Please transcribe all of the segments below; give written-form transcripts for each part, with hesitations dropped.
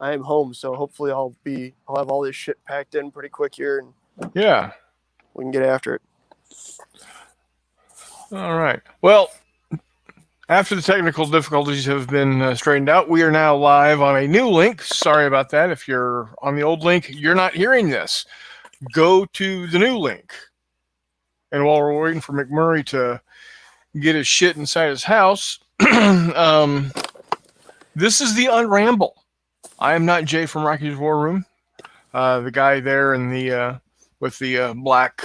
I am home, so hopefully I'll have all this shit packed in pretty quick here, and yeah, we can get after it. All right. Well, after the technical difficulties have been straightened out, we are now live on a new link. Sorry about that. If you're on the old link, you're not hearing this. Go to the new link. And while we're waiting for McMurray to get his shit inside his house, this is the UnRamble. I am NotJay from Rocky's War Room. The guy there in the with the black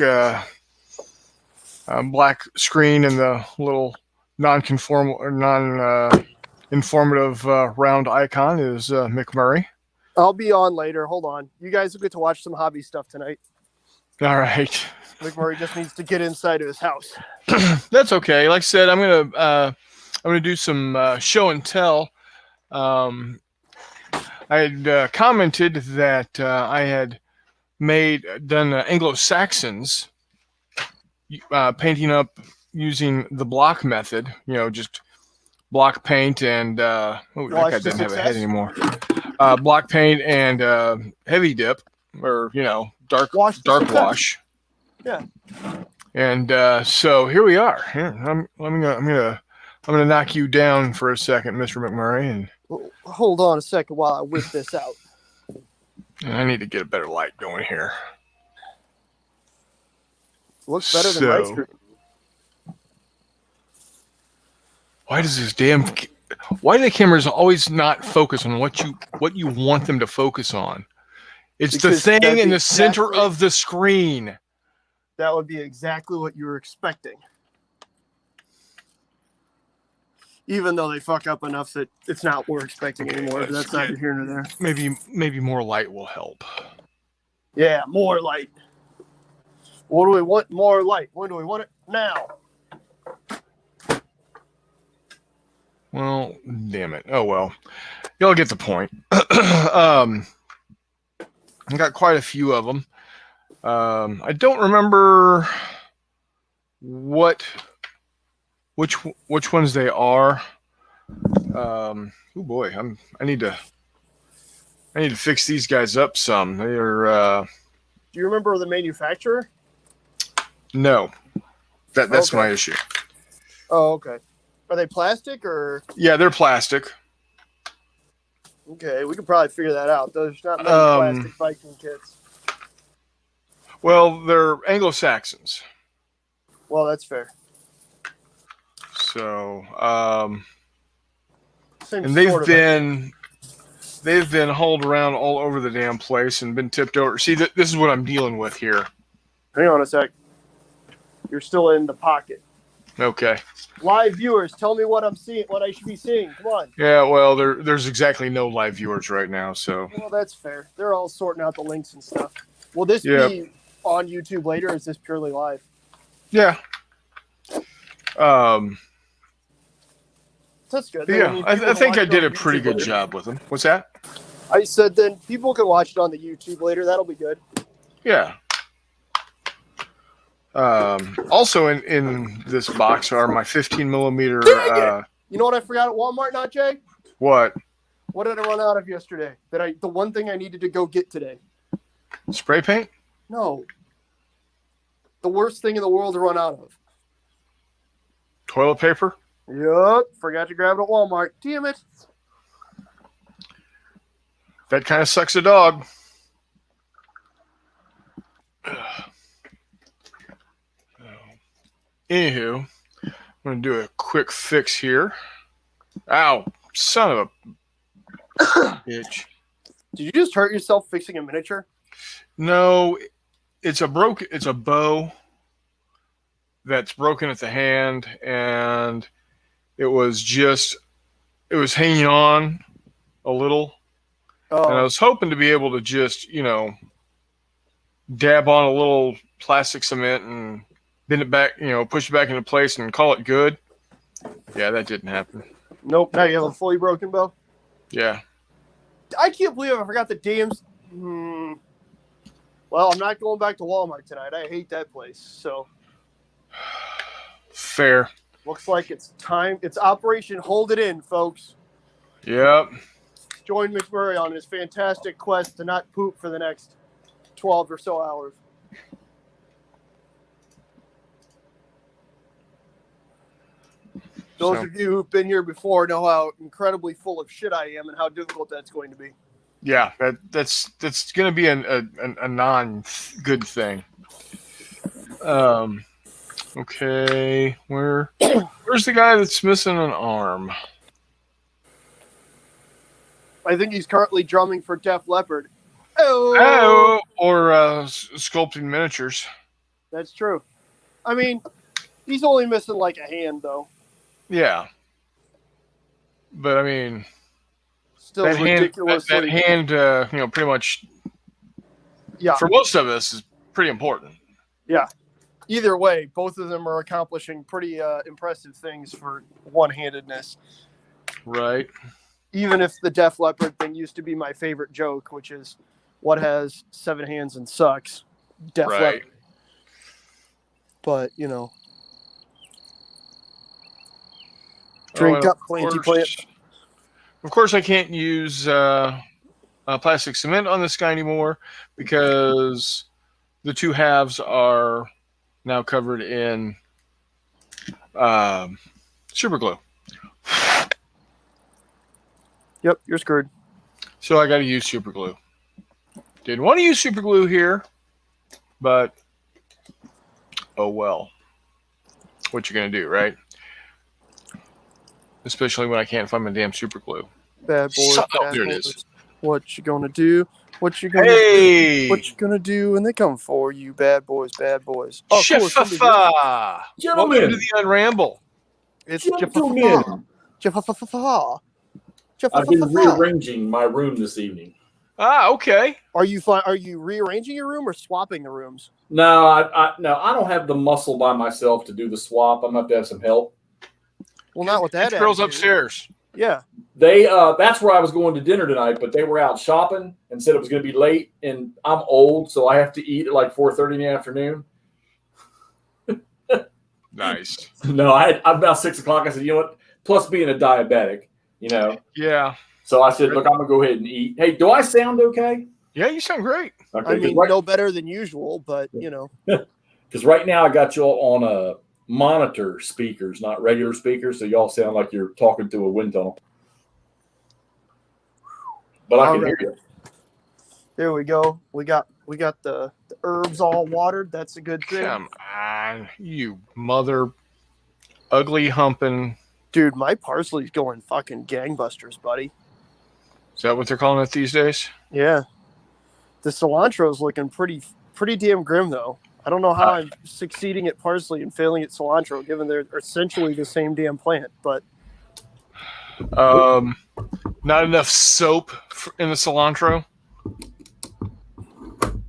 screen and the little non-informative round icon is McMurray. I'll be on later. Hold on. You guys will get to watch some hobby stuff tonight. All right. McMurray just needs to get inside of his house. That's okay. Like I said, I'm gonna do some show and tell. I had commented that I had done Anglo-Saxons painting up using the block method. You know, just block paint and that guy didn't have a head anymore. Block paint and heavy dip, or dark wash. Yeah. And so here we are. Here, I'm gonna knock you down for a second, Mr. McMurray, and hold on a second while I whip this out. I need to get a better light going here. Looks better than my screen. Why do the cameras always not focus on what you want them to focus on? It's because the thing in the center of the screen. That would be exactly what you were expecting. Even though they fuck up enough that it's not what we're expecting anymore. But that's neither here nor there. Maybe more light will help. Yeah, more light. What do we want? More light. When do we want it? Now. Well, damn it. Oh, well. Y'all get the point. I got quite a few of them. I don't remember which ones they are. Oh boy, I need to fix these guys up some. They are. Do you remember the manufacturer? No, that's my issue. Oh, okay. Are they plastic or? Yeah, they're plastic. Okay, we could probably figure that out. There's not many plastic Viking kits. Well, they're Anglo-Saxons. Well, that's fair. So, and they've been hauled around all over the damn place and been tipped over. See, this is what I'm dealing with here. Hang on a sec. You're still in the pocket. Okay. Live viewers, tell me what I'm seeing, what I should be seeing. Come on. Yeah, well, there's exactly no live viewers right now, so. Well, that's fair. They're all sorting out the links and stuff. Will this be on YouTube later, or is this purely live? Yeah. That's good. Yeah, I think I did a pretty good job with them. What's that? I said then people can watch it on the YouTube later. That'll be good. Yeah. Also in this box are my 15 millimeter. You know what I forgot at Walmart, NotJay? What? What did I run out of yesterday? The one thing I needed to go get today. Spray paint? No. The worst thing in the world to run out of. Toilet paper? Yup. Forgot to grab it at Walmart. Damn it. That kind of sucks a dog. Anywho, I'm going to do a quick fix here. Ow, son of a bitch. Did you just hurt yourself fixing a miniature? No, it's a bow that's broken at the hand, and it was hanging on a little. Oh. And I was hoping to be able to just, dab on a little plastic cement and bend it back, push it back into place and call it good. Yeah, that didn't happen. Nope. Now you have a fully broken bow? Yeah. I can't believe I forgot the damn... Well, I'm not going back to Walmart tonight. I hate that place, so... Fair. Looks like it's time. It's Operation Hold It In, folks. Yep. join McMurray on his fantastic quest to not poop for the next 12 or so hours. Those of you who've been here before know how incredibly full of shit I am and how difficult that's going to be. Yeah, that's going to be a non-good thing. Okay, where's the guy that's missing an arm? I think he's currently drumming for Def Leppard. Oh, or sculpting miniatures. That's true. I mean, he's only missing like a hand, though. Yeah, but I mean, still that ridiculously. Hand, pretty much. Yeah. For most of us, is pretty important. Yeah. Either way, both of them are accomplishing pretty impressive things for one-handedness. Right. Even if the Def Leppard thing used to be my favorite joke, which is what has 7 hands and sucks? Def Leppard. But, drink up, planty plant. Of course, I can't use plastic cement on this guy anymore because the 2 halves are now covered in super glue. Yep, you're screwed. So I got to use super glue. Didn't want to use super glue here, but oh well. What you gonna do, right? Especially when I can't find my damn super glue. Bad boys. There it is. What you gonna do? What you gonna do? What you gonna do when they come for you, bad boys, bad boys? Oh, cool. Gentlemen. Welcome to the UnRamble. It's Gentlemen. I've been rearranging my room this evening. Ah, okay. Are you rearranging your room or swapping the rooms? No, I don't have the muscle by myself to do the swap. I'm gonna have to have some help. Well, not with that. Girls upstairs. Yeah. They that's where I was going to dinner tonight, but they were out shopping and said it was going to be late, and I'm old, so I have to eat at like 4:30 in the afternoon. Nice. No, I'm about 6 o'clock. I said, you know what? Plus being a diabetic, Yeah. So I said, look, I'm gonna go ahead and eat. Hey, do I sound okay? Yeah, you sound great. Okay, I mean, no better than usual, but because right now I got you all on a monitor speakers, not regular speakers, so y'all sound like you're talking to a wind tunnel. But I can hear you. There we go. We got the herbs all watered. That's a good thing. Come on, you mother ugly humping. Dude, my parsley's going fucking gangbusters, buddy. Is that what they're calling it these days? Yeah. The cilantro's looking pretty damn grim, though. I don't know how I'm succeeding at parsley and failing at cilantro, given they're essentially the same damn plant. But not enough soap in the cilantro.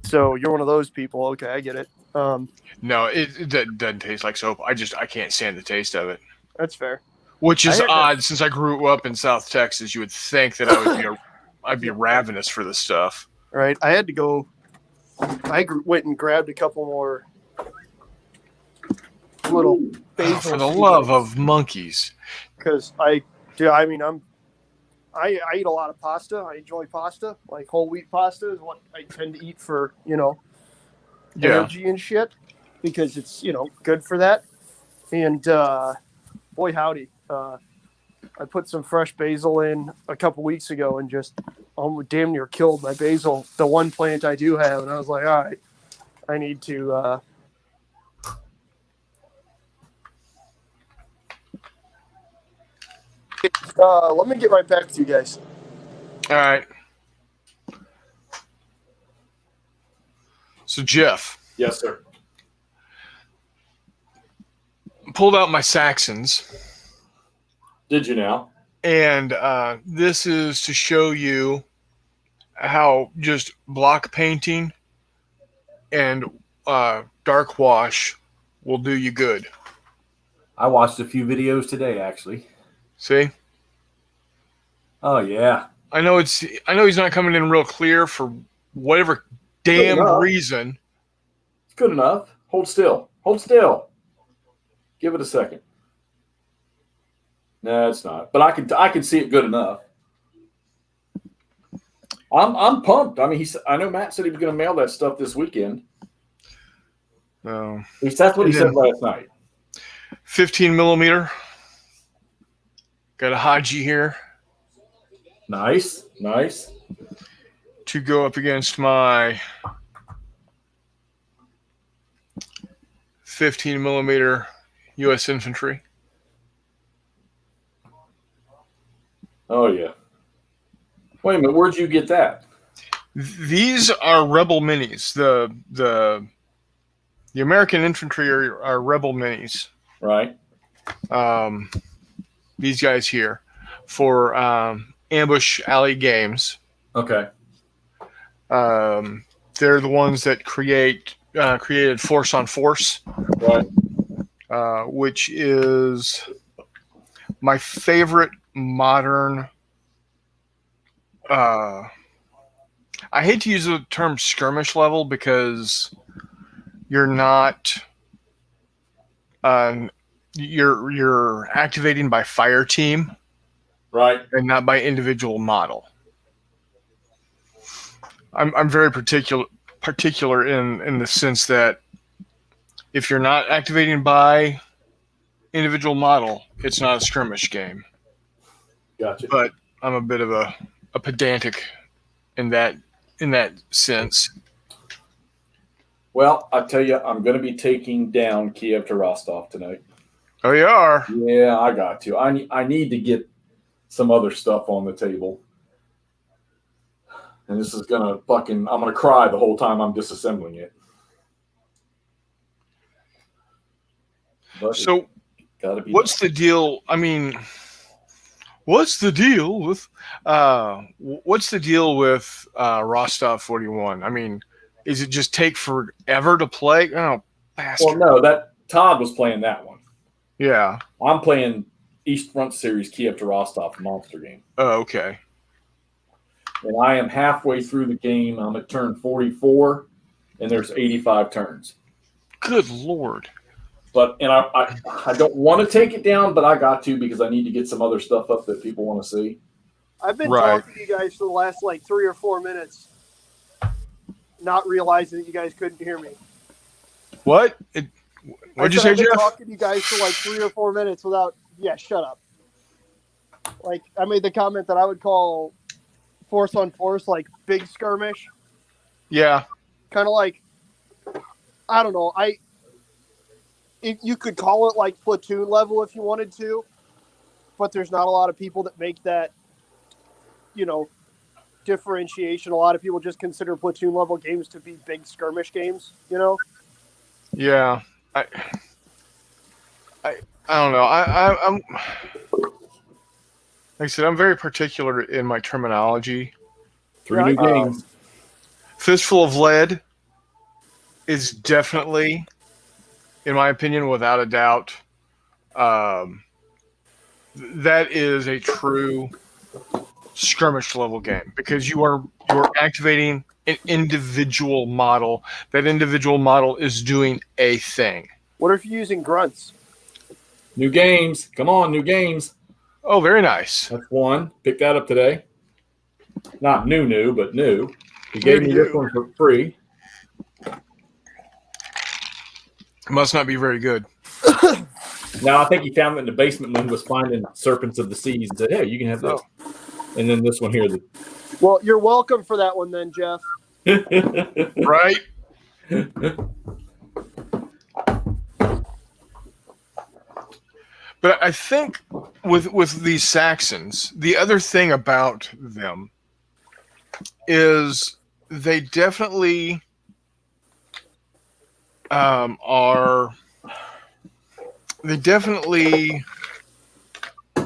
So you're one of those people. Okay, I get it. No, it doesn't taste like soap. I can't stand the taste of it. That's fair. Which is odd, since I grew up in South Texas. You would think that I'd be ravenous for this stuff. Right. I had to go. I went and grabbed a couple more little basil. For the love of monkeys. Because I eat a lot of pasta. I enjoy pasta. Like whole wheat pasta is what I tend to eat for, energy and shit. Because it's, good for that. And boy, howdy. I put some fresh basil in a couple weeks ago and just damn near killed my basil, the one plant I do have. And I was like, all right, I need to let me get right back to you guys. All right. So, Jeff. Yes, sir. Pulled out my Saxons. Did you now? And this is to show you how just block painting and dark wash will do you good. I watched a few videos today, actually. See? Oh yeah. I know he's not coming in real clear for whatever damn reason. It's good enough. Hold still. Hold still. Give it a second. No, it's not. But I can see it good enough. I'm pumped. I mean, I know Matt said he was going to mail that stuff this weekend. So, At least that's what he said last night. 15 millimeter. Got a Haji here. Nice. To go up against my 15 millimeter U.S. infantry. Oh yeah. Wait a minute, where'd you get that? These are Rebel minis. The American infantry are Rebel minis. Right. These guys here for ambush alley games. Okay. They're the ones that created Force on Force, Right. which is my favorite modern. I hate to use the term skirmish level because you're not. You're activating by fire team, Right. and not by individual model. I'm very particular in the sense that if you're not activating by individual model, it's not a skirmish game. Gotcha. But I'm a bit of a pedantic in that sense. Well, I tell you, I'm going to be taking down Kiev to Rostov tonight. Oh, you are? Yeah, I got to. I need to get some other stuff on the table. And this is going to I'm going to cry the whole time I'm disassembling it. But So, gotta be what's the deal? I mean, what's the deal with Rostov 41? I mean, is it just take forever to play? Oh, bastard. Well, no, that Todd was playing that one. Yeah. I'm playing East Front Series Kiev to Rostov monster game. Oh, okay. And I am halfway through the game. I'm at turn 44, and there's 85 turns. Good Lord. But I don't want to take it down, but I got to because I need to get some other stuff up that people want to see. I've been talking to you guys for the last 3 or 4 minutes, not realizing that you guys couldn't hear me. What? What'd you say, I've been Jeff? talking to you guys for 3 or 4 minutes without. Yeah, shut up. I made the comment that I would call Force on Force big skirmish. Yeah. Kind of I don't know. If you could call it platoon level if you wanted to, but there's not a lot of people that make that, differentiation. A lot of people just consider platoon level games to be big skirmish games, Yeah. I don't know. I'm like I said, I'm very particular in my terminology. 3 new games. Fistful of Lead is definitely, in my opinion, without a doubt, that is a true skirmish level game because you're activating an individual model. That individual model is doing a thing. What if you're using grunts? New games. Come on, new games. Oh, very nice. That's one. Picked that up today. Not new, but new. He gave me this one for free. Must not be very good. Now, I think he found it in the basement when he was finding Serpents of the Seas and said, hey, you can have this. And then this one here. Well, you're welcome for that one then, Jeff. Right? But I think with these Saxons, the other thing about them is they definitely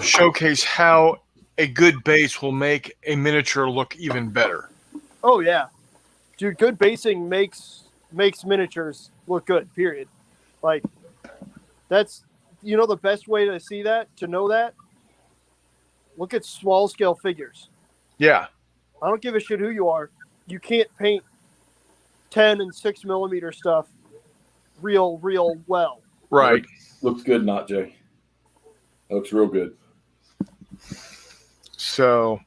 showcase how a good base will make a miniature look even better. Oh yeah, dude, good basing makes miniatures look good. Period. That's the best way to see that, to know that. Look at small scale figures. Yeah. I don't give a shit who you are. You can't paint 10 and 6 millimeter stuff real well. Right. Looks good, NotJay. Looks real good. So,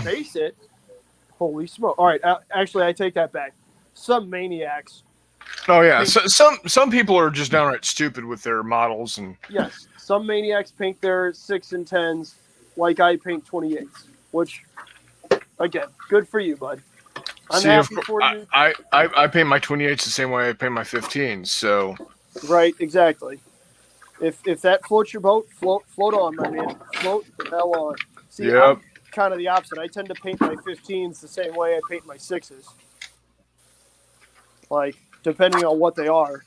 face it. Holy smoke! All right, actually, I take that back. Some maniacs. Oh yeah, so, some people are just downright stupid with their models, and Yes, some maniacs paint their 6 and 10s like I paint 28s. Which, again, good for you, bud. I'm happy for you. I paint my 28s the same way I paint my 15s. So right, exactly. If that floats your boat, float on, my man. Float the hell on. See, Yep. I'm kind of the opposite. I tend to paint my 15s the same way I paint my 6s. Like, depending on what they are.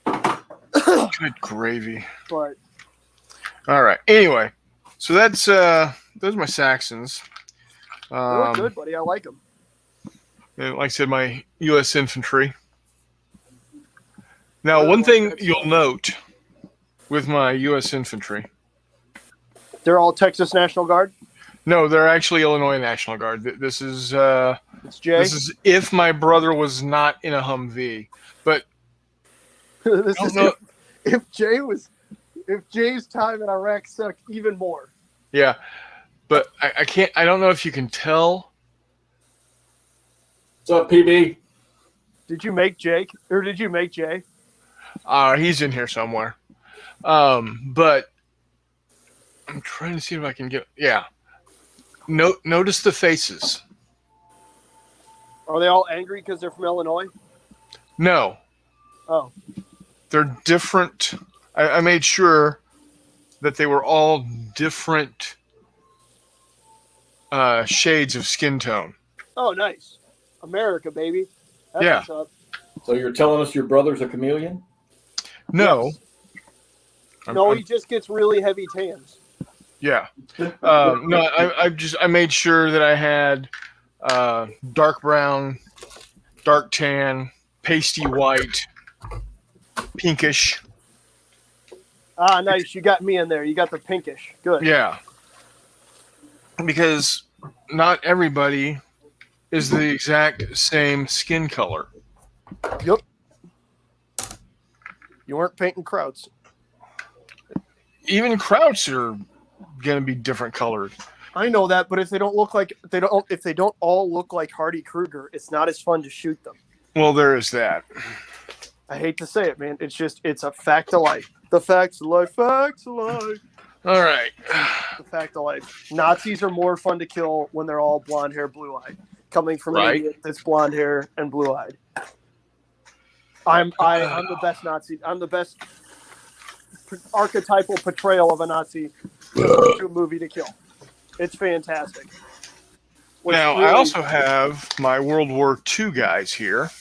Good gravy. But all right. Anyway, so that's those are my Saxons. they look good, buddy. I like them. And like I said, my U.S. infantry. Now, one thing you'll note with my U.S. infantry. They're all Texas National Guard? No, they're actually Illinois National Guard. This is it's Jay? This is if my brother was not in a Humvee. But this is if Jay's time in Iraq sucked even more. Yeah. But I don't know if you can tell. What's up, PB? Did you make Jake? Or did you make Jay? He's in here somewhere. But I'm trying to see if I can get. Yeah. Notice the faces. Are they all angry because they're from Illinois? No. Oh. They're different. I made sure that they were all different shades of skin tone. Oh, nice. America, baby. That's yeah. What's up. So you're telling us your brother's a chameleon? No. Yes. No, he just gets really heavy tans. Yeah. No, I made sure that I had dark brown, dark tan, pasty white, pinkish. Ah, nice. You got me in there. You got the pinkish. Good. Yeah. Because not everybody is the exact same skin color. Yep. You weren't painting Krauts. Even Krauts are going to be different colored. I know that, but if they don't all look like Hardy Kruger, it's not as fun to shoot them. Well, there is that. I hate to say it, man. It's a fact of life. The facts of life. Facts of life. All right. The fact of life. Nazis are more fun to kill when they're all blonde hair, blue eyed. Coming from an idiot that's blonde hair and blue eyed. I'm the best Nazi. I'm the best archetypal portrayal of a Nazi movie to kill. It's fantastic. Now, I also have my World War II guys here.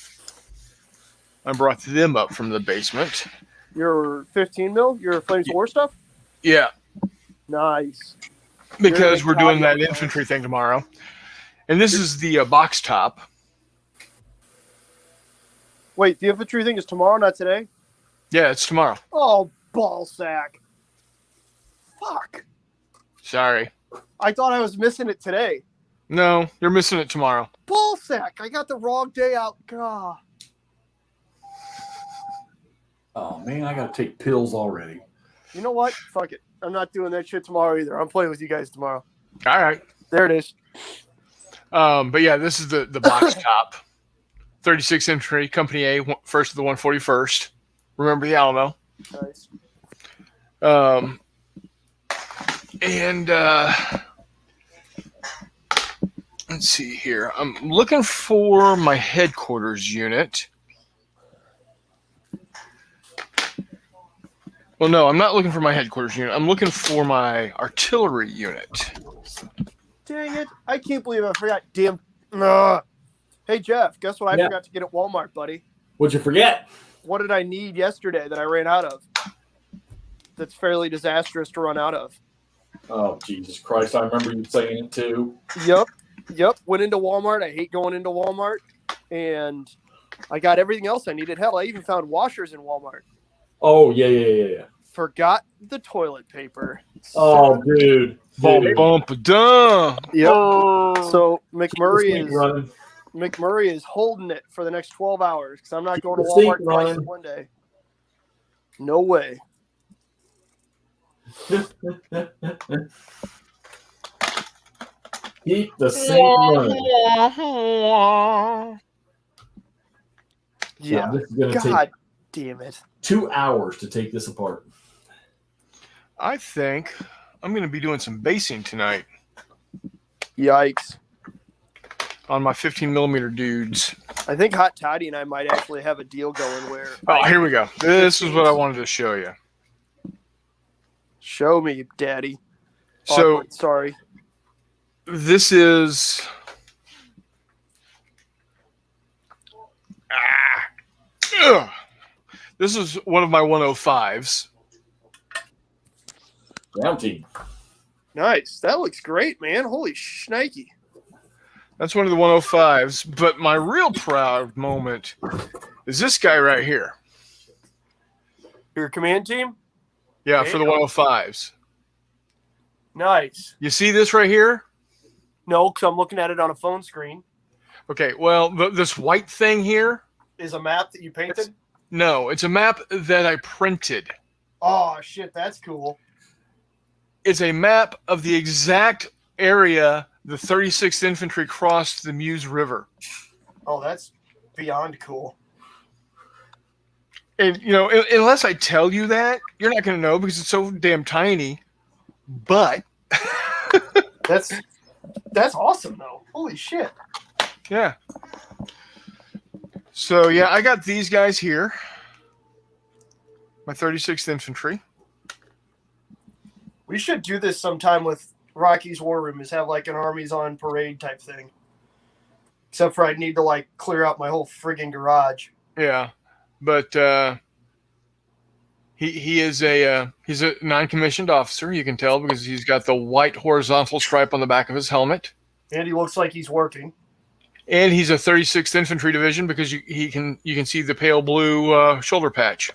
I brought them up from the basement. Your 15 mil? Your Flames of War stuff? Yeah. Nice. Because we're doing that infantry thing tomorrow. And this is the box top. Wait, the infantry thing is tomorrow, not today? Yeah, it's tomorrow. Oh, ball sack. Fuck. Sorry. I thought I was missing it today. No, you're missing it tomorrow. Ball sack. I got the wrong day out. God. Oh, man, I got to take pills already. You know what? Fuck it. I'm not doing that shit tomorrow either. I'm playing with you guys tomorrow. All right. There it is. But yeah, this is the box top. 36 Infantry, Company A, 1st of the 141st. Remember the Alamo. Nice. And let's see here. I'm looking for my headquarters unit. Well, no, I'm not looking for my headquarters unit. I'm looking for my artillery unit. Dang it. I can't believe I forgot. Damn. Ugh. Hey, Jeff, guess what I forgot to get at Walmart, buddy? What'd you forget? What did I need yesterday that I ran out of? That's fairly disastrous to run out of. Oh, Jesus Christ. I remember you saying it, too. Yep. Went into Walmart. I hate going into Walmart. And I got everything else I needed. Hell, I even found washers in Walmart. Oh, yeah. Forgot the toilet paper. Oh, dude. Bump, duh. Yep. So McMurray is holding it for the next 12 hours because I'm not going to Walmart twice in one day. No way. Keep the sink running. Yeah. Now, this is going to God take damn it. 2 hours to take this apart. I think I'm going to be doing some basing tonight Yikes. on my 15 millimeter dudes. I think Hot Toddy and I might actually have a deal going where. Oh, here we go. This is what I wanted to show you. Show me, Daddy. So Awkward, sorry. this is this is one of my 105s. Bounty. Nice. That looks great, man. Holy shnikey. That's one of the 105s. But my real proud moment is this guy right here. Your command team? Yeah, There for the you go. 105s. Nice. You see this right here? No, because I'm looking at it on a phone screen. Okay, well, this white thing here, Is a map that you painted? no, it's a map that I printed. Oh, shit. That's cool. It's a map of the exact area the 36th Infantry crossed the Meuse River. Oh, that's beyond cool. And, you know, unless I tell you that, you're not going to know because it's so damn tiny. But, That's awesome, though. Holy shit. yeah. So, yeah, I got these guys here. My 36th Infantry. We should do this sometime with Rocky's War Room, is have like an armies on parade type thing. Except for I'd need to like clear out my whole friggin' garage. Yeah. But he is he's a non-commissioned officer, you can tell, because he's got the white horizontal stripe on the back of his helmet. And he looks like he's working. And he's a 36th Infantry Division because you can see the pale blue shoulder patch.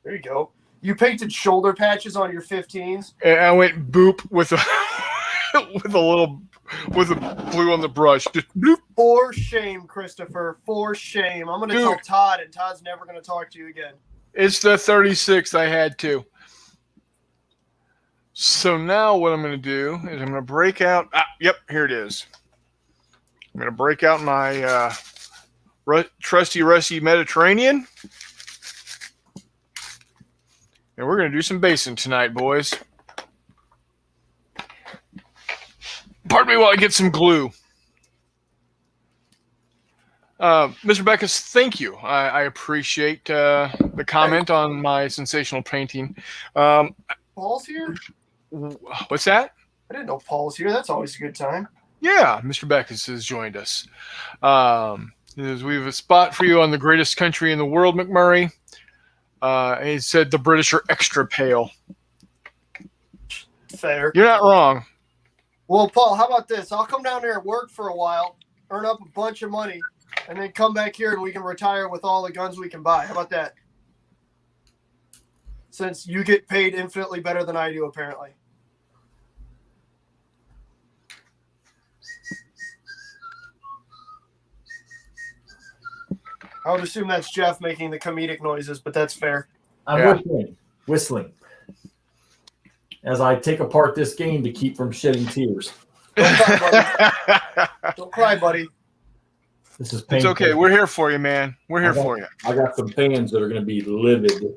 There you go. You painted shoulder patches on your 15s? And I went boop with a with a blue on the brush. Just bloop. For shame, Christopher. For shame. I'm going to Dude. tell Todd, and Todd's never going to talk to you again. It's the 36th. I had to. So now what I'm going to do is I'm going to break out. Yep, here it is. I'm going to break out my trusty rusty Mediterranean. And we're going to do some basing tonight, boys. Pardon me while I get some glue. Mr. Beckus, thank you. I appreciate the comment on my sensational painting. Paul's here? What's that? I didn't know Paul's here. That's always a good time. Yeah, Mr. Beckus has joined us. We have a spot for you on the greatest country in the world, McMurray. He said the British are extra pale. Fair. You're not wrong. Well, Paul, how about this? I'll come down there and work for a while, earn up a bunch of money, and then come back here and we can retire with all the guns we can buy. How about that? Since you get paid infinitely better than I do, apparently. I would assume that's Jeff making the comedic noises, but that's fair. I'm whistling as I take apart this game to keep from shedding tears. Don't cry, buddy. Don't cry, buddy. This is It's painful. okay. We're here for you, man. We're here for you. I got some fans that are going to be livid.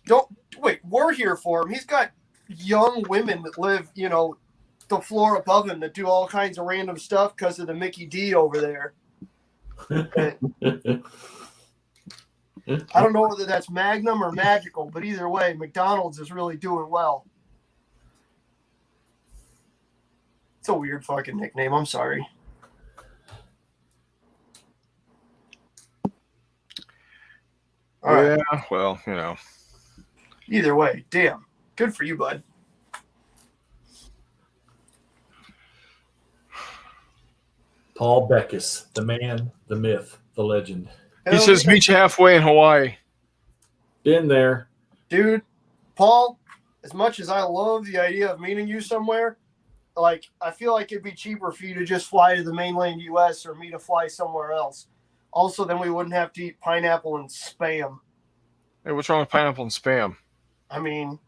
Don't wait. We're here for him. He's got young women that live, the floor above him that do all kinds of random stuff because of the Mickey D over there. I don't know whether that's Magnum or Magical, but either way, McDonald's is really doing well. It's a weird fucking nickname. I'm sorry. All right. Yeah, well, Either way, damn. Good for you, bud. Paul Beckus, the man, the myth, the legend. He says meet you halfway in Hawaii. Been there. Dude, Paul, as much as I love the idea of meeting you somewhere, I feel like it'd be cheaper for you to just fly to the mainland U.S. or me to fly somewhere else. Also, then we wouldn't have to eat pineapple and Spam. Hey, what's wrong with pineapple and Spam? I mean,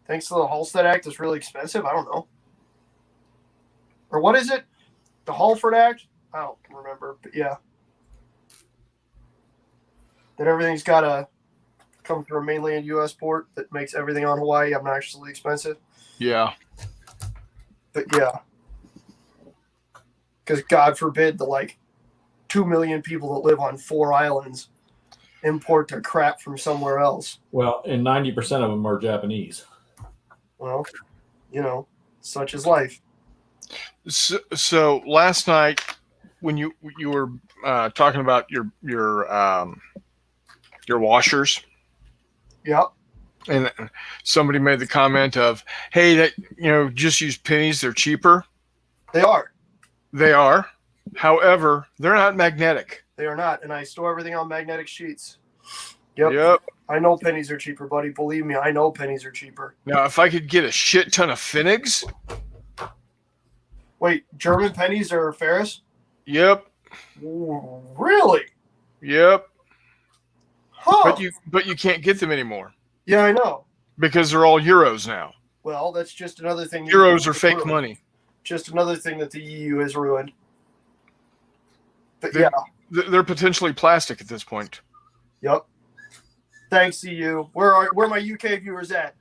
thanks to the Halstead Act, it's really expensive. I don't know. or what is it? The Halford Act? I don't remember, but yeah. That everything's got to come through a mainland U.S. port that makes everything on Hawaii obnoxiously expensive. Yeah. But yeah. Because God forbid the 2 million people that live on 4 islands import their crap from somewhere else. Well, and 90% of them are Japanese. Well, such is life. So last night when you were talking about your washers, Yep. and somebody made the comment of, "Hey, that just use pennies; they're cheaper." They are. They are. However, they're not magnetic. They are not, and I store everything on magnetic sheets. Yep. Yep. I know pennies are cheaper, buddy. Believe me, I know pennies are cheaper. Now, if I could get a shit ton of Finnigs. Wait, German pennies are Ferris? Yep. Really? Yep. Huh. But you can't get them anymore. Yeah, I know. Because they're all euros now. Well, that's just another thing. Euros are fake money. Just another thing that the EU has ruined. But they're potentially plastic at this point. Yep. Thanks, EU. Where are my UK viewers at?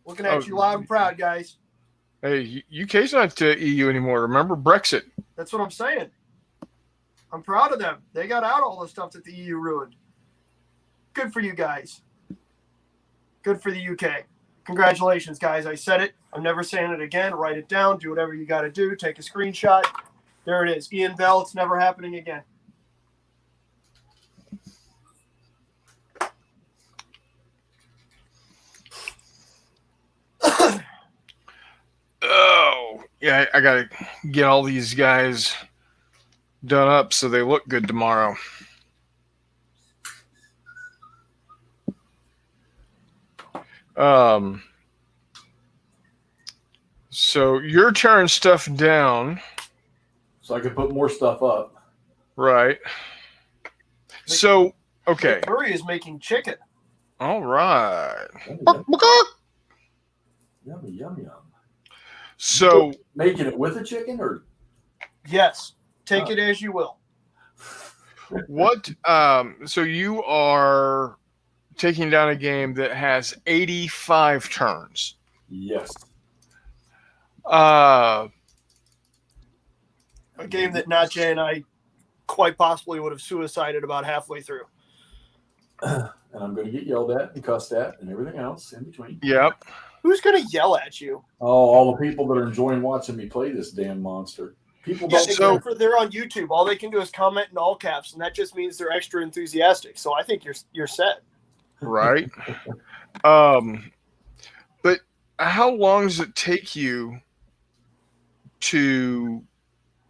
Looking at you loud and proud, guys. Hey, UK's not EU anymore. Remember Brexit? That's what I'm saying. I'm proud of them. They got out all the stuff that the EU ruined. Good for you guys. Good for the UK. Congratulations, guys. I said it. I'm never saying it again. Write it down. Do whatever you got to do. Take a screenshot. There it is. Ian Bell. It's never happening again. Oh, yeah. I got to get all these guys done up so they look good tomorrow. So you're tearing stuff down. So I could put more stuff up. Right. So, okay. Murray is making chicken. All right. Yummy, yum, yum. So making it with a chicken or? Yes. Take it as you will. What? So you are taking down a game that has 85 turns. Yes. A game that NotJay and I quite possibly would have suicided about halfway through. And I'm going to get yelled at and cussed at and everything else in between. Yep. Who's going to yell at you? Oh, all the people that are enjoying watching me play this damn monster. People don't. Except for they're on YouTube. All they can do is comment in all caps, and that just means they're extra enthusiastic. So I think you're set. Right. But how long does it take you to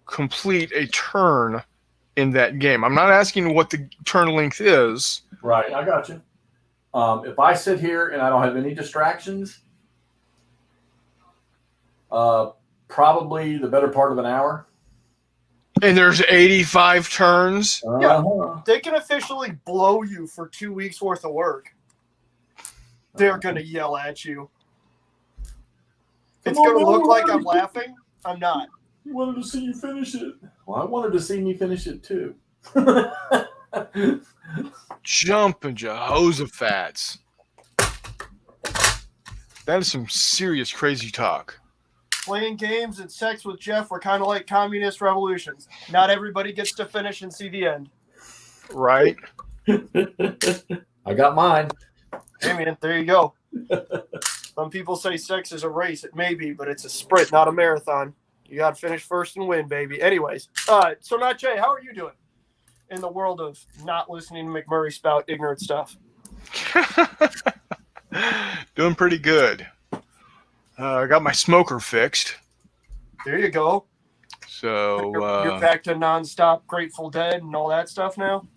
complete a turn in that game? I'm not asking what the turn length is. Right, I got you. If I sit here and I don't have any distractions, probably the better part of an hour. And there's 85 turns. Yeah, they can officially blow you for 2 weeks worth of work. They're gonna yell at you. It's gonna look like I'm laughing. I'm not. He wanted to see you finish it. Well, I wanted to see me finish it too. Jumping Jehoshaphat's. That is some serious crazy talk. Playing games and sex with Jeff were kind of like communist revolutions. Not everybody gets to finish and see the end. Right? I got mine. Hey, man, there you go. Some people say sex is a race. It may be, but it's a sprint, not a marathon. You got to finish first and win, baby. Anyways, so NotJay, how are you doing in the world of not listening to McMurray spout ignorant stuff? Doing pretty good. I got my smoker fixed. There you go. So you're back to nonstop Grateful Dead and all that stuff now?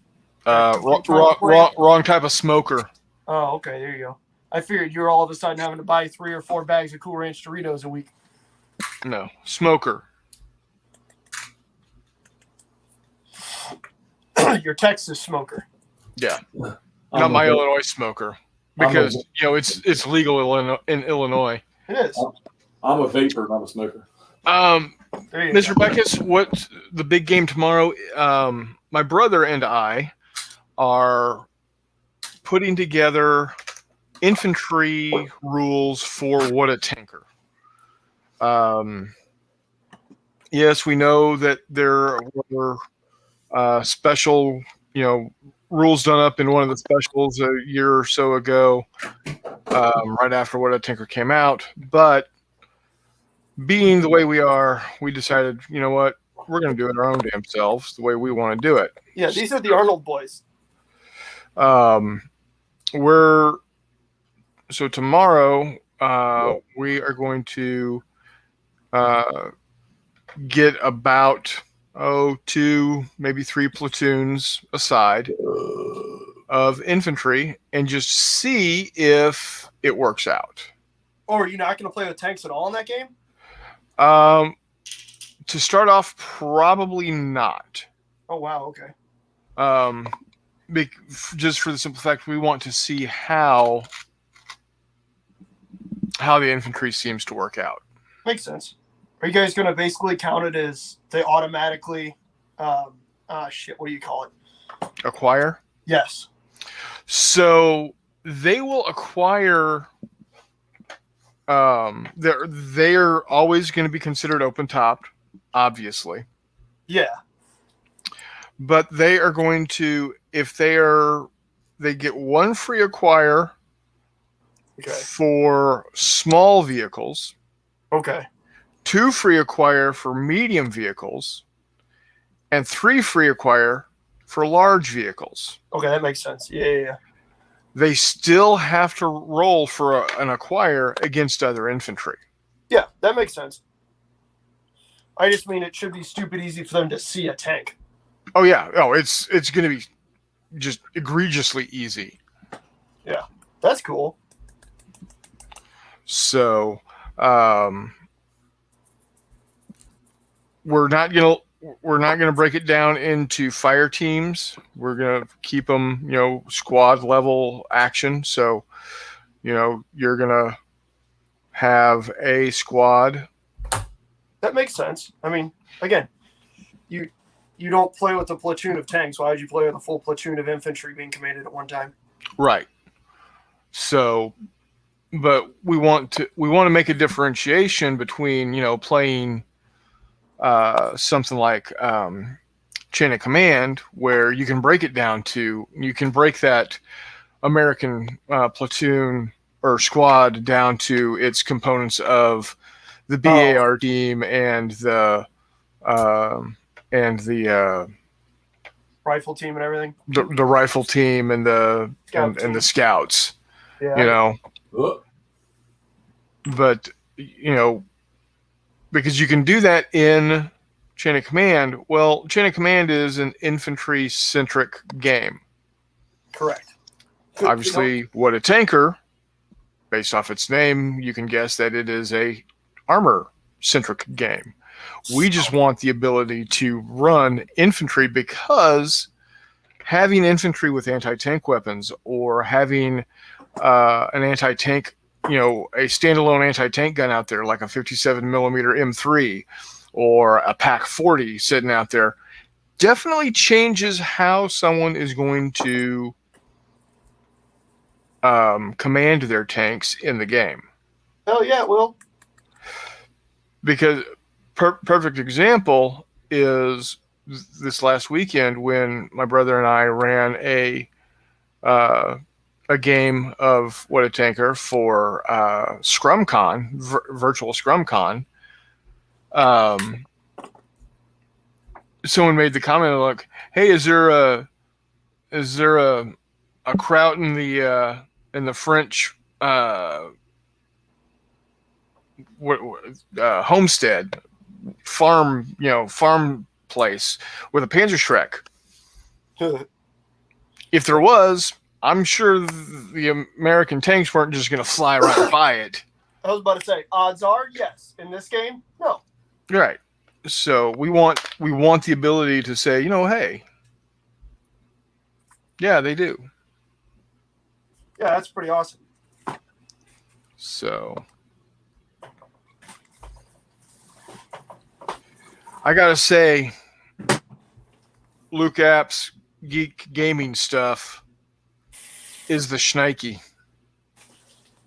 Wrong type of smoker. Oh, okay. There you go. I figured you were all of a sudden having to buy 3 or 4 bags of Cool Ranch Doritos a week. No, smoker. Your Texas smoker. Yeah, not my Illinois smoker, because it's legal in Illinois. It is. I'm a vapor, not a smoker. There you Mr. go. Beckus, what's the big game tomorrow? My brother and I are putting together infantry rules for what a tanker. Yes, we know that there were special, rules done up in one of the specials a year or so ago, right after What a Tinker came out. But being the way we are, we decided, you know what, we're going to do it our own damn selves, the way we want to do it. Yeah, these are the Arnold boys. So tomorrow we are going to get about 2, maybe 3 platoons aside of infantry and just see if it works out. Oh, are you not going to play with tanks at all in that game? To start off, probably not. Oh wow, okay. Just for the simple fact we want to see how the infantry seems to work out. Makes sense. Are you guys going to basically count it as they automatically, what do you call it? Acquire? Yes. So they will acquire. They're always going to be considered open topped, obviously. Yeah. But they are going to, if they get 1 free acquire for small vehicles. Okay. 2 free acquire for medium vehicles, and 3 free acquire for large vehicles. Okay, that makes sense. Yeah. They still have to roll for an acquire against other infantry. Yeah, that makes sense. I just mean it should be stupid easy for them to see a tank. Oh yeah. Oh, it's going to be just egregiously easy. Yeah, that's cool. So we're not gonna break it down into fire teams. We're gonna keep them, squad level action. So, you're gonna have a squad. That makes sense. I mean, again, you don't play with a platoon of tanks. Why would you play with a full platoon of infantry being commanded at one time? Right. So, but we want to make a differentiation between, playing something like chain of command, where you can break it down to, you can break that American platoon or squad down to its components of the BAR team and the rifle team and everything. The rifle team and the the scouts. Yeah. But because you can do that in chain of command. Well, chain of command is an infantry centric game. Correct. Obviously, What a Tanker, based off its name, you can guess that it is a armor centric game. We just want the ability to run infantry, because having infantry with anti-tank weapons, or having an anti-tank, a standalone anti-tank gun out there like a 57 millimeter M3 or a PAC 40 sitting out there, definitely changes how someone is going to command their tanks in the game. Oh yeah, it will. Because perfect example is this last weekend when my brother and I ran a game of What a Tanker for ScrumCon, virtual ScrumCon. Someone made the comment like, "Hey, is there a kraut in the French homestead farm place with a Panzerschreck?" If there was, I'm sure the American tanks weren't just going to fly right by it. I was about to say, odds are yes. In this game, no. Right. So we want the ability to say, hey, yeah, they do. Yeah, that's pretty awesome. So I gotta say, Luke App's geek gaming stuff is the shnikey.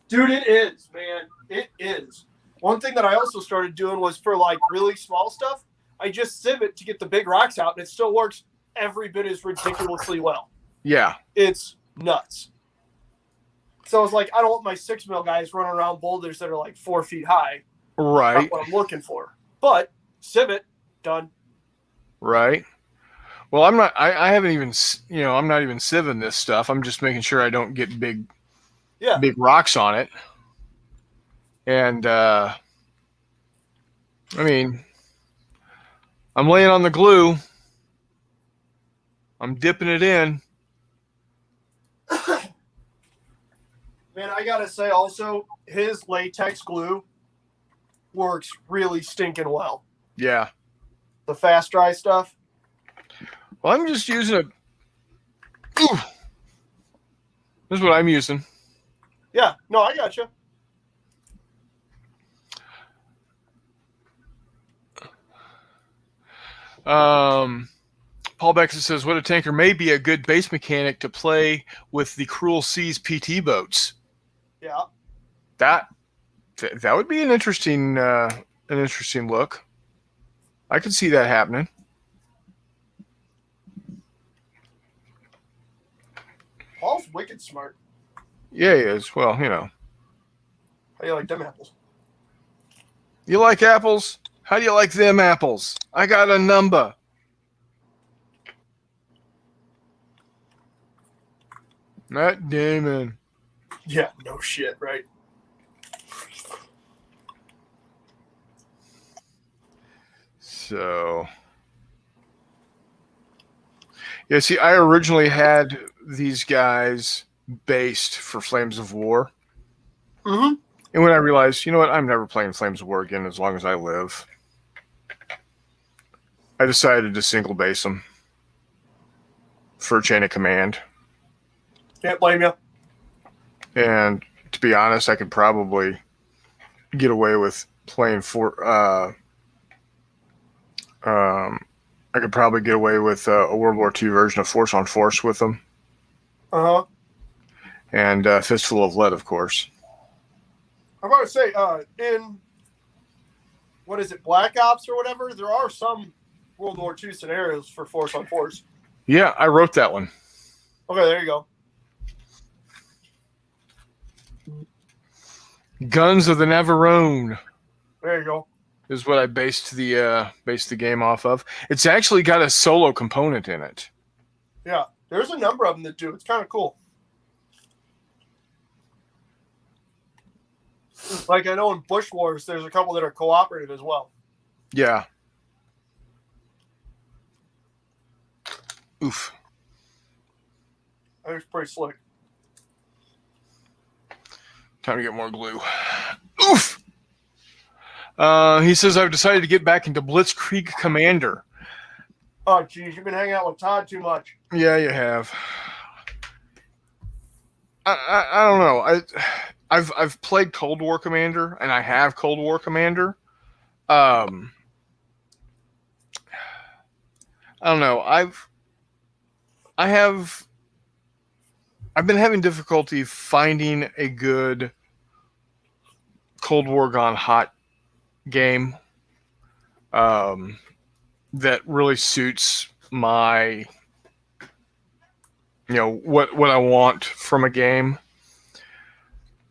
Dude, it is, man. It is. One thing that I also started doing was for like really small stuff, I just sieve it to get the big rocks out, and it still works every bit as ridiculously well. Yeah. It's nuts. So I was like, I don't want my 6 mil guys running around boulders that are like 4 feet high. Right. Not what I'm looking for. But sieve it, done. Right. Well, I'm not. I haven't even. I'm not even sieving this stuff. I'm just making sure I don't get big rocks on it. And I mean, I'm laying on the glue. I'm dipping it in. Man, I gotta say also, his latex glue works really stinking well. Yeah. The fast dry stuff. Well, I'm just using a. Ooh. This is what I'm using. Yeah. No, I gotcha. Paul Beckson says, "What a tanker may be a good base mechanic to play with the Cruel Seas PT boats." Yeah. That would be an interesting look. I could see that happening. Paul's wicked smart. Yeah, he is. Well, you know. How do you like them apples? You like apples? How do you like them apples? I got a number. Matt Damon. Yeah, no shit, right? So, yeah, see, I originally had these guys based for Flames of War. Mm-hmm. And when I realized, you know what, I'm never playing Flames of War again as long as I live, I decided to single base them for Chain of Command. Can't blame you. And to be honest, I could probably get away with playing for. I could probably get away with a World War II version of Force on Force with them. Uh-huh. And Fistful of Lead, of course. I'm about to say, in what is it, Black Ops or whatever, there are some World War II scenarios for Force on Force. Yeah, I wrote that one. Okay, there you go. Guns of the Navarone. There you go. Is what I based the game off of. It's actually got a solo component in it. Yeah, there's a number of them that do. It's kind of cool. Like I know in Bush Wars, there's a couple that are cooperative as well. Yeah. Oof. That was pretty slick. Time to get more glue. Oof. He says, I've decided to get back into Blitzkrieg Commander. Oh, geez, you've been hanging out with Todd too much. Yeah, you have. I don't know. I've played Cold War Commander, and I have Cold War Commander. I don't know. I've been having difficulty finding a good Cold War Gone Hot game that really suits my, what I want from a game.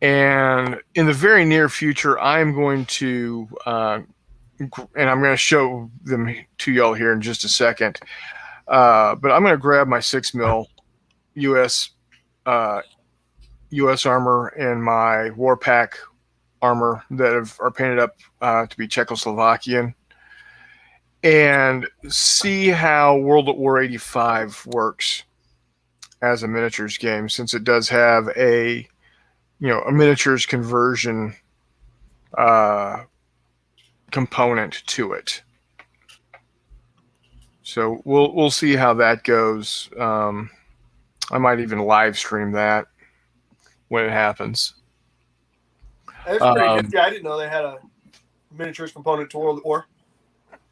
And in the very near future, I'm going to, and I'm going to show them to y'all here in just a second. But I'm going to grab my 6 mil U.S. armor and my Warpack armor that are painted up to be Czechoslovakian, and see how World at War 85 works as a miniatures game, since it does have a miniatures conversion component to it. So we'll see how that goes. I might even live stream that when it happens. That's pretty good. Yeah, I didn't know they had a miniatures component to World at War.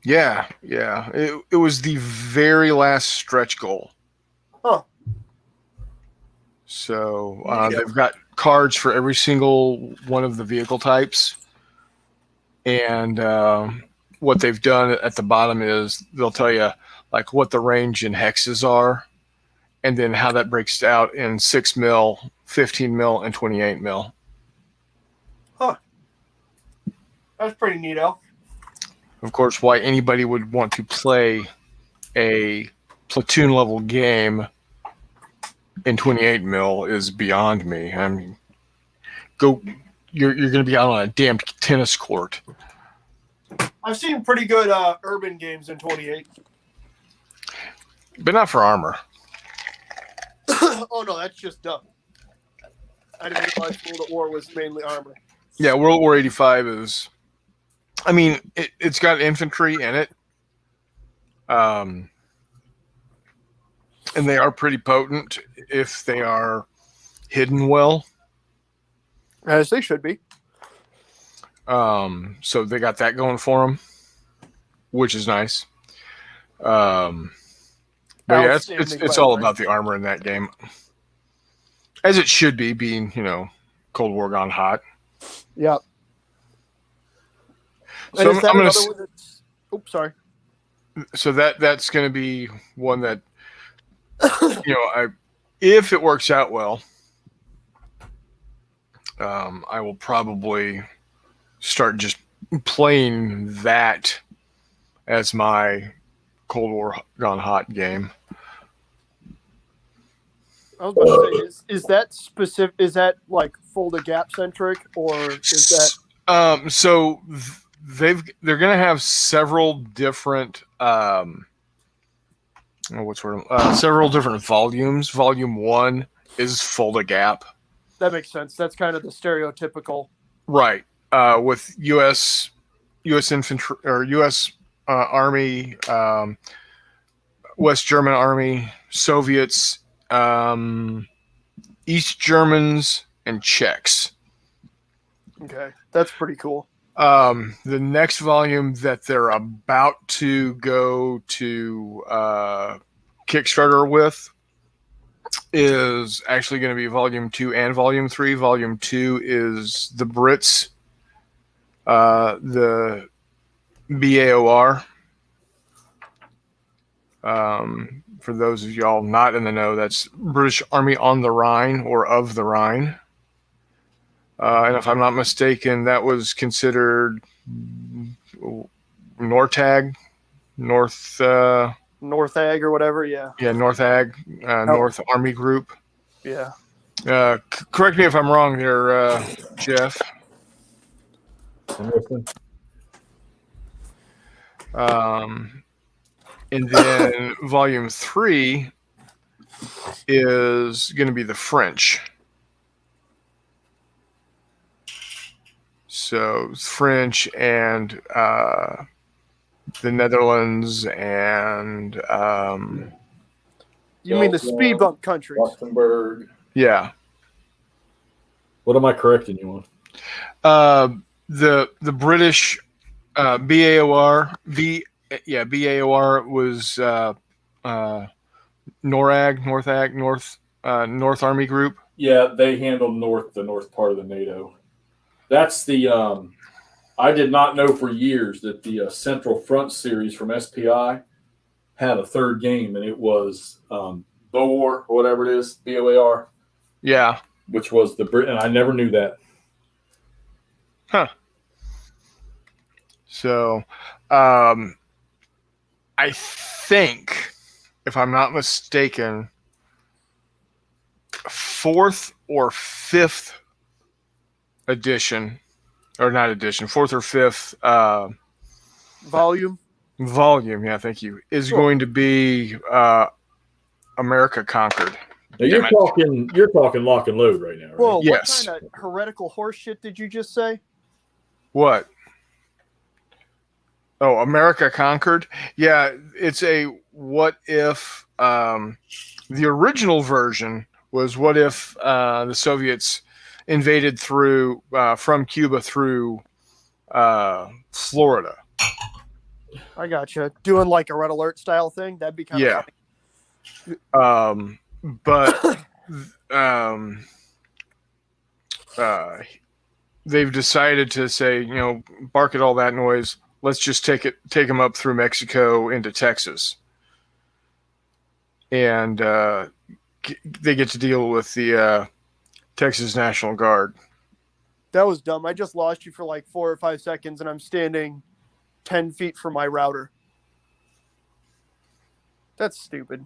Yeah. It was the very last stretch goal. Huh. So Neato. they've got cards for every single one of the vehicle types. And what they've done at the bottom is they'll tell you like what the range in hexes are, and then how that breaks out in 6 mil, 15 mil, and 28 mil. Huh. That's pretty neato. Of course, why anybody would want to play a platoon level game in 28 mil is beyond me. I mean, you're going to be out on a damn tennis court. I've seen pretty good urban games in 28. But not for armor. Oh no, that's just dumb. I didn't realize World at War was mainly armor. Yeah, World War 85 is. I mean, it's got infantry in it. And they are pretty potent if they are hidden well. As they should be. So they got that going for them, which is nice. But yeah, it's all about the armor in that game, as it should be, being Cold War gone hot. Yep. So is that another one that's? Oops, sorry. So that's going to be one that if it works out well, I will probably start just playing that as my Cold War gone hot game. I was about to say, is that specific? Is that like Fulda Gap centric, or is that? So they're going to have several different several different volumes. Volume 1 is Fulda Gap. That makes sense. That's kind of the stereotypical. Right. With U.S. infantry or U.S. Army, West German Army, Soviets, East Germans, and Czechs. Okay, that's pretty cool. The next volume that they're about to go to Kickstarter with is actually going to be Volume 2 and Volume 3. Volume 2 is the Brits, the BAOR. For those of y'all not in the know, that's British Army on the Rhine or of the Rhine. And if I'm not mistaken, that was considered NORTAG, North Ag or whatever, yeah. Yeah, North Ag, North Army Group. Yeah. Correct me if I'm wrong there, Jeff. And then Volume 3 is going to be the French. So French and the Netherlands and you mean the speed bump countries? Luxembourg. Yeah. What am I correcting you on? The British BAOR BAOR was North Army Group. Yeah, they handled the north part of the NATO. That's the I did not know for years that the Central Front series from SPI had a third game, and it was BOAR, or whatever it is, BOAR. Yeah. Which was the Brit, and I never knew that. Huh. So, I think, if I'm not mistaken, 4th or 5th edition, or not edition, 4th or 5th volume. Yeah, thank you. Is going to be America Conquered. Now you're talking lock and load right now, right? Whoa, yes. What kind of heretical horse shit did you just say? What? Oh, America Conquered? Yeah, it's a what if the original version was what if the Soviets invaded through from Cuba through Florida. I gotcha. Doing like a red alert style thing. That'd be kind of But they've decided to say, bark at all that noise. Let's just take them up through Mexico into Texas, and they get to deal with the Texas National Guard. That was dumb. I just lost you for like 4 or 5 seconds, and I'm standing 10 feet from my router. That's stupid.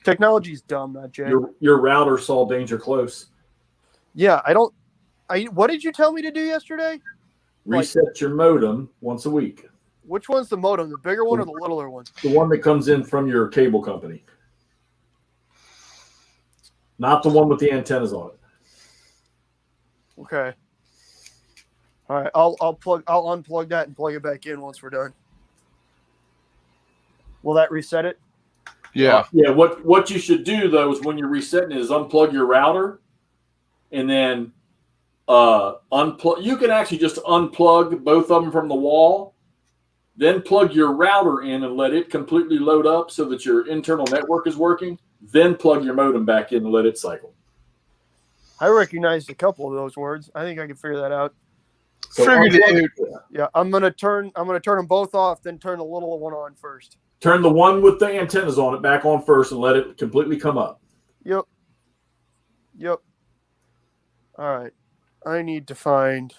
Technology's dumb, NotJay. Your router saw danger close. Yeah, what did you tell me to do yesterday? Reset your modem once a week. Which one's the modem? The bigger one or the littler one? The one that comes in from your cable company. Not the one with the antennas on it. Okay. All right, I'll unplug that and plug it back in once we're done. Will that reset it? Yeah. Yeah. What you should do though is when you're resetting it is unplug your router, and then unplug. You can actually just unplug both of them from the wall, then plug your router in and let it completely load up so that your internal network is working. Then plug your modem back in and let it cycle. I recognized a couple of those words. I think I can figure that out. So Figured it out. Yeah, I'm gonna turn them both off, then turn the little one on first. Turn the one with the antennas on it back on first and let it completely come up. Yep. All right. I need to find.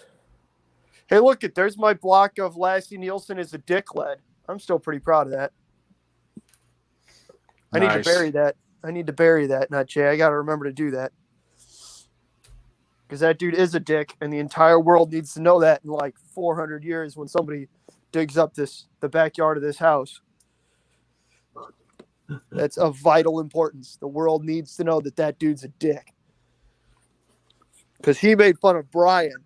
Hey, look there's my block of Lassie Nielsen as a dick lead. I'm still pretty proud of that. I need to bury that. NotJay. I got to remember to do that. Because that dude is a dick, and the entire world needs to know that in like 400 years when somebody digs up the backyard of this house. That's of vital importance. The world needs to know that dude's a dick. Because he made fun of Brian.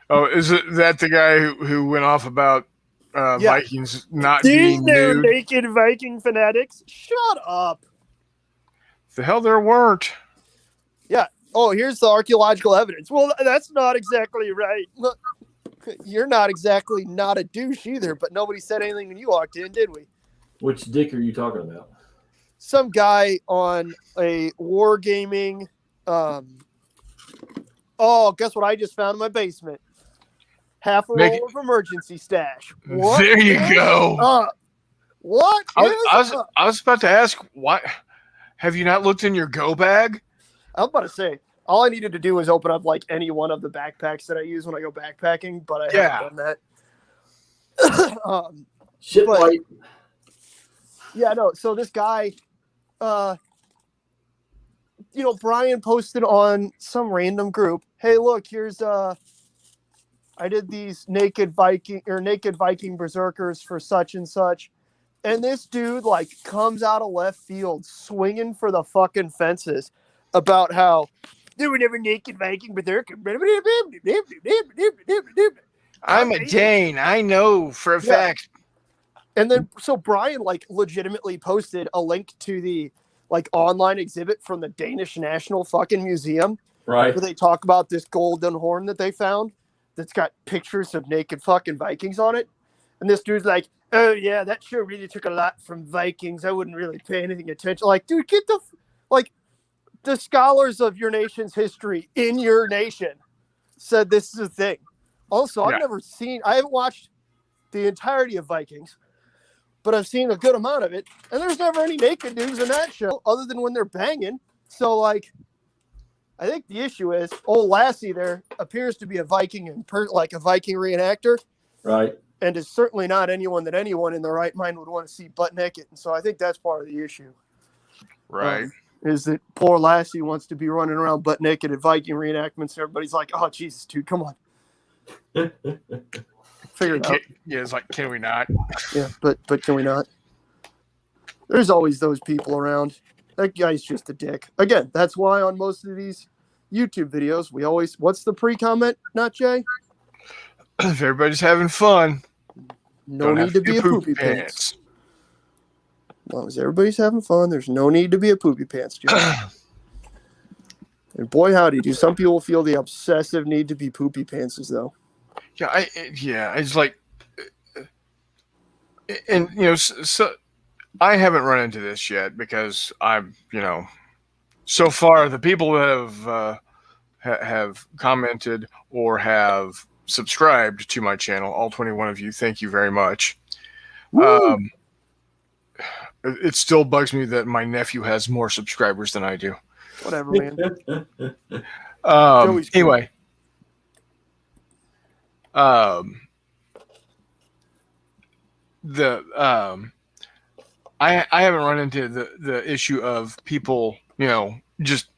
Oh, is that the guy who went off about Vikings not being nude? Naked Viking fanatics? Shut up. The hell there weren't. Yeah. Oh, here's the archaeological evidence. Well, that's not exactly right. Look, you're not exactly not a douche either, but nobody said anything when you walked in, did we? Which dick are you talking about? Some guy on a wargaming. Oh, guess what I just found in my basement? Half a roll of emergency stash. What? There you go. What? I was about to ask, why have you not looked in your go bag? I was about to say, all I needed to do was open up like any one of the backpacks that I use when I go backpacking, but I haven't done that. Light. Yeah, no. So this guy, Brian posted on some random group, hey, look, here's I did these naked Viking berserkers for such and such. And this dude like comes out of left field swinging for the fucking fences about how there were never naked Viking berserkers. I'm a Dane. I know for a fact. And then so Brian like legitimately posted a link to the like online exhibit from the Danish National fucking Museum. Right. Where they talk about this golden horn that they found that's got pictures of naked fucking Vikings on it. And this dude's like, oh yeah, that sure really took a lot from Vikings. I wouldn't really pay anything attention. Like, dude, get the scholars of your nation's history in your nation said this is a thing. Also, I haven't watched the entirety of Vikings, but I've seen a good amount of it. And there's never any naked dudes in that show other than when they're banging. So like, I think the issue is old Lassie there appears to be a Viking and like a Viking reenactor. Right. And is certainly not anyone that anyone in their right mind would want to see butt naked. And so I think that's part of the issue. Right. Is that poor Lassie wants to be running around butt naked at Viking reenactments. And everybody's like, oh, Jesus, dude, come on. Figure it out. Yeah, it's like, can we not? Yeah, but can we not? There's always those people around. That guy's just a dick. Again, that's why on most of these YouTube videos, we always, what's the pre-comment, NotJay? If everybody's having fun, no need to be a poopy pants. As long as everybody's having fun, there's no need to be a poopy pants, Joe. And boy, howdy, do some people feel the obsessive need to be poopy pantses, though. Yeah, it's like And so I haven't run into this yet because I'm, so far the people that have commented or have subscribed to my channel, all 21 of you, thank you very much. It still bugs me that my nephew has more subscribers than I do. Whatever, man. Anyway, I haven't run into the issue of people, just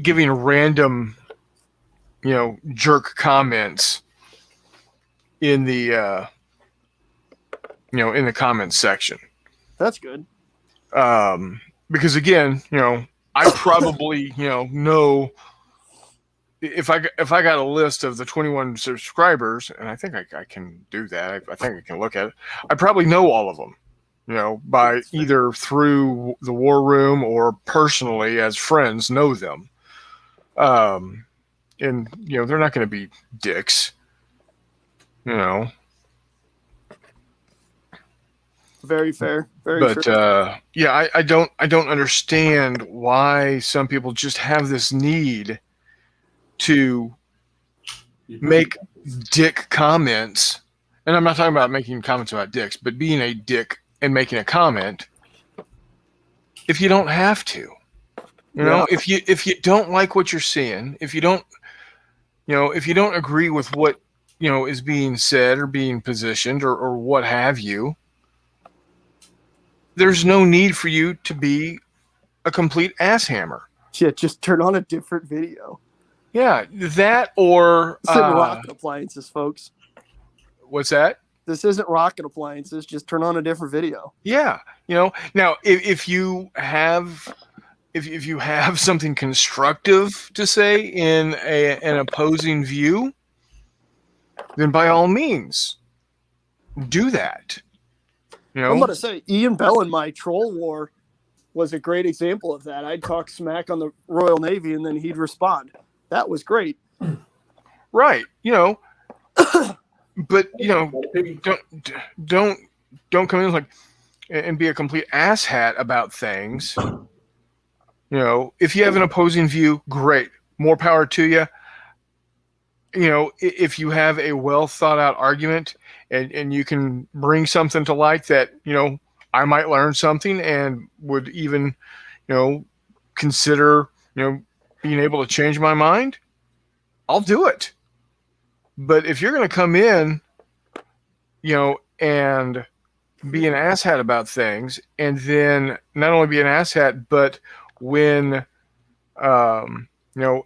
giving random, jerk comments in the in the comments section. That's good. Because again, I probably, know if I got a list of the 21 subscribers, and I think I can do that. I think I can look at it. I probably know all of them, by either through the war room or personally as friends know them. And they're not going to be dicks, Very fair. Very but true. yeah, I don't understand why some people just have this need to make dick comments. And I'm not talking about making comments about dicks, but being a dick and making a comment if you don't have to. If you don't like what you're seeing, if you don't agree with what is being said or being positioned or what have you, there's no need for you to be a complete ass hammer. Yeah, just turn on a different video. Yeah, that or this isn't rocket appliances, folks. What's that? This isn't rocket appliances. Just turn on a different video. Yeah, now if you have something constructive to say in an opposing view, then by all means do that. I'm going to say Ian Bell in my troll war was a great example of that. I'd talk smack on the Royal Navy and then he'd respond. That was great. Right. But don't come in like and be a complete asshat about things. If you have an opposing view, great. More power to you. If you have a well thought out argument and you can bring something to light that, I might learn something and would even, consider, being able to change my mind, I'll do it. But if you're going to come in, and be an asshat about things, and then not only be an asshat, but when,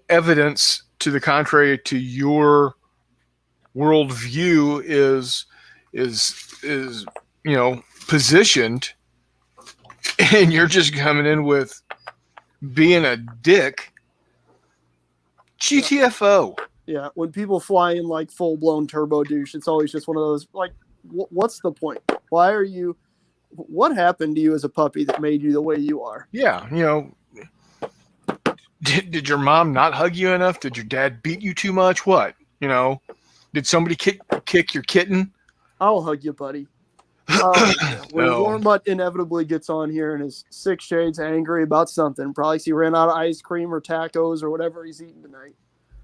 evidence to the contrary to your worldview is positioned, and you're just coming in with being a dick, GTFO. Yeah, when people fly in like full-blown turbo douche, it's always just one of those, like, what's the point? Why are you... What happened to you as a puppy that made you the way you are? Yeah, did your mom not hug you enough? Did your dad beat you too much? What? Did somebody kick your kitten? I'll hug you, buddy. When Warmutt inevitably gets on here and is 6 shades angry about something, probably he ran out of ice cream or tacos or whatever he's eating tonight.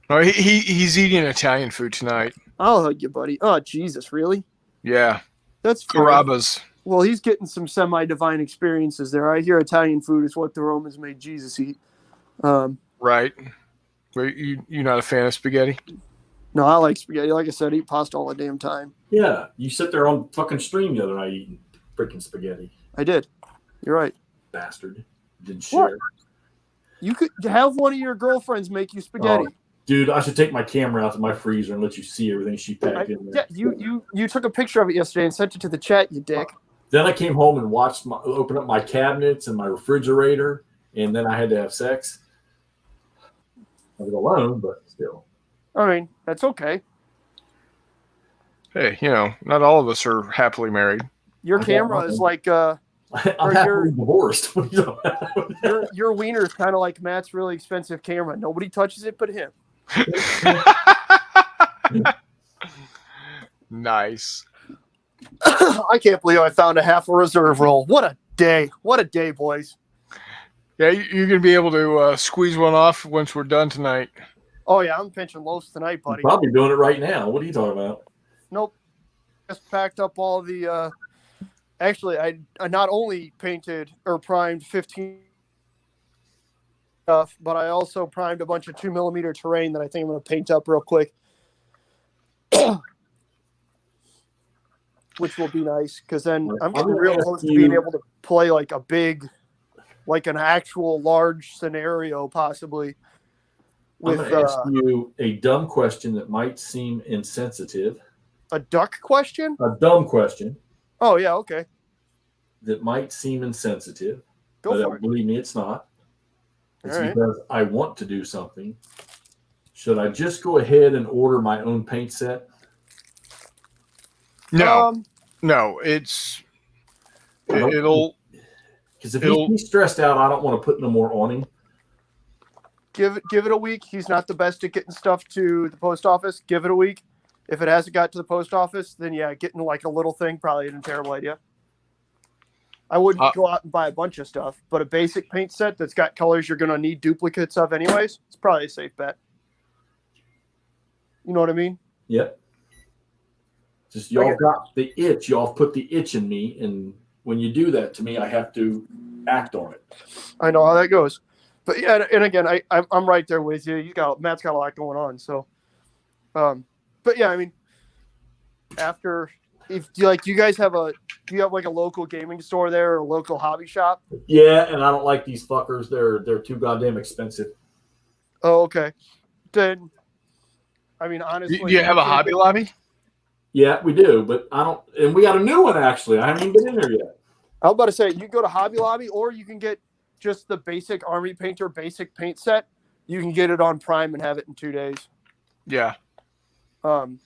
Oh, he's eating Italian food tonight. I'll hug you, buddy. Oh, Jesus, really? Yeah. That's Carrabba's. Well, he's getting some semi-divine experiences there. I hear Italian food is what the Romans made Jesus eat. Right. You not a fan of spaghetti? No, I like spaghetti. Like I said, I eat pasta all the damn time. Yeah, you sit there on fucking stream the other night eating freaking spaghetti. I did. You're right. Bastard. Didn't share. You could have one of your girlfriends make you spaghetti. Oh, dude, I should take my camera out to my freezer and let you see everything she packed in there. Yeah, you took a picture of it yesterday and sent it to the chat, you dick. Then I came home and opened up my cabinets and my refrigerator, and then I had to have sex. I was alone, but still. I mean, that's okay. Hey, not all of us are happily married. Your camera is like I'm happily divorced. Your wiener is kind of like Matt's really expensive camera. Nobody touches it but him. Nice. I can't believe I found a half a reserve roll. What a day. What a day, boys. Yeah, you're going to be able to squeeze one off once we're done tonight. Oh, yeah, I'm pinching lows tonight, buddy. You're probably doing it right now. What are you talking about? Nope. Just packed up all the actually, I not only painted or primed 15 stuff, but I also primed a bunch of 2mm terrain that I think I'm going to paint up real quick. Which will be nice, because then I'm getting real close to being able to play like a big, like an actual large scenario, possibly. I'm going to ask you a dumb question that might seem insensitive. A duck question? A dumb question. Oh, yeah, okay. That might seem insensitive. Go for it. Believe me, it's not. It's All right. because I want to do something. Should I just go ahead and order my own paint set? No, it'll because if he's stressed out, I don't want to put no more on him. Give it a week. He's not the best at getting stuff to the post office. Give it a week. If it hasn't got to the post office, then yeah, getting like a little thing probably isn't a terrible idea. I wouldn't go out and buy a bunch of stuff, but a basic paint set that's got colors you're going to need duplicates of anyways, it's probably a safe bet. You know what I mean? Yep. Just y'all got the itch. Y'all put the itch in me, and when you do that to me, I have to act on it. I know how that goes. But yeah, and again, I'm right there with you. Matt's got a lot going on, so. But yeah, I mean, after do you guys have like a local gaming store there or a local hobby shop? Yeah, and I don't like these fuckers. They're too goddamn expensive. Oh, okay. Then, I mean, honestly, do you have a Hobby Lobby? Yeah, we do, but I don't. And we got a new one actually. I haven't even been in there yet. I was about to say, you can go to Hobby Lobby, or you can get just the basic Army Painter basic paint set. You can get it on Prime and have it in 2 days. Yeah. And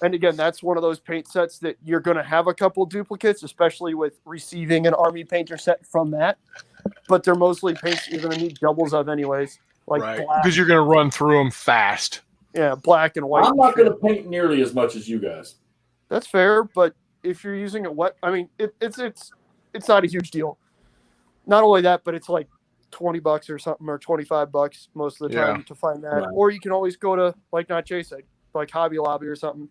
again, that's one of those paint sets that you're going to have a couple duplicates, especially with receiving an Army Painter set from that. But they're mostly paints you're going to need doubles of anyways. Like right, black. because you're going to run through them fast. Yeah, black and white. I'm not going to paint nearly as much as you guys. That's fair, but if you're using it wet, I mean, it's not a huge deal. Not only that, but it's like $20 or something, or $25 most of the time to find that. Right. Or you can always go to, like NotJay said, like Hobby Lobby or something.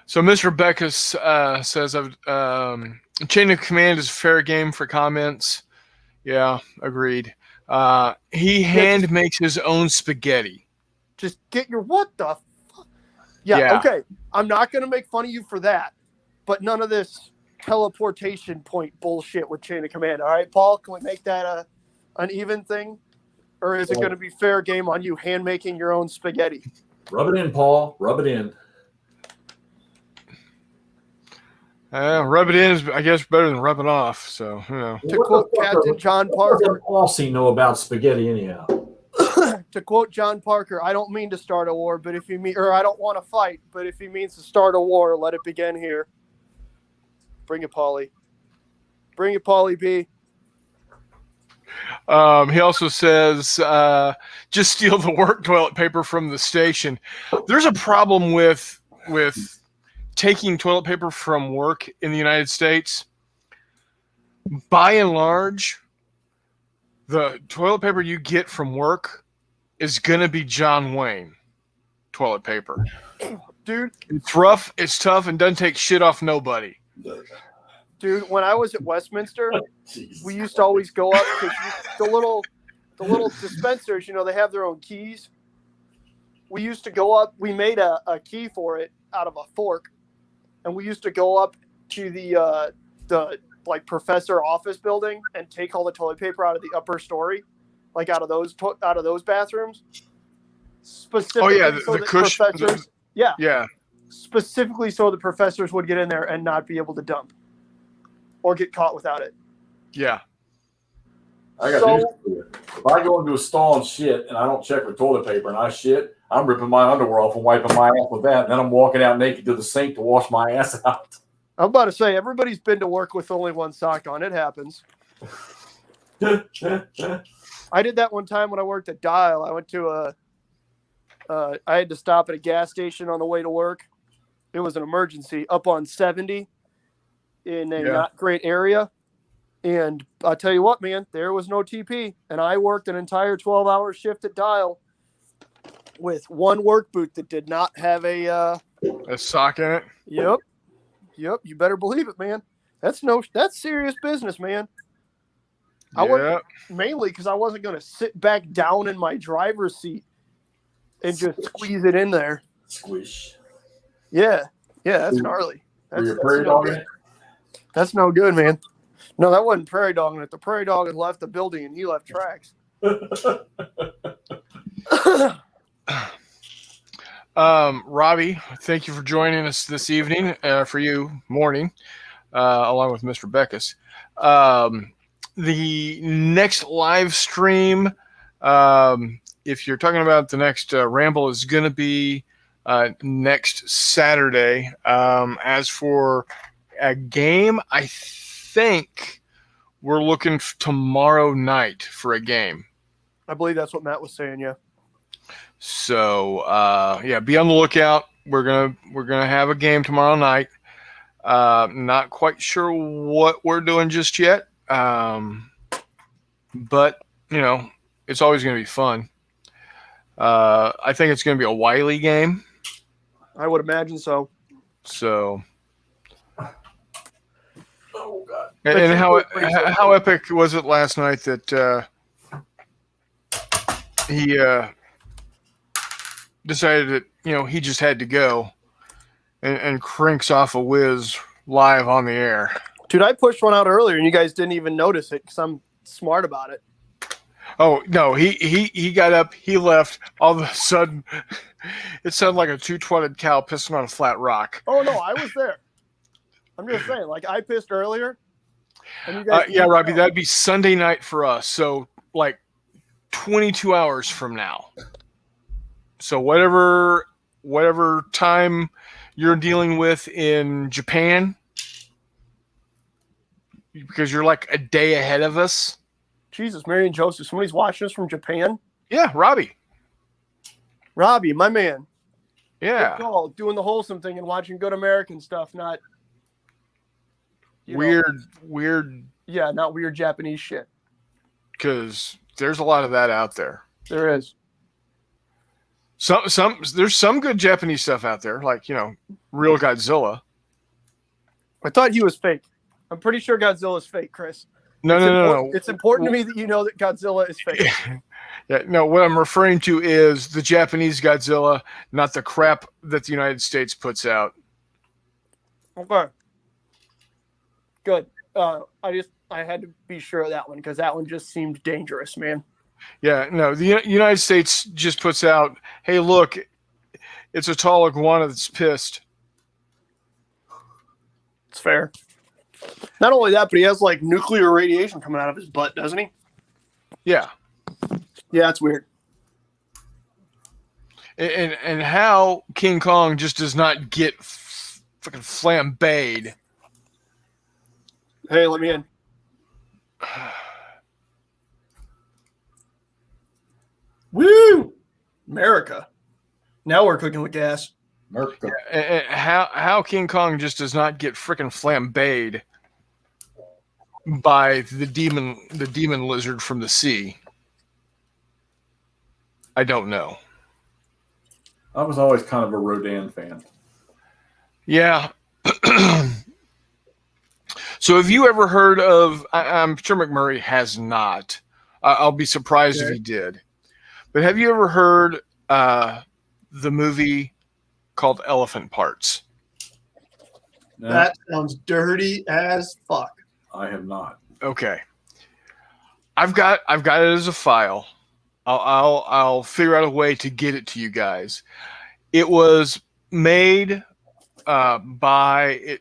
So Miss Rebecca says, chain of command is fair game for comments. Yeah, agreed. He hand makes his own spaghetti. Just get your what the fuck? Yeah, okay. I'm not going to make fun of you for that, but none of this teleportation point bullshit with chain of command. All right, Paul, can we make that an even thing? Or is it going to be fair game on you hand making your own spaghetti? Rub it in, Paul. Rub it in. Rub it in is, I guess, better than rub it off. So, you know. To quote Captain John Parker. What does know about spaghetti anyhow? To quote John Parker, I don't mean to start a war, but if he mean, or I don't want to fight, but if he means to start a war, let it begin here. Bring it, Paulie. Bring it, Paulie B. He also says, just steal the work toilet paper from the station. There's a problem with taking toilet paper from work in the United States. By and large, the toilet paper you get from work is going to be John Wayne toilet paper. Dude. It's rough, it's tough, and doesn't take shit off nobody. Dude, when I was at Westminster, we used to always go up because the little dispensers, you know, they have their own keys. We used to go up. We made a key for it out of a fork, and we used to go up to the like professor office building and take all the toilet paper out of the upper story, like out of those bathrooms. Specifically, the cushion. Professors, yeah, specifically so the professors would get in there and not be able to dump or get caught without it. Yeah. I got news for you. If I go into a stall and shit and I don't check for toilet paper and I shit, I'm ripping my underwear off and wiping my ass with that. And then I'm walking out naked to the sink to wash my ass out. I'm about to say, everybody's been to work with only one sock on. It happens. I did that one time when I worked at Dial. I went to I had to stop at a gas station on the way to work. It was an emergency up on 70 in a Yeah. not great area. And I'll tell you what, man, there was no TP. And I worked an entire 12-hour shift at Dial with one work boot that did not have A sock in it. Yep. You better believe it, man. That's serious business, man. I worked mainly because I wasn't going to sit back down in my driver's seat and just squeeze it in there. Squish. Yeah, that's gnarly. Were you prairie dogging it? That's no good, man. No, that wasn't prairie dogging it. The prairie dog had left the building and he left tracks. Robbie, thank you for joining us this evening. For you, morning, along with Mr. Beckus. The next live stream, if you're talking about the next Ramble, is going to be next Saturday. As for a game, I think we're looking tomorrow night for a game. I believe that's what Matt was saying. Yeah. So be on the lookout. We're gonna have a game tomorrow night. Not quite sure what we're doing just yet. But it's always gonna be fun. I think it's gonna be a Wiley game. I would imagine so. So. Oh God! And how epic was it last night that he decided that he just had to go and cranks off a whiz live on the air. Dude, I pushed one out earlier and you guys didn't even notice it because I'm smart about it. Oh no, he got up, he left. All of a sudden, it sounded like a 2-twatted cow pissing on a flat rock. Oh no, I was there. I'm just saying, like I pissed earlier. And you guys yeah, Robbie, that'd be Sunday night for us. So like 22 hours from now. So whatever time you're dealing with in Japan, because you're like a day ahead of us. Jesus, Mary and Joseph, somebody's watching us from Japan. Yeah, Robbie, my man. Yeah, Good call. Doing the wholesome thing and watching good American stuff, not weird. Yeah, not weird Japanese shit. Because there's a lot of that out there. There is. There's some good Japanese stuff out there, like real Godzilla. I thought he was fake. I'm pretty sure Godzilla's fake, Chris. No. It's important to me that you know that Godzilla is fake. Yeah, no. What I'm referring to is the Japanese Godzilla, not the crap that the United States puts out. Okay. Good. I had to be sure of that one because that one just seemed dangerous, man. Yeah, no. The United States just puts out, "Hey, look, it's a tall iguana that's pissed." It's fair. Not only that, but he has like nuclear radiation coming out of his butt, doesn't he? Yeah. Yeah, it's weird. And how King Kong just does not get fucking flambéed. Hey, let me in. Woo! America. Now we're cooking with gas. America. And how King Kong just does not get freaking flambéed by the demon lizard from the sea. I don't know. I was always kind of a Rodan fan. Yeah. So have you ever heard of, I'm sure McMurray has not. I'll be surprised if he did. But have you ever heard the movie called Elephant Parts? No, That sounds dirty as fuck. I have not. Okay. I've got it as a file. I'll figure out a way to get it to you guys. It was made by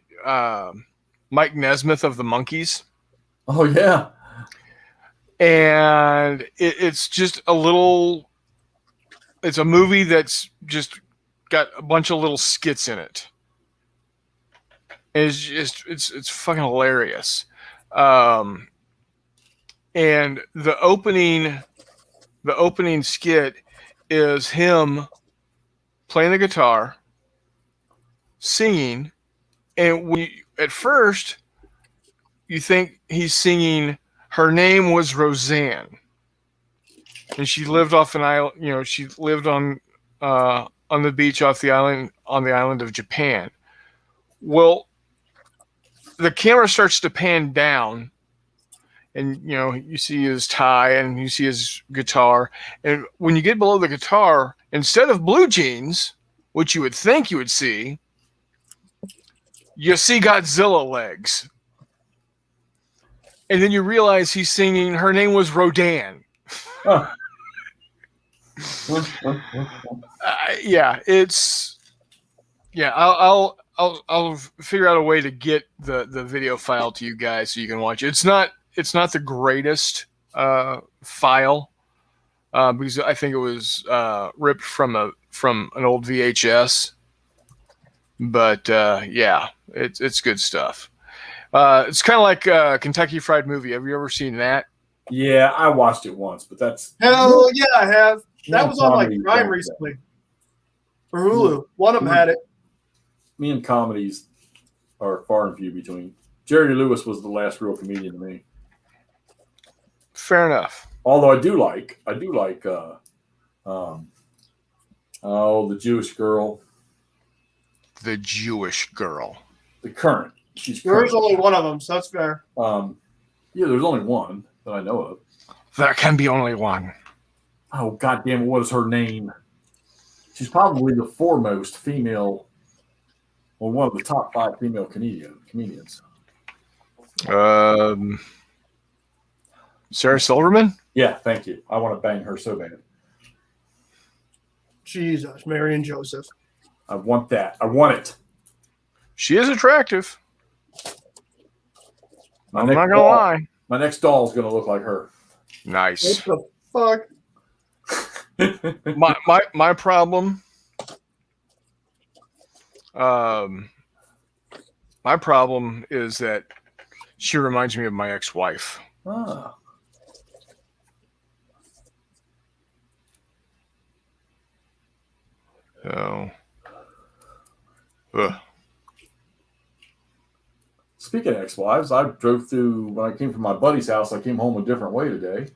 Mike Nesmith of the Monkees. Oh yeah. And it's just it's a movie that's just got a bunch of little skits in it. And it's fucking hilarious. And the opening skit is him playing the guitar, singing, and at first you think he's singing. Her name was Roseanne, and she lived off an island. You know, she lived on the beach off the island of Japan. Well, the camera starts to pan down, and you know you see his tie and you see his guitar, and when you get below the guitar, instead of blue jeans, which you would think you would see, you see Godzilla legs. And then you realize he's singing Her Name Was Rodan. Huh. I'll figure out a way to get the video file to you guys so you can watch it. It's not the greatest file because I think it was ripped from an old VHS. But it's good stuff. It's kind of like Kentucky Fried Movie. Have you ever seen that? Yeah, I watched it once, but that's Hell yeah, I have. That was on like comedy Prime don't recently. For Hulu. One of them had it. me and comedies are far and few between. Jerry Lewis was the last real comedian to me. Fair enough. Although I do like the Jewish girl. The Jewish girl. The current. She's There's current. only one of them, so that's fair. Yeah, there's only one that I know of. There can be only one. Oh, goddamn, what is her name? She's probably the foremost female, or one of the top 5 female comedians. Sarah Silverman? Yeah, thank you. I want to bang her so bad. Jesus, Mary and Joseph. I want that. I want it. She is attractive. I'm not gonna doll, lie. My next doll is gonna look like her. Nice. What the fuck? My problem. My problem is that she reminds me of my ex-wife. Ah. So, Speaking of ex-wives, I drove through when I came from my buddy's house. I came home a different way today,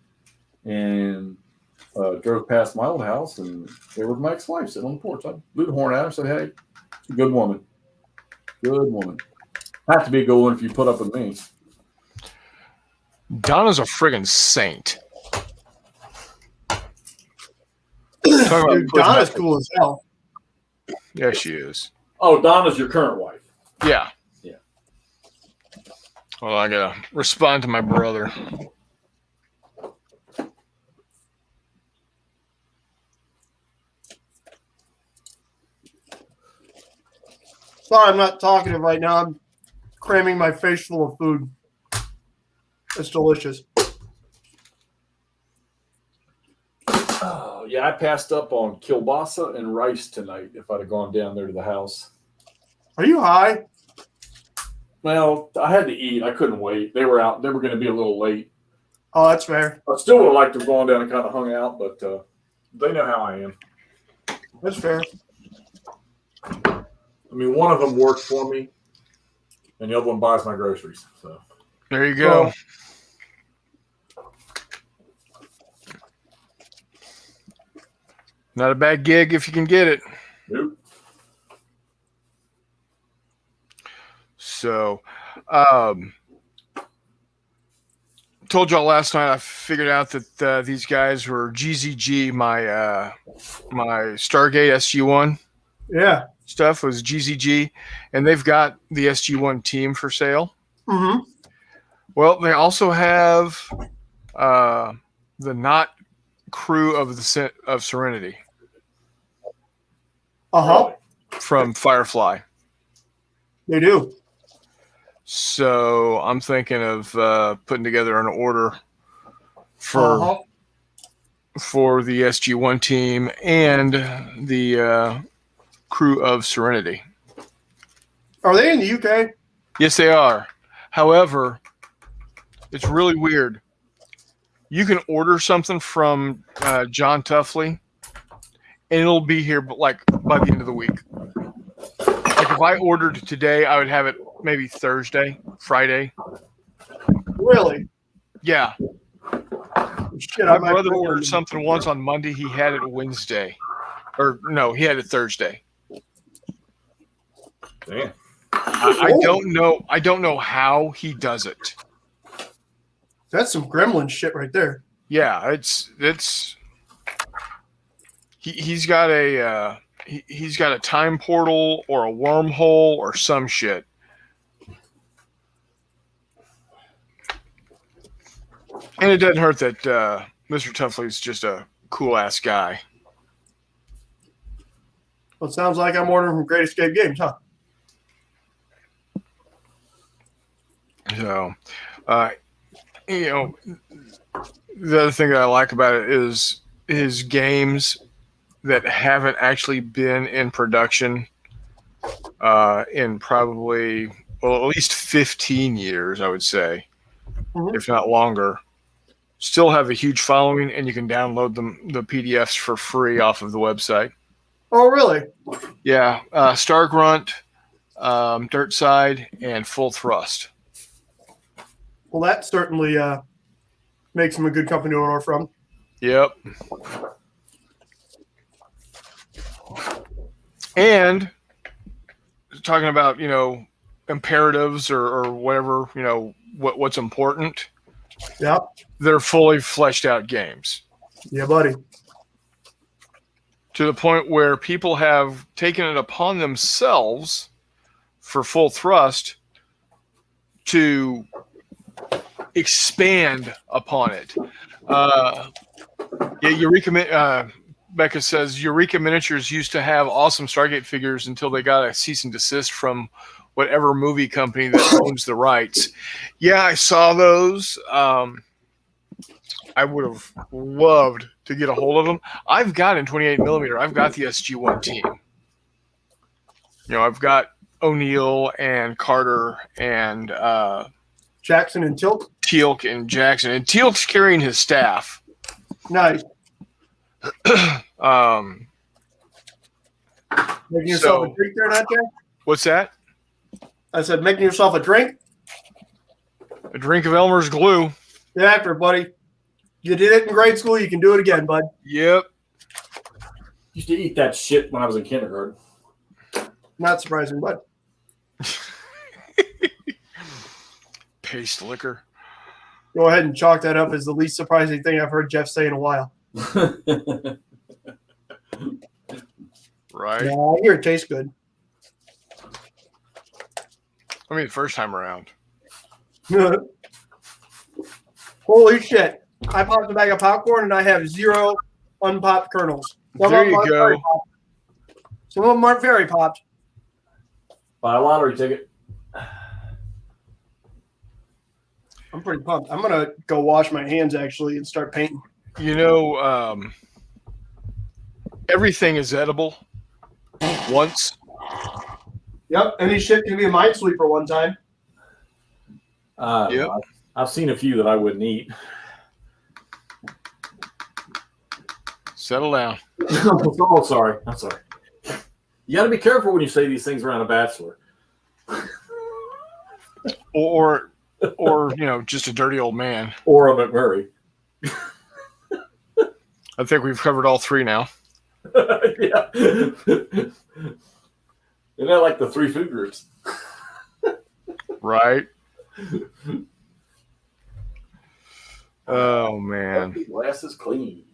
and drove past my old house, and there was my ex-wife sitting on the porch. I blew the horn at her, said, "Hey, she's a good woman. Good woman. Have to be a good one if you put up with me." Donna's a friggin' saint. Dude, Donna's cool as hell. Yeah, she is. Oh, Donna's your current wife. Yeah. Yeah. Well, I gotta respond to my brother. Sorry, I'm not talkative right now. I'm cramming my face full of food. It's delicious. Oh, yeah, I passed up on kielbasa and rice tonight if I'd have gone down there to the house. Are you high? Well, I had to eat. I couldn't wait. They were out. They were going to be a little late. Oh, that's fair. I still would have liked to have gone down and kind of hung out, but they know how I am. That's fair. I mean, one of them works for me, and the other one buys my groceries. So There you go. Well, Not a bad gig if you can get it. nope. So, told y'all last night I figured out that these guys were GZG. My Stargate SG1 yeah. stuff was GZG, and they've got the SG1 team for sale. Mm-hmm. Well, they also have the Not crew of Serenity Uh-huh. from Firefly. They do. So I'm thinking of putting together an order for the SG1 team and the crew of Serenity. Are they in the UK? Yes, they are. However, it's really weird. You can order something from John Tuffley, and it'll be here, but like by the end of the week. Like if I ordered today, I would have it maybe Thursday, Friday. Really? Yeah. Shit, My I might brother bring ordered them. something once on Monday. He had it Wednesday. Or no, he had it Thursday. Damn. I don't know. I don't know how he does it. That's some gremlin shit right there. Yeah, it's. He's got a he's got a time portal or a wormhole or some shit. And it doesn't hurt that Mr. Tuffley's just a cool ass guy. Well, it sounds like I'm ordering from Great Escape Games, huh? So, you know, the other thing that I like about it is his games that haven't actually been in production in probably, well, at least 15 years, I would say, if not longer, still have a huge following, and you can download the PDFs for free off of the website. Oh, really? Yeah, Star Grunt, Dirt Side, and Full Thrust. Well, that certainly makes him a good company to order from. Yep. And talking about, you know, imperatives or whatever, you know, what's important. Yep. They're fully fleshed out games. Yeah, buddy. To the point where people have taken it upon themselves for Full Thrust to expand upon it. Eureka, Becca says Eureka Miniatures used to have awesome Stargate figures until they got a cease and desist from whatever movie company that owns the rights. Yeah, I saw those. I would have loved to get a hold of them. I've got in 28 millimeter. I've got the SG-1 team. You know, I've got O'Neill and Carter and Jackson and Tilt. Teal'c and Jackson. And Teal'c's carrying his staff. Nice. Making yourself a drink there, NotJay? What's that? I said, making yourself a drink? A drink of Elmer's glue. Yeah, after, buddy. You did it in grade school. You can do it again, bud. Yep. Used to eat that shit when I was in kindergarten. Not surprising, bud. Paste liquor. Go ahead and chalk that up as the least surprising thing I've heard Jeff say in a while. Right? Yeah, I hear it tastes good. I mean, the first time around. Holy shit. I popped a bag of popcorn and I have 0 unpopped kernels. There you go. Some of them aren't very popped. Buy a lottery ticket. I'm pretty pumped. I'm going to go wash my hands actually and start painting. You know, everything is edible once. Yep. Any shit can be a minesweeper one time. Yep. I've seen a few that I wouldn't eat. Settle down. Oh, sorry. I'm sorry. You got to be careful when you say these things around a bachelor. Or you know, just a dirty old man. Or a McMurray. I think we've covered all three now. Yeah. Isn't that like the 3 food groups? Right? Oh, man. The glass is clean.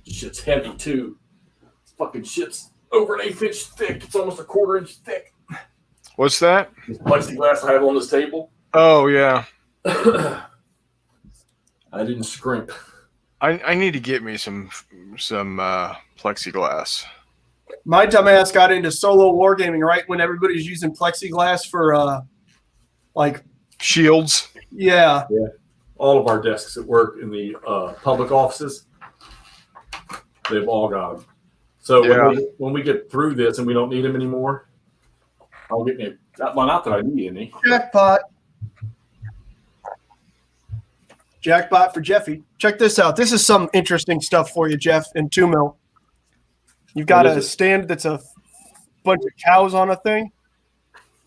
Shit's heavy, too. Fucking shit's over an 1/8 inch thick. It's almost a 1/4 inch thick. What's that? This plexiglass I have on this table. Oh, yeah. I didn't scrimp. I need to get me some plexiglass. My dumbass got into solo wargaming right when everybody's using plexiglass for like Shields. yeah. All of our desks at work in the public offices, they've all got them. So when we get through this and we don't need them anymore, I'll get me. Not that I need any. Jackpot. Jackpot for Jeffy. Check this out. This is some interesting stuff for you, Jeff, and 2 mil. You've got What a is it? stand that's a bunch of cows on a thing,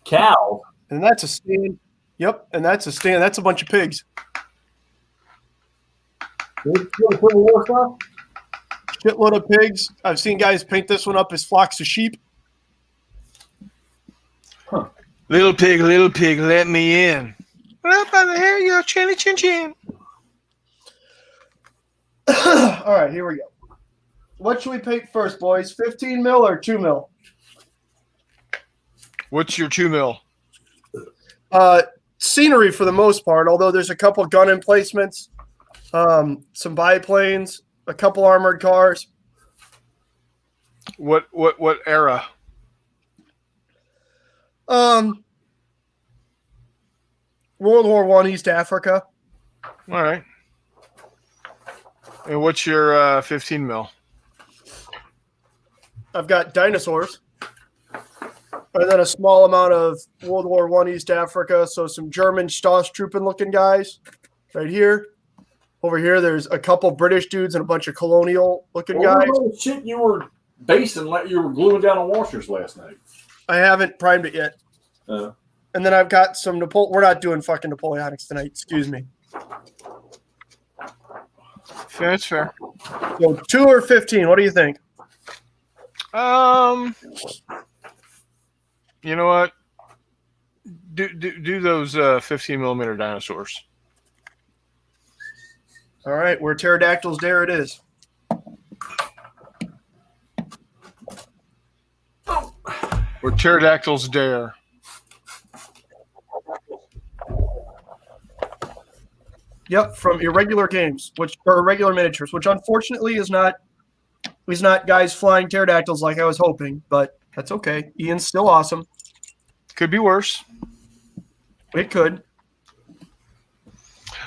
Cow. and that's a stand. Yep, and that's a stand. That's a bunch of pigs. Shitload of pigs. I've seen guys paint this one up as flocks of sheep. Little pig, let me in. What up by the hair, your chinny chin chin? All right, here we go. What should we paint first, boys? 15 mil or 2 mil? What's your 2 mil? Scenery for the most part, although there's a couple gun emplacements, some biplanes, a couple armored cars. What era? World War I, East Africa. All right. And what's your 15 mil? I've got dinosaurs. And then a small amount of World War I, East Africa. So some German Stosstrooping looking guys right here. Over here, there's a couple British dudes and a bunch of colonial looking guys. What shit you were basing like you were gluing down on washers last night? I haven't primed it yet. And then I've got some We're not doing fucking Napoleonics tonight. Excuse me. Fair, that's fair. So 2 or 15. What do you think? You know what? Do those 15 millimeter dinosaurs. All right, where pterodactyls dare it is. Where pterodactyls dare. Yep, from irregular games, or irregular miniatures, which unfortunately is not guys flying pterodactyls like I was hoping, but that's okay. Ian's still awesome. Could be worse. It could.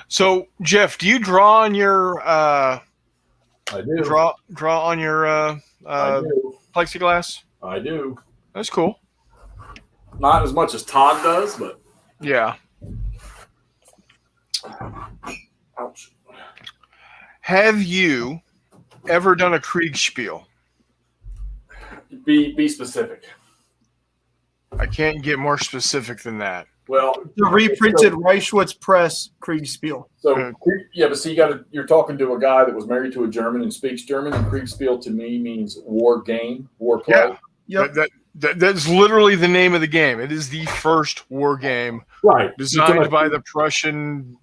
So, Jeff, do you draw on your I do. draw on your I do. plexiglass? I do. That's cool. Not as much as Todd does, but Yeah. ouch. Have you ever done a Kriegspiel? Be specific. I can't get more specific than that. Well, The reprinted Reichswitz Press Kriegspiel. so yeah, but see, you're talking to a guy that was married to a German and speaks German, and Kriegspiel to me means war game, war play. Yeah. Yep. That's literally the name of the game. It is the first war game Right. designed by the Prussian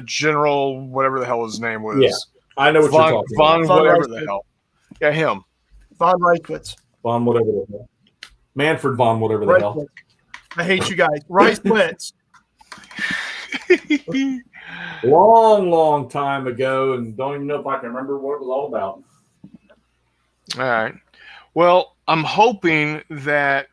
general, whatever the hell his name was. Yeah, I know what you're talking about. Von whatever Reichwitz. the hell. Yeah, him. Von Reichwitz. Von whatever the hell. Manfred von whatever the hell. Reichwitz. I hate you guys. Reichwitz. Long time ago, and don't even know if I can remember what it was all about. All right. Well, I'm hoping that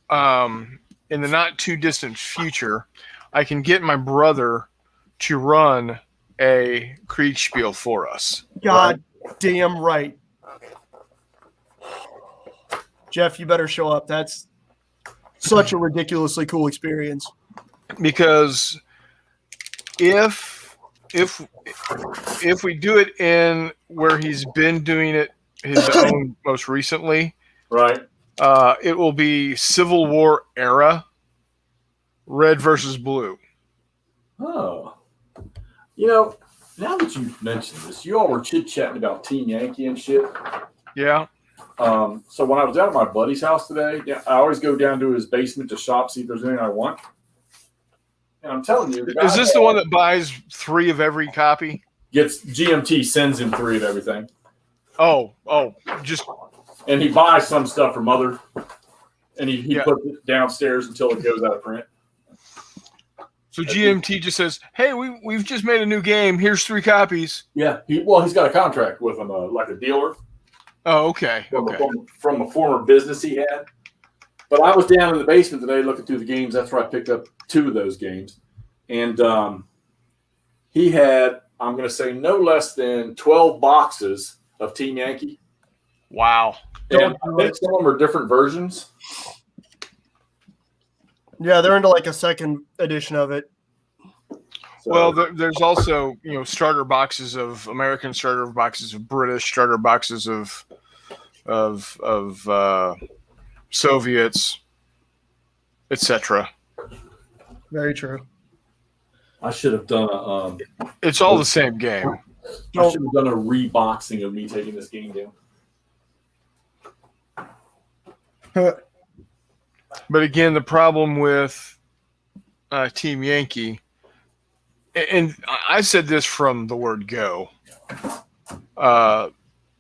in the not too distant future, I can get my brother to run a Kriegspiel for us. God damn right. Jeff, you better show up. That's such a ridiculously cool experience. Because if we do it in where he's been doing it his own most recently, Right. it will be Civil War era, red versus blue. Oh. You know, now that you've mentioned this, you all were chit-chatting about Team Yankee and shit. Yeah. So when I was down at my buddy's house today, I always go down to his basement to shop, see if there's anything I want. And I'm telling you, Is this the one that buys 3 of every copy? gets GMT sends him 3 of everything, Oh, just and he buys some stuff from other, and he Yeah. puts it downstairs until it goes out of print. so GMT just says, "Hey, we've just made a new game. Here's 3 copies." Yeah, he's got a contract with him, like a dealer. Oh, okay. From a former business he had. But I was down in the basement today looking through the games. That's where I picked up 2 of those games. And he had, I'm going to say, no less than 12 boxes of Team Yankee. Wow. And I think some of them are different versions. Yeah, they're into like a second edition of it. So, Well, there's also starter boxes of American, starter boxes of British, starter boxes of of Soviets, etc. Very true. I should have done a. It's all the same game. I should have done a reboxing of me taking this game down. But again, the problem with Team Yankee, and I said this from the word go.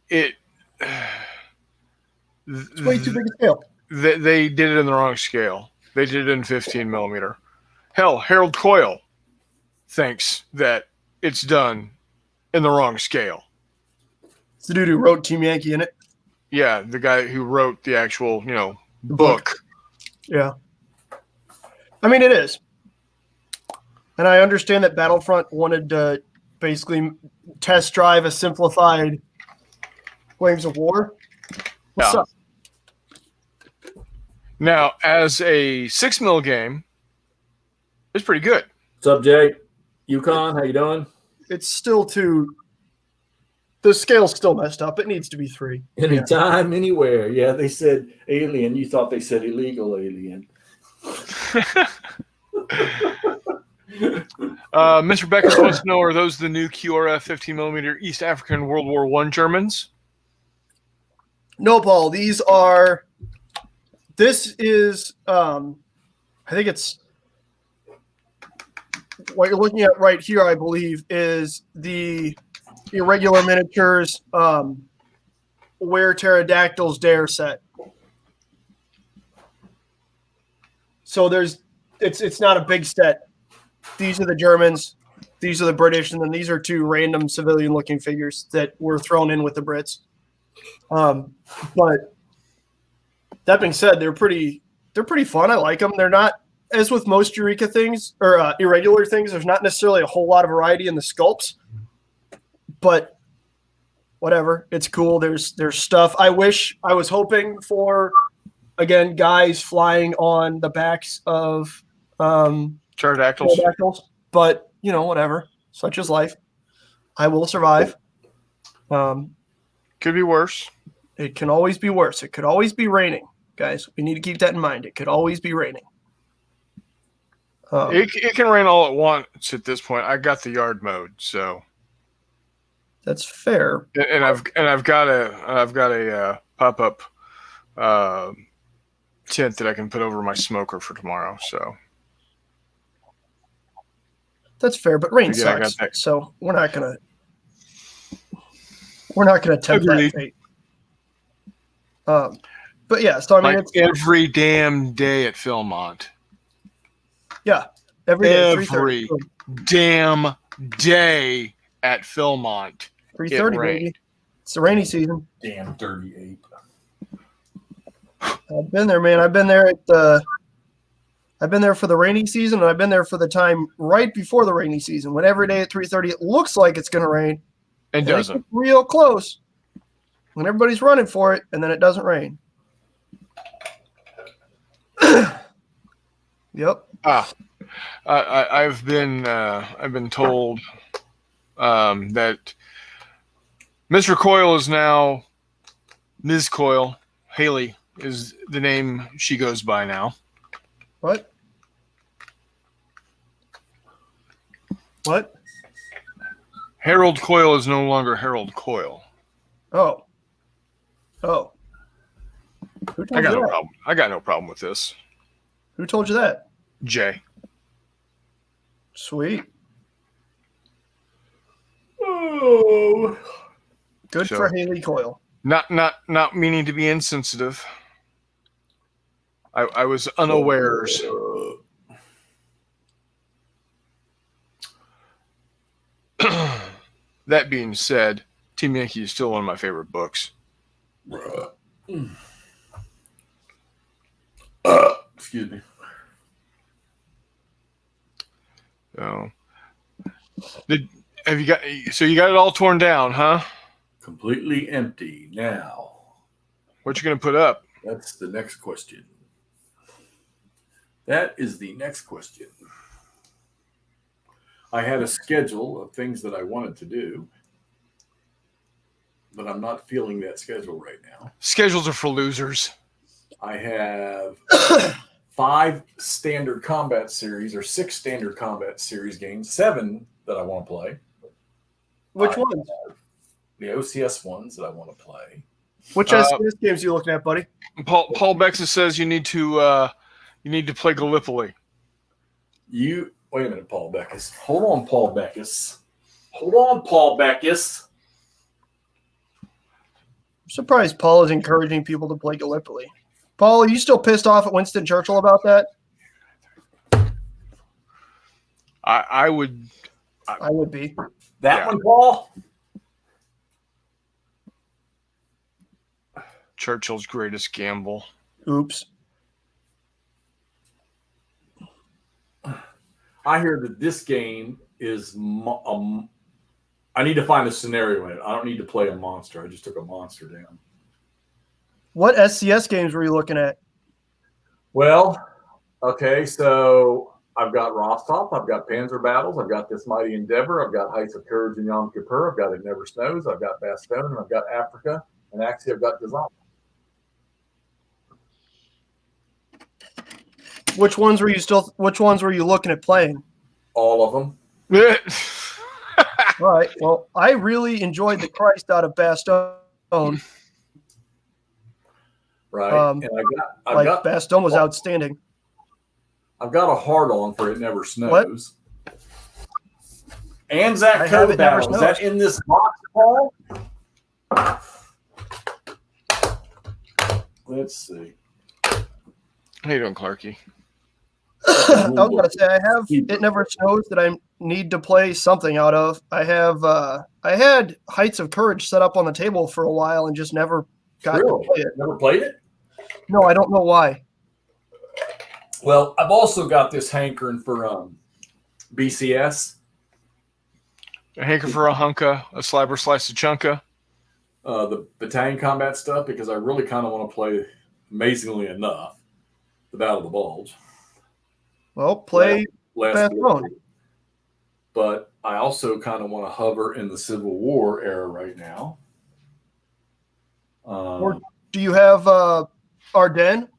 It's way too big a scale. They did it in the wrong scale. They did it in 15 millimeter. Hell, Harold Coyle thinks that it's done in the wrong scale. It's the dude who wrote Team Yankee in it. Yeah, the guy who wrote the actual, book. Yeah. I mean, it is. And I understand that Battlefront wanted to basically test drive a simplified Flames of War. What's up? Now, as a 6 mil game, it's pretty good. What's up, Jay? Yukon, how you doing? It's still too. The scale's still messed up. It needs to be 3. Anytime, anywhere. Yeah, they said alien. You thought they said illegal alien. Mr. Beckers wants to know, are those the new QRF 15 millimeter East African World War I Germans? No, Paul. These are. This is. I think it's. What you're looking at right here, I believe, is the irregular miniatures Where Pterodactyls Dare set. So it's not a big set. These are the Germans, these are the British, and then these are 2 random civilian looking figures that were thrown in with the Brits. But that being said, they're pretty fun. I like them. They're not, as with most Eureka things or irregular things, there's not necessarily a whole lot of variety in the sculpts, but whatever. It's cool. There's stuff. I was hoping for, again, guys flying on the backs of Pterodactyls. But, whatever. Such is life. I will survive. Could be worse. It can always be worse. It could always be raining, guys. We need to keep that in mind. It could always be raining. It can rain all at once at this point. I got the yard mode, so that's fair. And I've got a pop up tent that I can put over my smoker for tomorrow. So that's fair, but rain sucks. So we're not gonna tempt that fate. But yeah, so I mean, it's every damn day at Philmont. Yeah, every damn day at Philmont. 3:30, baby. It's the rainy season. Damn dirty ape. I've been there, man. I've been there for the rainy season, and I've been there for the time right before the rainy season. When every day at 3:30 it looks like it's going to rain, and doesn't. It's real close. When everybody's running for it, and then it doesn't rain. Yep. I've been told that Mr. Coyle is now Ms. Coyle. Haley is the name she goes by now. What? Harold Coyle is no longer Harold Coyle. Oh. I got no problem. I got no problem with this. Who told you that? Jay. Sweet. Oh. Good for Haley Coyle. Not meaning to be insensitive. I was unawares. That being said, Team Yankee is still one of my favorite books. Excuse me. So, you got it all torn down, huh? Completely empty now. What you gonna put up? That's the next question. That is the next question. I had a schedule of things that I wanted to do. but I'm not feeling that schedule right now. Schedules are for losers. I have 5 standard combat series or 6 standard combat series games, 7 that I want to play. Which ones? The OCS ones that I want to play. Which SDS games are you looking at, buddy? Paul Bexa says you need to play Gallipoli. Wait a minute, Paul Beckus. Hold on, Paul Beckus. Hold on, Paul Beckus. I'm surprised Paul is encouraging people to play Gallipoli. Paul, are you still pissed off at Winston Churchill about that? I would be. That one, Paul? Churchill's greatest gamble. Oops. I hear that this game is I need to find a scenario in it. I don't need to play a monster. I just took a monster down. What SCS games were you looking at? Well, okay, so I've got Rostov, I've got Panzer Battles, I've got This Mighty Endeavor, I've got Heights of Courage and Yom Kippur, I've got It Never Snows, I've got Bastogne, and I've got Africa, and actually I've got Design. Which ones were you looking at playing? All of them. All right. Well, I really enjoyed the Christ out of Bastogne. Right. And I've got Bastogne was outstanding. I've got a hard on for It Never Snows. What? Anzac Code Battle. Is that in this box, Paul? Let's see. How you doing, Clarky? I was going to say I have It Never Snows that I need to play something out of. I had Heights of Courage set up on the table for a while and just never got to play it. Never played it? No, I don't know why. Well, I've also got this hankering for BCS. A hanker for a hunka, a slabber slice of chunka. The battalion combat stuff, because I really kind of want to play, amazingly enough, the Battle of the Bulge. Well, play Bastogne. But I also kind of want to hover in the Civil War era right now. Or do you have Ardennes,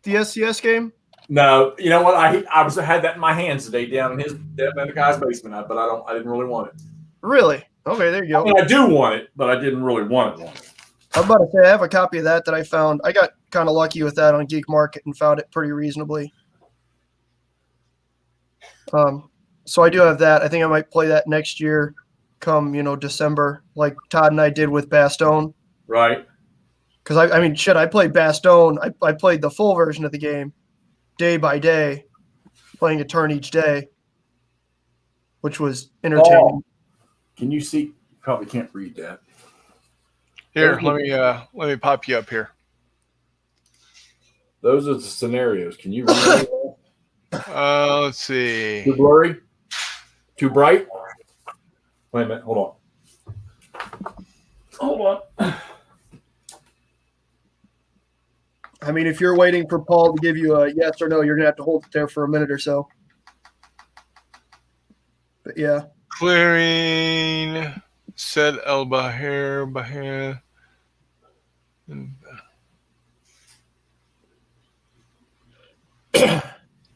the SCS game? No, you know what? I had that in my hands today down in the guy's basement, but I didn't really want it. Really? Okay, there you go. I mean, I do want it, but I didn't really want it. I'm about to say I have a copy of that I found. I got kind of lucky with that on Geek Market and found it pretty reasonably. So I do have that. I think I might play that next year, come December, like Todd and I did with Bastogne. Right. Because I played Bastogne. I played the full version of the game, day by day, playing a turn each day, which was entertaining. Can you see? You probably can't read that. Here, let me pop you up here. Those are the scenarios. Can you read that? Let's see. Too blurry? Too bright? Wait a minute. Hold on. I mean, if you're waiting for Paul to give you a yes or no, you're going to have to hold it there for a minute or so. But yeah. Clearing, said El Bahir.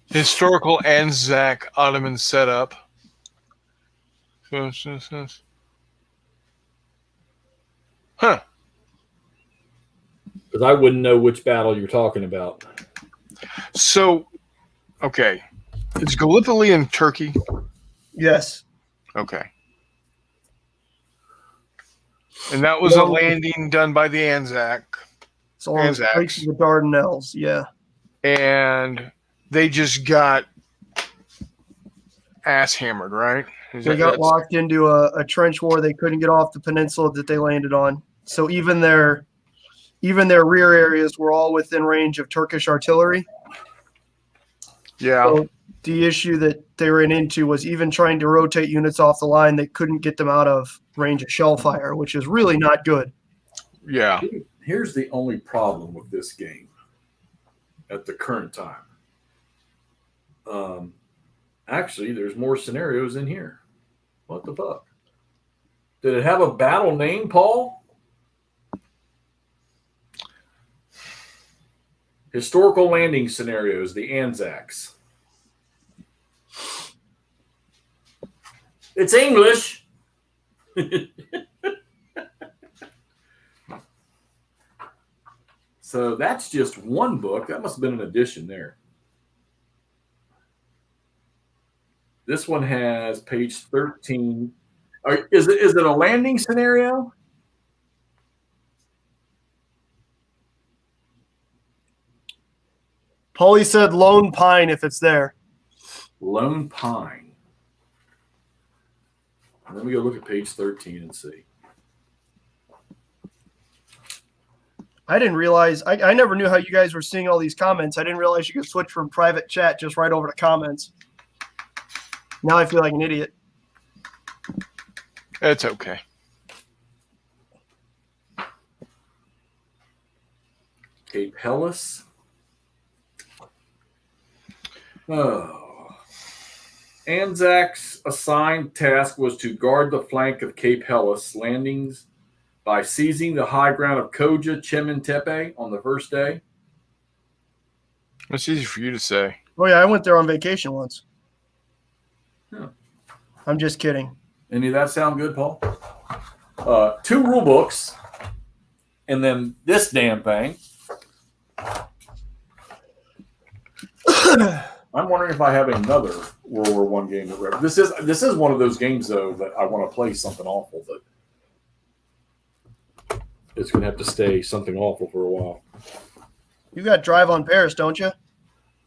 Historical Anzac Ottoman setup. Huh. Because I wouldn't know which battle you're talking about. So, okay. Is Gallipoli in Turkey? Yes. Okay. And that was a landing done by the Anzac. So on the Dardanelles, yeah. And they just got ass hammered, right? They got locked into a trench war. They couldn't get off the peninsula that they landed on. So even their rear areas were all within range of Turkish artillery. Yeah. So the issue that they ran into was even trying to rotate units off the line, they couldn't get them out of range of shell fire, which is really not good. Yeah. Here's the only problem with this game at the current time. Actually, there's more scenarios in here. What the fuck? Did it have a battle name, Paul? Historical landing scenarios, the Anzacs. It's English. So that's just one book. That must have been an edition there. This one has page 13. Is it a landing scenario? Paulie said Lone Pine if it's there. Lone Pine. Let me go look at page 13 and see. I didn't realize. I never knew how you guys were seeing all these comments. I didn't realize you could switch from private chat just right over to comments. Now I feel like an idiot. It's okay. Cape Helles. Oh. Anzac's assigned task was to guard the flank of Cape Helles landings by seizing the high ground of Koja Chimentepe on the first day. That's easy for you to say. Oh yeah, I went there on vacation once. Huh. I'm just kidding. Any of that sound good, Paul? 2 rule books, and then this damn thing. I'm wondering if I have another World War I game to read. This is one of those games though that I want to play something awful, but it's going to have to stay something awful for a while. You got Drive on Paris, don't you?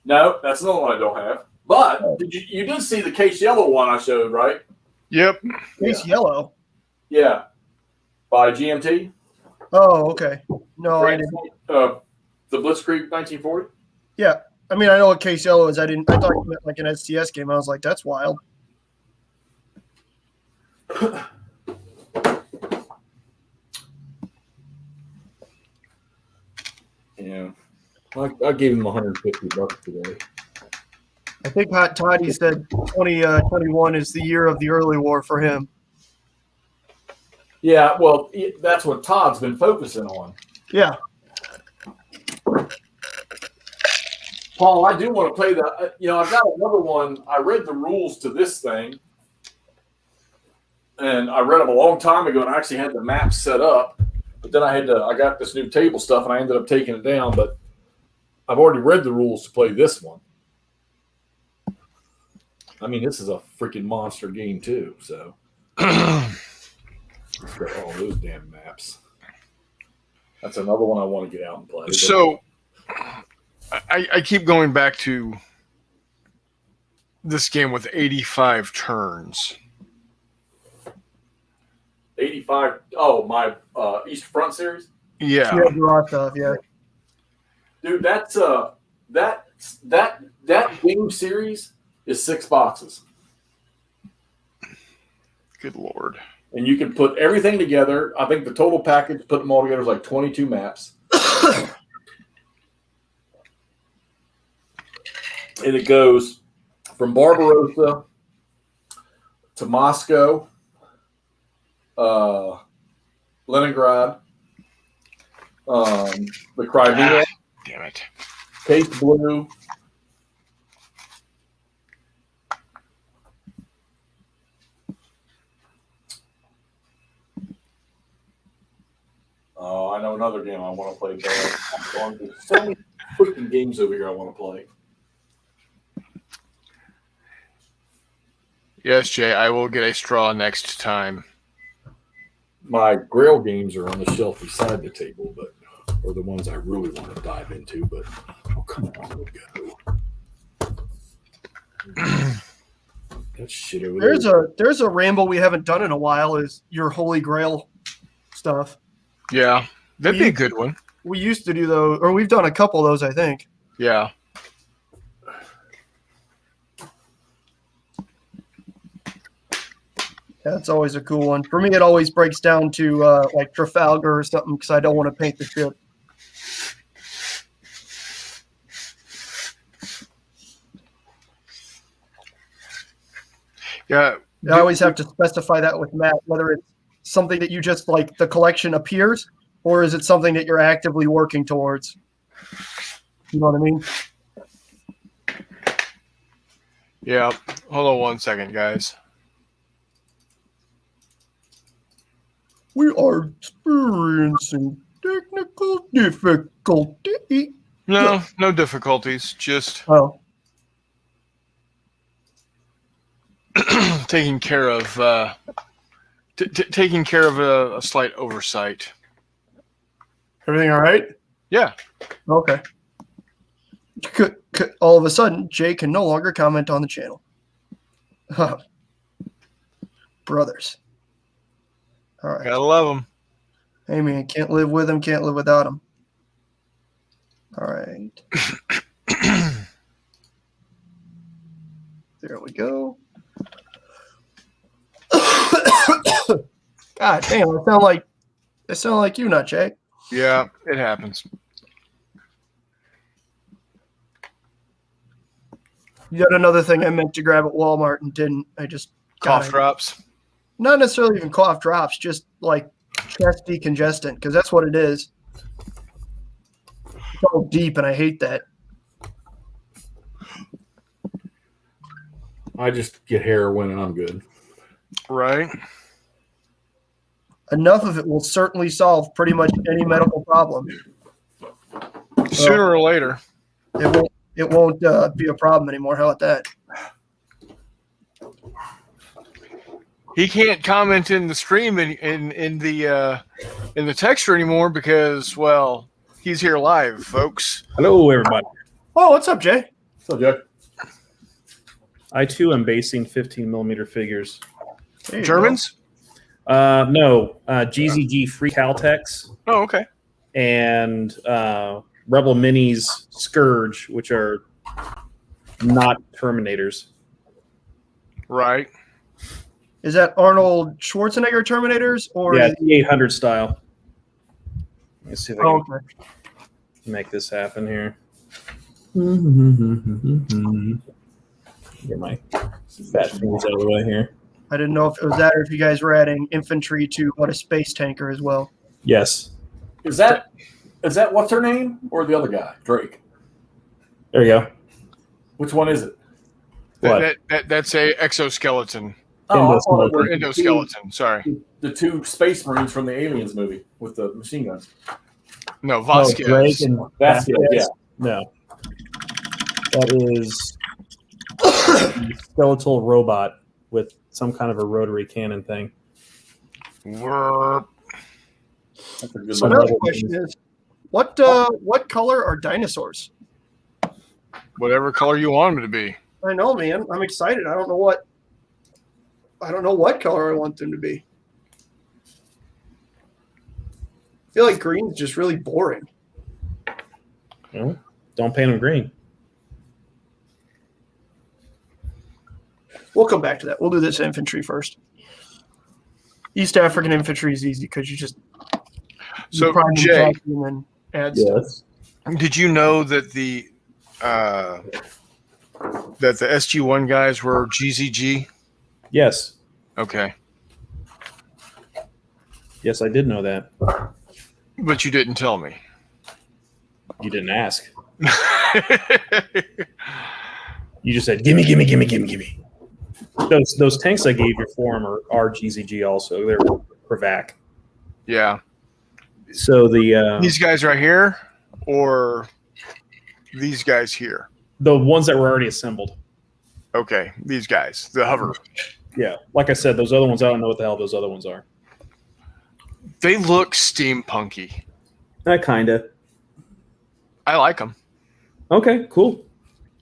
No, that's another one I don't have. But you did see the Case Yellow one I showed, right? Yep. Case Yellow. Yeah, by GMT. Oh, okay. No, I didn't. The Blitzkrieg 1940. Yeah, I mean I know what Case Yellow is. I thought you meant like an STS game. I was like, that's wild. Yeah, I gave him $150 today. I think Hot Toddy said 2021 is the year of the early war for him. Yeah, well, that's what Todd's been focusing on. Yeah. Paul, I do want to play that. I've got another one. I read the rules to this thing, and I read them a long time ago, and I actually had the map set up. But then I got this new table stuff, and I ended up taking it down. But I've already read the rules to play this one. I mean, this is a freaking monster game too. So, let's go all those damn maps. That's another one I want to get out and play. So, I keep going back to this game with 85 turns. 85. Oh, my East Front series. Yeah. Yeah, draw stuff. Yeah. Dude, that's that game series is 6 boxes. Good Lord. And you can put everything together. I think the total package, put them all together, is like 22 maps. And it goes from Barbarossa to Moscow, Leningrad, the Crimea, Damn it. Cape Blue. Oh, I know another game I want to play. There's so many freaking games over here I want to play. Yes, Jay, I will get a straw next time. My Grail games are on the shelf beside the table, or the ones I really want to dive into. But come on, we'll go. That shit over there. There's a ramble we haven't done in a while. Is your Holy Grail stuff? Yeah, that'd be a good one. We used to do those, or we've done a couple of those, I think. Yeah. That's always a cool one. For me, it always breaks down to like Trafalgar or something because I don't want to paint the ship. Yeah. I always have to specify that with Matt, whether it's something that you just like the collection appears, or is it something that you're actively working towards? You know what I mean? Yeah. Hold on 1 second, guys. We are experiencing technical difficulty. No difficulties. Just Oh, taking care of taking care of a slight oversight. everything all right? Yeah. Okay. All of a sudden, Jay can no longer comment on the channel. Brothers. All right. Gotta love them. Hey, man, can't live with him, can't live without him. All right. There we go. God damn, I sound like you, NotJay. Yeah, it happens. Yet another thing I meant to grab at Walmart and didn't. I just Cough drops. Not necessarily even cough drops, just like chest decongestant, because that's what it is. It's all deep, and I hate that. I just get heroin and I'm good. Right. Enough of it will certainly solve pretty much any medical problem. Sooner or later. It won't be a problem anymore. How about that? He can't comment in the stream in the texture anymore because, well, he's here live, folks. Hello, everybody. Oh, what's up, Jay? What's up, Jack? I too am basing 15 millimeter figures. There you Germans? No, GZG Free Caltex Oh, okay. and Rebel Minis Scourge, which are not Terminators. Right. go. Is that Arnold Schwarzenegger Terminators or? Yeah, the 800 style. Let's see if I can Oh, okay. make this happen here. Get my fat fingers out of the way here. I didn't know if it was that or if you guys were adding infantry to a space tanker as well. Yes. Is that what's her name or the other guy, Drake? There you go. Which one is it? What? That's a exoskeleton. I thought it Or was endoskeleton, sorry. the two space marines from the Aliens movie with the machine guns. No, Oh, Vasquez. Drake and That's it. Yeah. No. That is a skeletal robot with some kind of a rotary cannon thing. Werp. That's a good So one. Another question is, what color are dinosaurs? Whatever color you want them to be. I know, man. I'm excited. I don't know what color I want them to be. I feel like green is just really boring. Well, don't paint them green. We'll come back to that. We'll do this infantry first. East African infantry is easy because you just So, prime and Jay, copy and then add stuff. did you know that the SG1 guys were GZG? Yes. Okay. Yes, I did know that. But you didn't tell me. You didn't ask. You just said, gimme, gimme, gimme, gimme, gimme. Those tanks I gave you for them are GZG also. They're Kravac. Yeah. So the These guys right here or these guys here? the ones that were already assembled. Okay, these guys, the hover. Yeah. Like I said, those other ones, I don't know what the hell those other ones are. They look steampunky. Kind of. I like them. Okay, cool.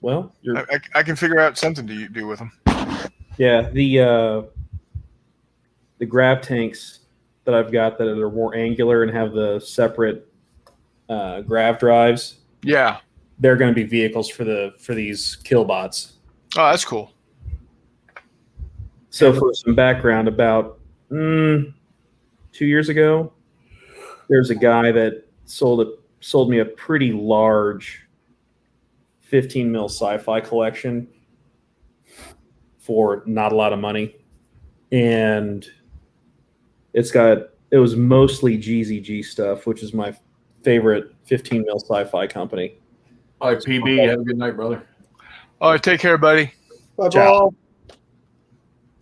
Well, you're I can figure out something to do with them. yeah, the grav tanks that I've got that are more angular and have the separate grav drives, Yeah. they're going to be vehicles for these killbots. Oh, that's cool. So for some background, about 2 years ago, there's a guy that sold me a pretty large 15 mil sci-fi collection for not a lot of money, and It was mostly GZG stuff, which is my favorite 15 mil sci-fi company. All right, PB, have a good night, brother. All right, take care, buddy. Bye, Ciao. Paul.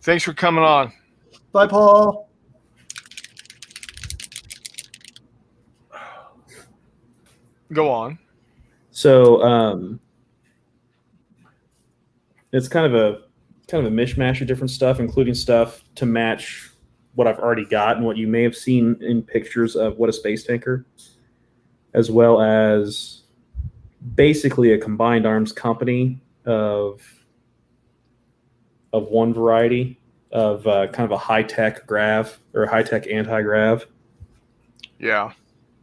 Thanks for coming on. Bye, Paul. Go on. So it's kind of a mishmash of different stuff, including stuff to match what I've already got and what you may have seen in pictures of What a Space Tanker, as well as basically a combined arms company of one variety of kind of a high-tech grav or high-tech anti-grav. Yeah.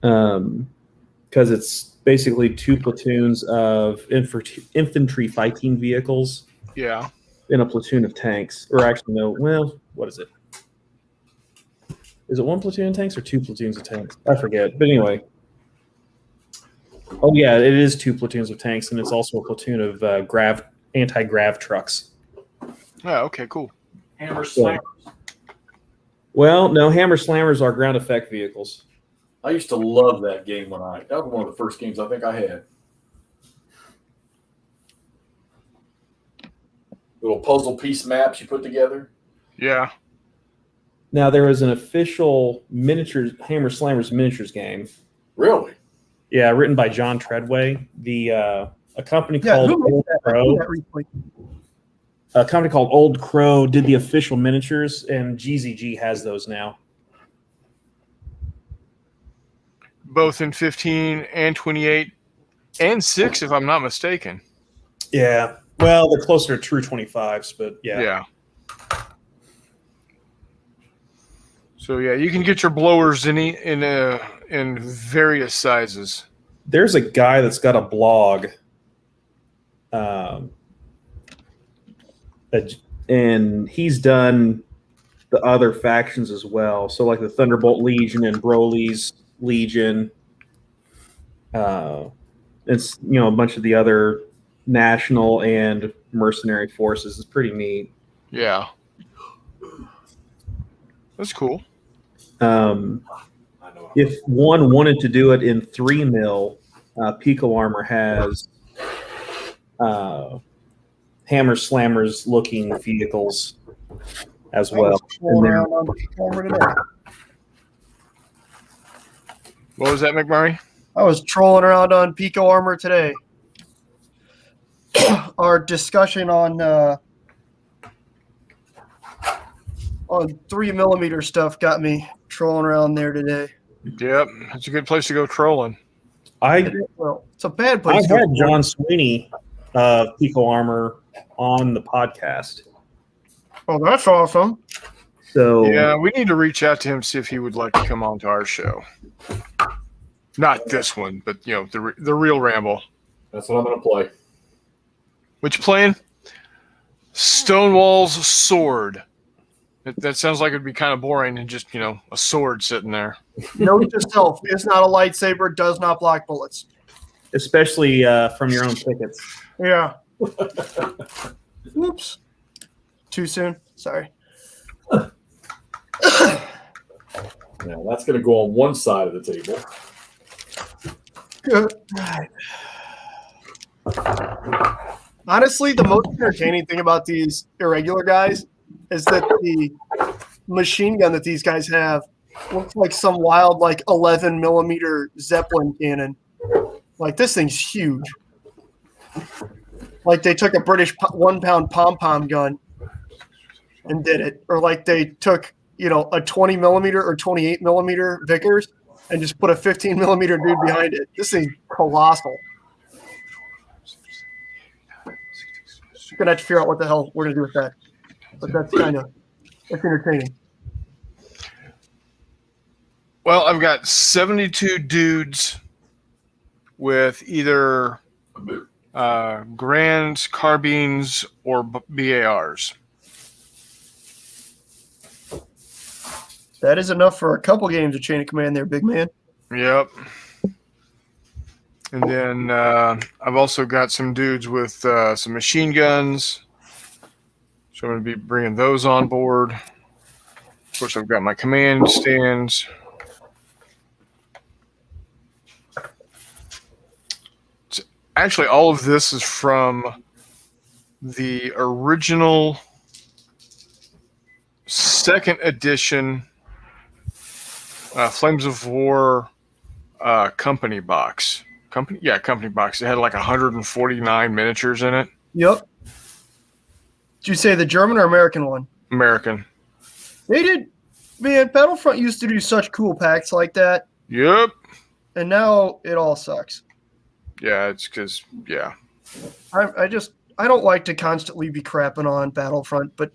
Because it's basically 2 platoons of infantry fighting vehicles Yeah. in a platoon of tanks. Or actually, no, well, what is it? Is it 1 platoon of tanks or 2 platoons of tanks? I forget. But anyway. Oh, yeah, it is 2 platoons of tanks, and it's also a platoon of anti-grav trucks. Oh, okay, cool. Hammer Slammers. Well, no, Hammer Slammers are ground effect vehicles. I used to love that game that was one of the first games I think I had. Little puzzle piece maps you put together. Yeah. Now, there was an official Hammer Slammers miniatures game. Really? Yeah, written by John Treadway. A company Yeah, called who made Old that? I Crow. seen that recently. A company called Old Crow did the official miniatures, and GZG has those now. Both in 15 and 28 and 6, if I'm not mistaken. Yeah. Well, they're closer to true 25s, but yeah. Yeah. So yeah, you can get your blowers in various sizes. There's a guy that's got a blog, and he's done the other factions as well. So like the Thunderbolt Legion and Broly's Legion. It's a bunch of the other national and mercenary forces. It's pretty neat. Yeah. That's cool. If one wanted to do it in 3 mil, Pico Armor has Hammer Slammers looking vehicles as well. What was that, McMurray? I was trolling around on Pico Armor today. Our discussion on 3mm stuff got me trolling around there today. Yep, it's a good place to go trolling. Well, it's a bad place. I've had John Sweeney, Pico Armor, on the podcast. Oh, that's awesome. So Yeah, we need to reach out to him, see if he would like to come on to our show. Not this one, but the real Ramble. That's what I'm going to play. What you playing? Stonewall's Sword. That sounds like it'd be kind of boring and just, a sword sitting there. Note to self, it's not a lightsaber, does not block bullets. especially from your own pickets. Yeah. Whoops. Too soon. Sorry. Now that's going to go on one side of the table. Good. Honestly, the most entertaining thing about these irregular guys is that the machine gun that these guys have looks like some wild, 11mm Zeppelin cannon. Like, this thing's huge. Like, they took a British 1-pound pom-pom gun and did it. Or like they took, a 20mm or 28mm Vickers and just put a 15mm dude behind it. This thing's colossal. We're going to have to figure out what the hell we're going to do with that. But that's it's entertaining. Well, I've got 72 dudes with either Grand carbines or BARs. That is enough for a couple games of Chain of Command there, big man. Yep. And then I've also got some dudes with some machine guns. So I'm going to be bringing those on board. course, I've got my command stands. Actually, all of this is from the original 2nd edition Flames of War company box. Company box. It had like 149 miniatures in it. Yep. Did you say the German or American one? American. They did. Man, Battlefront used to do such cool packs like that, Yep. and now it all sucks. Yeah, it's because, yeah. I don't like to constantly be crapping on Battlefront, but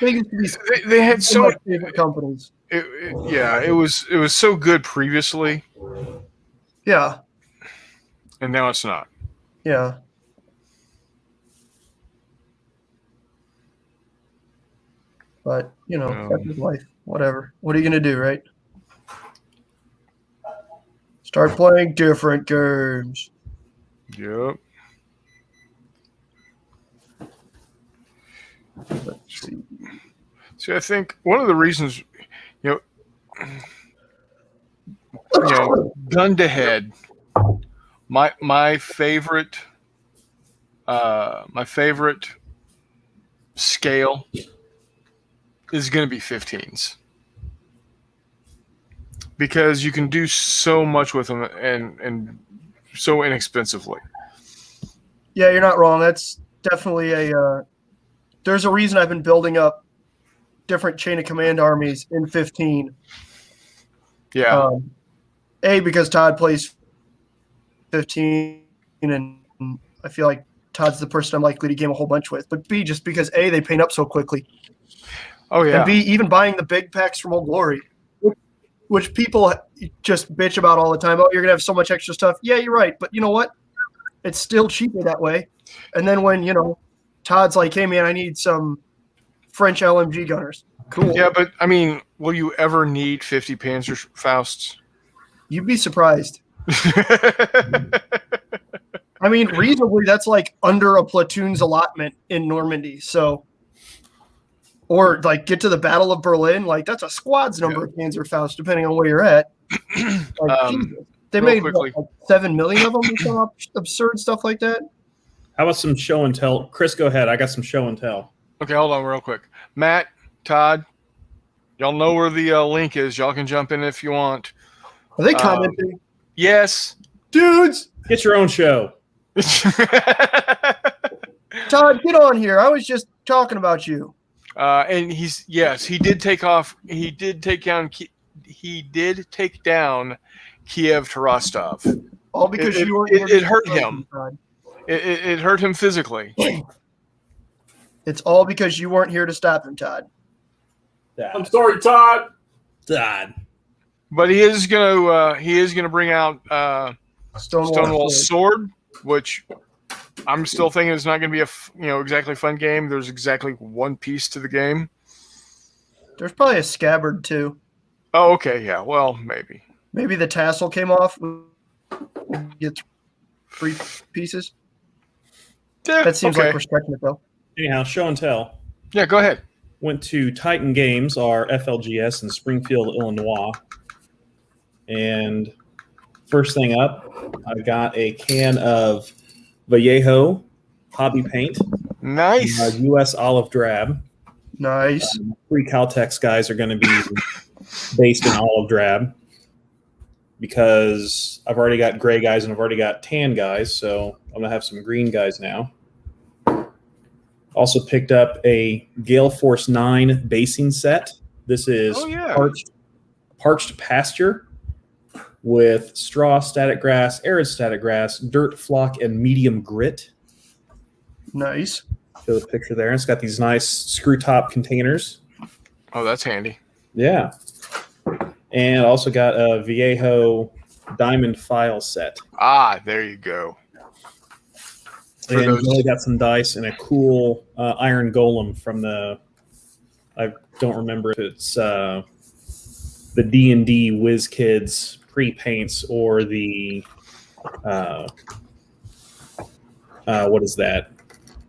they used to be They had some so of my favorite companies. it was so good previously, Yeah, and now it's not. yeah. But, that's his life. Whatever. What are you going to do, right? Start playing different games. Yep. Let's see. See, I think one of the reasons, gun to head, my favorite scale is going to be 15s, because you can do so much with them and so inexpensively. Yeah, you're not wrong. That's definitely there's a reason I've been building up different chain of command armies in 15. Yeah. Because Todd plays 15, and I feel like Todd's the person I'm likely to game a whole bunch with. But B, just because A, they paint up so quickly. Oh, yeah. And B, even buying the big packs from Old Glory, which people just bitch about all the time. Oh, you're going to have so much extra stuff. Yeah, you're right. But you know what? It's still cheaper that way. And then when, Todd's like, hey, man, I need some French LMG gunners. Cool. Yeah, but, I mean, will you ever need 50 Panzerfausts? You'd be surprised. I mean, reasonably, that's like under a platoon's allotment in Normandy. So, or like get to the Battle of Berlin, like that's a squad's number of Panzerfaust, depending on where you're at. Like, Jesus. They made like 7 million of them or some absurd stuff like that. How about some show and tell? Chris, go ahead. I got some show and tell. Okay, hold on real quick. Matt, Todd, y'all know where the link is. Y'all can jump in if you want. Are they commenting? Yes. Dudes! Get your own show. Todd, get on here. I was just talking about you. And he did take down Kiev to Rostov. All because you weren't here. It hurt him. It hurt him physically. It's all because you weren't here to stop him, Todd. I'm sorry, Todd. Todd. But he is gonna bring out Stonewall's Sword, which I'm still thinking it's not going to be a exactly fun game. There's exactly one piece to the game. There's probably a scabbard too. Oh, okay, yeah. Well, maybe. Maybe the tassel came off. Get 3 pieces. Yeah, That seems like we're stretching it though. Anyhow, show and tell. Yeah, go ahead. Went to Titan Games, our FLGS in Springfield, Illinois. And first thing up, I got a can of Vallejo hobby paint. Nice. U.S. olive drab. Nice. 3 Caltex guys are going to be based in olive drab because I've already got gray guys and I've already got tan guys, so I'm going to have some green guys now. Also picked up a Gale Force 9 basing set. This is parched pasture with straw, static grass, arid static grass, dirt, flock, and medium grit. Nice. Show the picture there. It's got these nice screw top containers. Oh, that's handy. Yeah. And also got a Vallejo diamond file set. Ah, there you go. And really got some dice and a cool iron golem from the, I don't remember if it's the D&D Whiz Kids pre-paints or the what is that?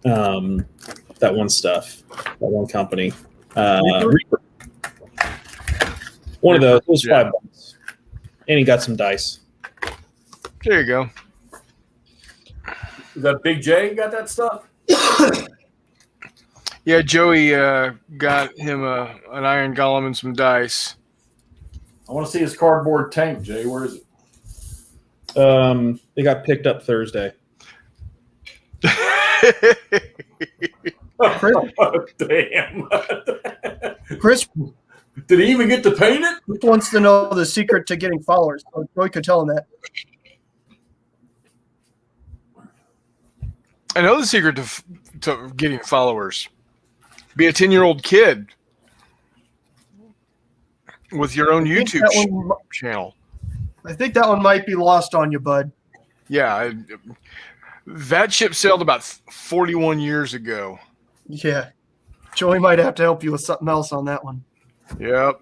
That one stuff, that one company. Reaper. One of those. It was Yeah. $5. And he got some dice. There you go. Is that Big J got that stuff? Yeah, Joey got him an iron golem and some dice. I want to see his cardboard tank, Jay. Where is it? They got picked up Thursday. Damn. Chris Did he even get to paint it? wants to know the secret to getting followers. So Joey could tell him that. I know the secret to getting followers. Be a 10-year-old kid with your own YouTube channel. I think that one might be lost on you, bud. Yeah, that ship sailed about 41 years ago. Yeah. Joey might have to help you with something else on that one. Yep.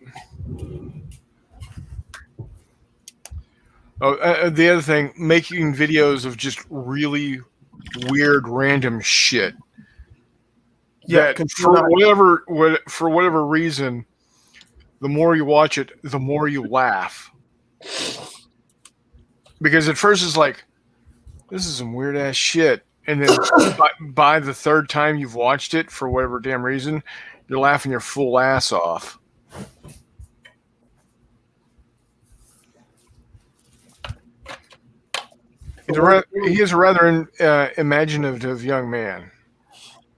Oh, the other thing, making videos of just really weird, random shit. Yeah, That for whatever reason, the more you watch it, the more you laugh. Because at first it's like, this is some weird ass shit, and then by the third time you've watched it, for whatever damn reason, you're laughing your full ass off. He is a rather imaginative young man.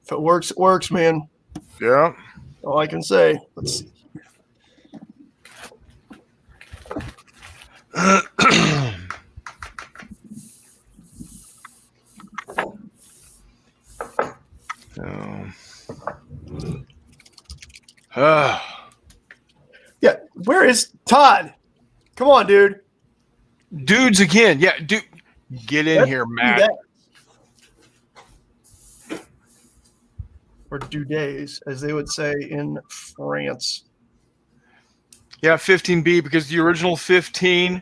If it works, it works, man. Yeah. All I can say. Let's see. Yeah, where is Todd? Come on, dude. Dudes again. Yeah, dude. Get in here, Matt. Or days, as they would say in France. Yeah, 15B, because the original 15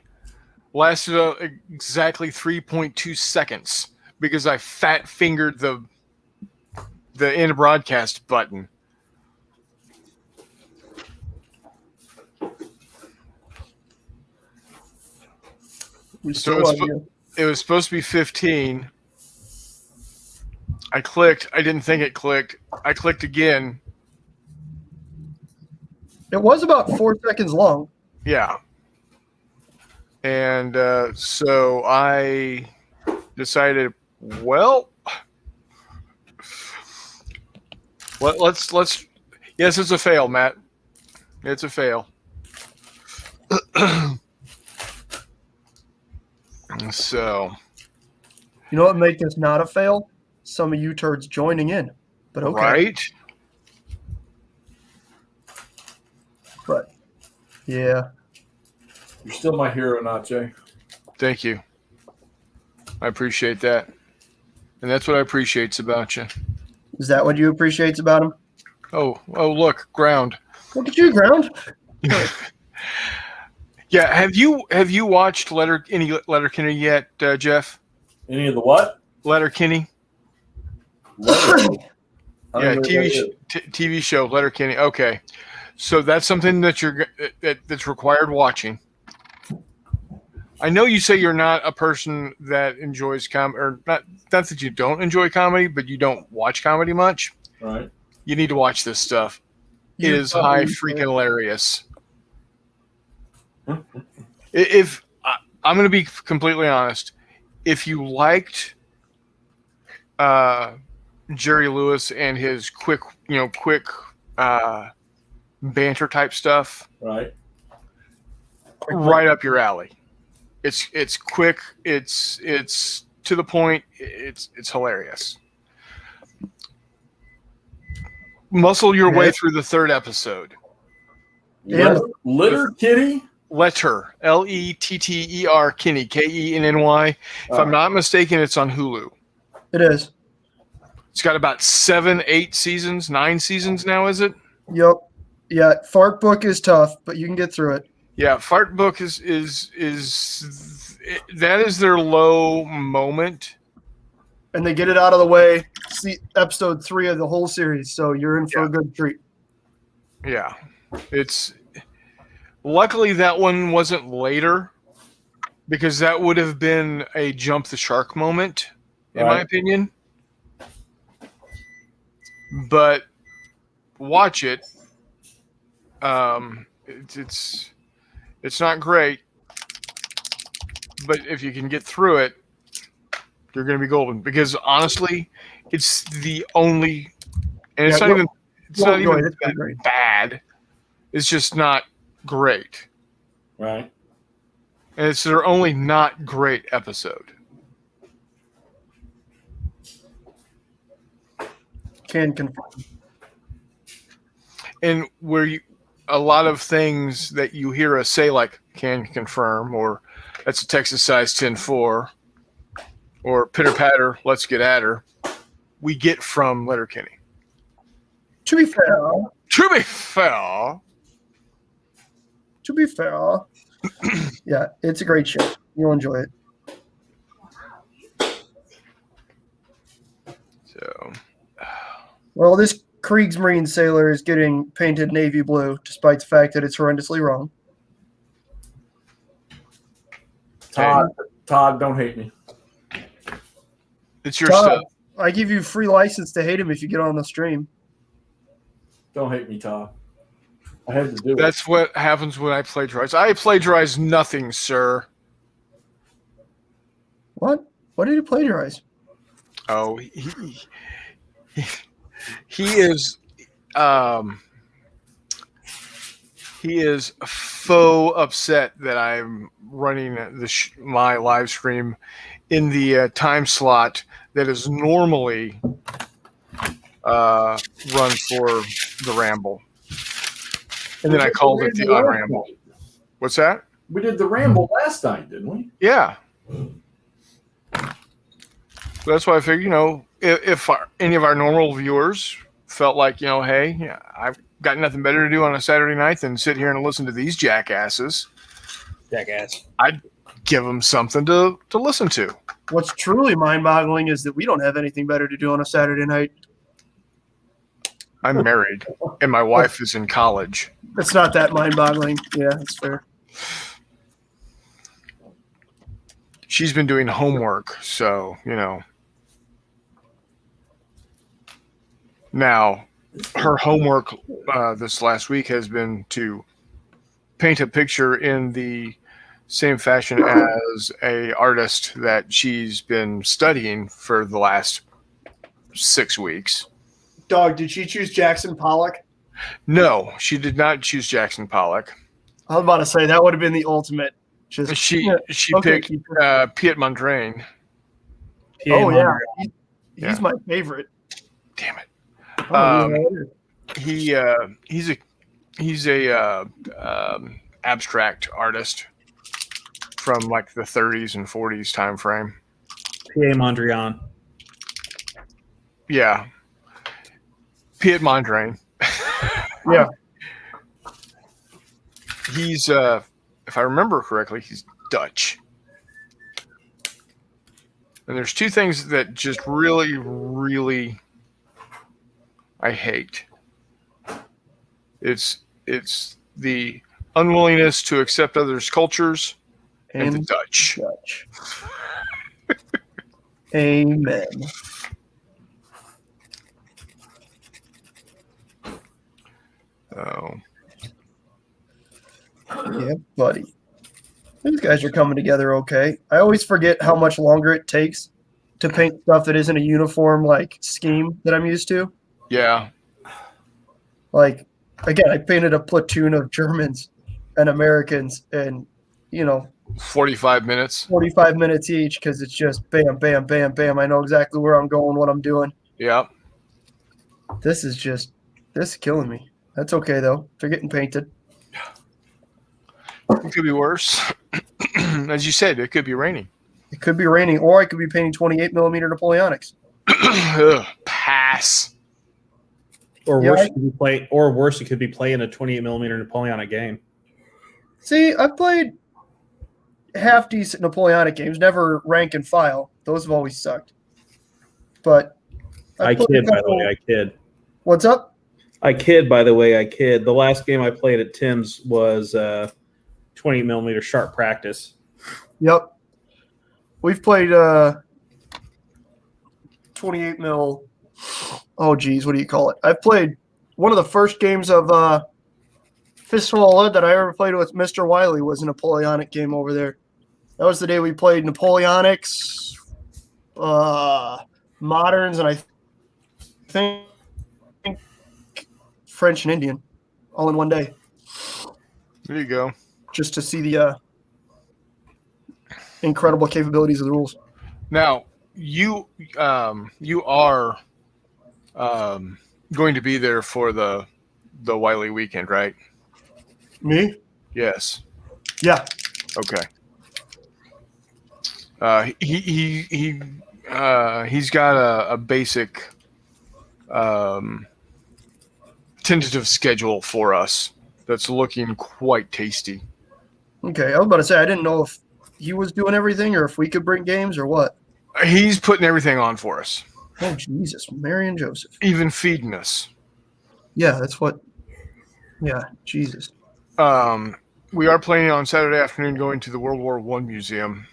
lasted exactly 3.2 seconds because I fat fingered the end broadcast button. It was supposed to be 15. I clicked. I didn't think it clicked. I clicked again. It was about 4 seconds long. Yeah. And so I decided, well, let's. Yes, it's a fail, Matt. It's a fail. So. You know what make this not a fail? Some of you turds joining in. But okay. Right? But, yeah. You're still my hero, NotJay. Thank you. I appreciate that. And that's what I appreciate about you. Is that what you appreciate about him? Oh, look, ground. Look at you, ground. Yeah, have you watched Letterkenny yet, Jeff? Any of the what? Letterkenny. Yeah, TV show Letterkenny. Okay, so that's something that that's required watching. I know you say you're not a person that enjoys comedy, or not that you don't enjoy comedy, but you don't watch comedy much. Right. You need to watch this stuff. It is high freaking hilarious. If I'm going to be completely honest, if you liked Jerry Lewis and his quick banter type stuff, right up your alley. It's quick. It's to the point. It's hilarious. Muscle your way through the third episode. Letterkenny. Letter, Letter, Kenny, Kenny. If I'm not mistaken, it's on Hulu. It is. It's got about 7, 8 seasons, 9 seasons now, is it? Yep. Yeah, Fart Book is tough, but you can get through it. Yeah, Fart Book is that is their low moment. And they get it out of the way. See episode 3 of the whole series, so you're in for a good treat. Yeah. It's Luckily, that one wasn't later, because that would have been a jump the shark moment, in my Right. opinion. But watch it. It's not great, but if you can get through it, you're going to be golden. Because honestly, it's the only, and it's Yeah, not even, it's well, not no, even that's pretty great. bad. It's just not great, Right. and it's their only not great episode. Can confirm. And where a lot of things that you hear us say, like "can confirm" or "that's a Texas size 10-4" or "pitter patter, let's get at her," we get from Letterkenny. To be fair, yeah, it's a great show. You'll enjoy it. So, Well, this Kriegsmarine sailor is getting painted navy blue, despite the fact that it's horrendously wrong. Todd, don't hate me. it's your Todd, stuff. I give you free license to hate him if you get on the stream. Don't hate me, Todd. I had to do it. That's what happens when I plagiarize. I plagiarize nothing, sir. What? What did he plagiarize? Oh, he is he is faux upset that I'm running my live stream in the time slot that is normally run for the Ramble, and then I called it the UnRamble. What's that? We did the Ramble last night, didn't we? Yeah. That's why I figured, if any of our normal viewers felt like, hey, yeah, I've got nothing better to do on a Saturday night than sit here and listen to these jackasses, I'd give them something to listen to. What's truly mind-boggling is that we don't have anything better to do on a Saturday night. I'm married, and my wife is in college. It's not that mind-boggling. Yeah, that's fair. She's been doing homework, so, Now, her homework this last week has been to paint a picture in the same fashion as a artist that she's been studying for the last 6 weeks. Dog, did she choose Jackson Pollock? No, she did not choose Jackson Pollock. I was about to say that would have been the ultimate. She okay, picked Piet Mondrian. Oh yeah, he's my favorite. Damn it. Oh, He's a abstract artist from like the 30s and 40s time frame. P.A. Mondrian. Yeah. Piet Mondrian. yeah. He's if I remember correctly, he's Dutch. And there's two things that just really, really I hate. It's the unwillingness to accept others' cultures and the Dutch. Amen. Oh. Yeah, buddy. These guys are coming together okay. I always forget how much longer it takes to paint stuff that isn't a uniform like scheme that I'm used to. Yeah. Like, again, I painted a platoon of Germans and Americans and, 45 minutes. 45 minutes each because it's just bam, bam, bam, bam. I know exactly where I'm going, what I'm doing. Yeah. This is killing me. That's okay, though. They're getting painted. It could be worse. As you said, it could be raining. It could be raining, or I could be painting 28 millimeter Napoleonics. Pass. Or worse, it could be playing a 28 millimeter Napoleonic game. See, I've played half decent Napoleonic games, never rank and file. Those have always sucked. But I kid, by the way. I kid. What's up? I kid, by the way. I kid. The last game I played at Tim's was 20 millimeter sharp practice. Yep. We've played 28 mil. Oh, geez, what do you call it? I've played one of the first games of Fistful of Lead that I ever played with Mr. Wiley was a Napoleonic game over there. That was the day we played Napoleonics, Moderns, and I think French and Indian all in one day. There you go. Just to see the incredible capabilities of the rules. Now, you are going to be there for the Wiley weekend, right? Me? Yes. Yeah. Okay. He's got a basic tentative schedule for us that's looking quite tasty. Okay, I was about to say I didn't know if he was doing everything or if we could bring games or what. He's putting everything on for us. Oh Jesus, Mary and Joseph. Even feeding us. Yeah, that's what. Yeah, Jesus. We are planning on Saturday afternoon going to the World War I museum.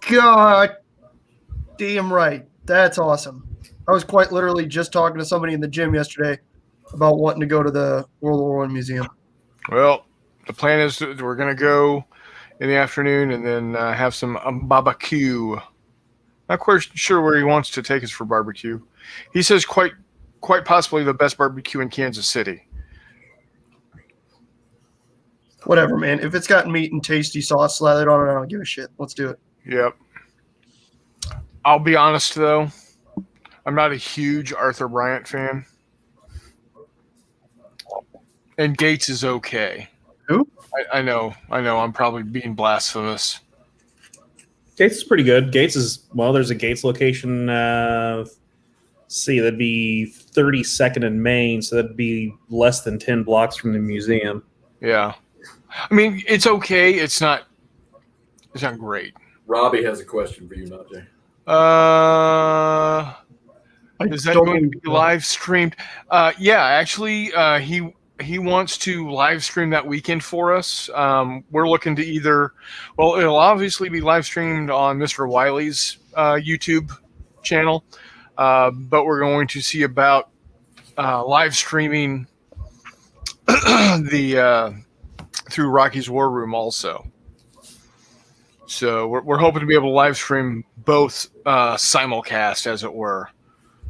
God damn right. That's awesome. I was quite literally just talking to somebody in the gym yesterday about wanting to go to the World War I museum. Well, the plan is that we're going to go in the afternoon and then have some barbecue. Not quite sure where he wants to take us for barbecue. He says quite possibly the best barbecue in Kansas City. Whatever, man. If it's got meat and tasty sauce slathered on it, I don't give a shit. Let's do it. Yep. I'll be honest, though. I'm not a huge Arthur Bryant fan. And Gates is okay. Who? I know. I'm probably being blasphemous. Gates is pretty good. Gates is, well, there's a Gates location. See, that'd be 32nd and Main, so that'd be less than 10 blocks from the museum. Yeah. I mean, it's okay. It's not great. Robbie has a question for you, NotJay. Is that going to be live streamed? Yeah, actually, he wants to live stream that weekend for us. We're looking to it'll obviously be live streamed on Mr. Wiley's YouTube channel, but we're going to see about live streaming through Rocky's War Room also. So we're hoping to be able to live stream both simulcast, as it were.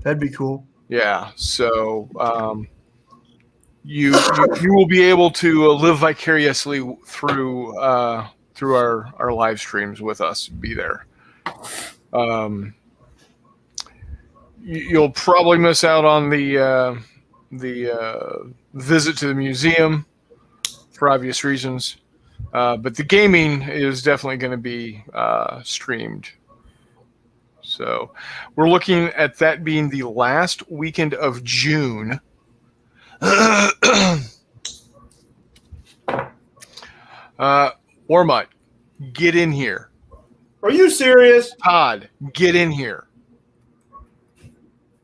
That'd be cool. Yeah. So you will be able to live vicariously through our live streams with us. Be there. You'll probably miss out on the visit to the museum for obvious reasons. But the gaming is definitely going to be streamed. So we're looking at that being the last weekend of June. Warmut, get in here. Are you serious? Todd, get in here.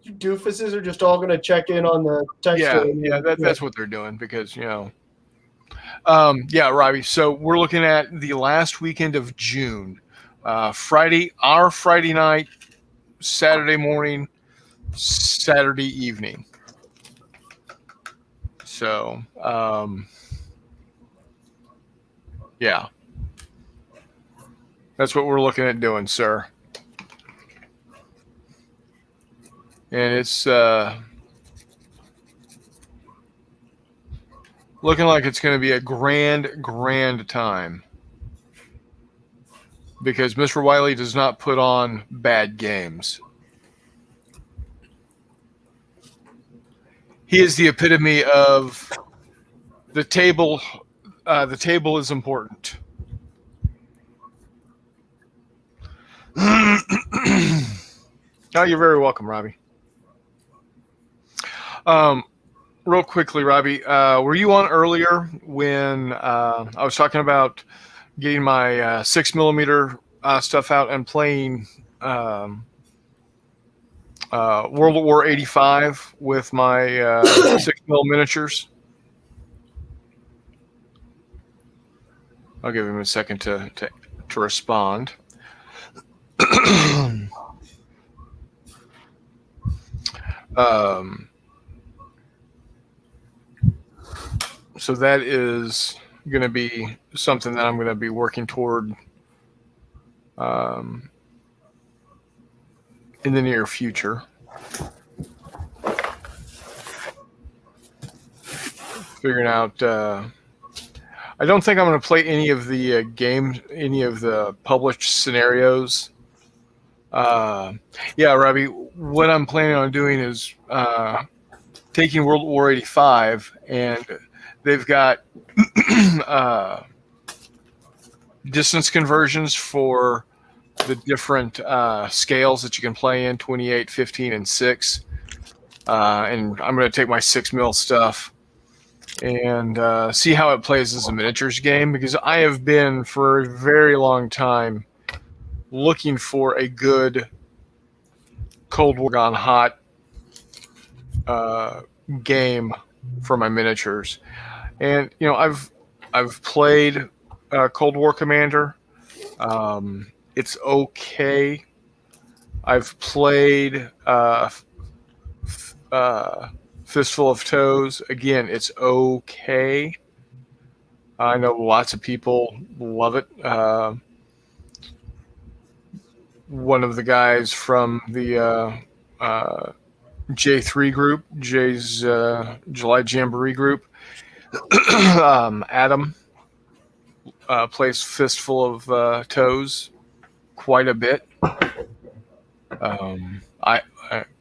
You doofuses are just all going to check in on the text. Yeah, that's what they're doing because, yeah, Robbie. So we're looking at the last weekend of June. Friday night, Saturday morning, Saturday evening. So, yeah. That's what we're looking at doing, sir. And it's looking like it's going to be a grand time. Because Mr. Wiley does not put on bad games. He is the epitome of the table. The table is important. Oh, you're very welcome, Robbie. Real quickly, Robbie, were you on earlier when I was talking about getting my 6mm stuff out and playing World War 85 with my 6mm miniatures. I'll give him a second to respond. So that is going to be something that I'm going to be working toward in the near future. Figuring out. I don't think I'm going to play any of the any of the published scenarios. Yeah, Robbie, what I'm planning on doing is taking World War 85, and they've got distance conversions for the different scales that you can play in, 28, 15, and 6. And I'm going to take my 6mm stuff and see how it plays as a miniatures game, because I have been for a very long time looking for a good Cold War Gone Hot game for my miniatures. And you know, I've played Cold War Commander. It's okay. I've played Fistful of Toes. Again, it's okay. I know lots of people love it. One of the guys from the J3 group, Jay's July Jamboree group, Adam, plays Fistful of Toes quite a bit.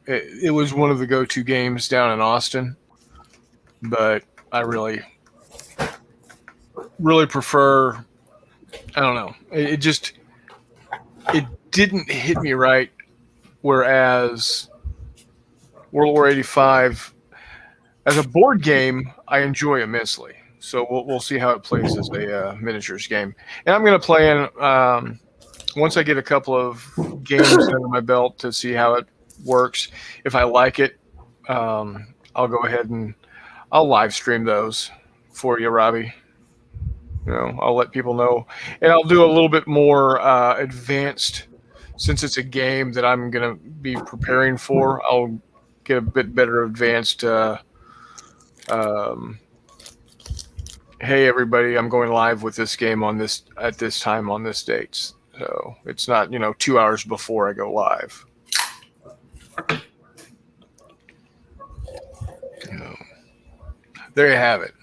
It was one of the go-to games down in Austin, but I really prefer. I don't know. It didn't hit me right. Whereas World War 85, as a board game, I enjoy immensely. So we'll see how it plays as a miniatures game. And I'm going to play in once I get a couple of games under my belt to see how it works. If I like it, I'll go ahead and I'll live stream those for you, Robbie. You know, I'll let people know, and I'll do a little bit more advanced, since it's a game that I'm going to be preparing for. I'll get a bit better advanced. Hey everybody, I'm going live with this game at this time on this date. So it's not 2 hours before I go live. There you have it.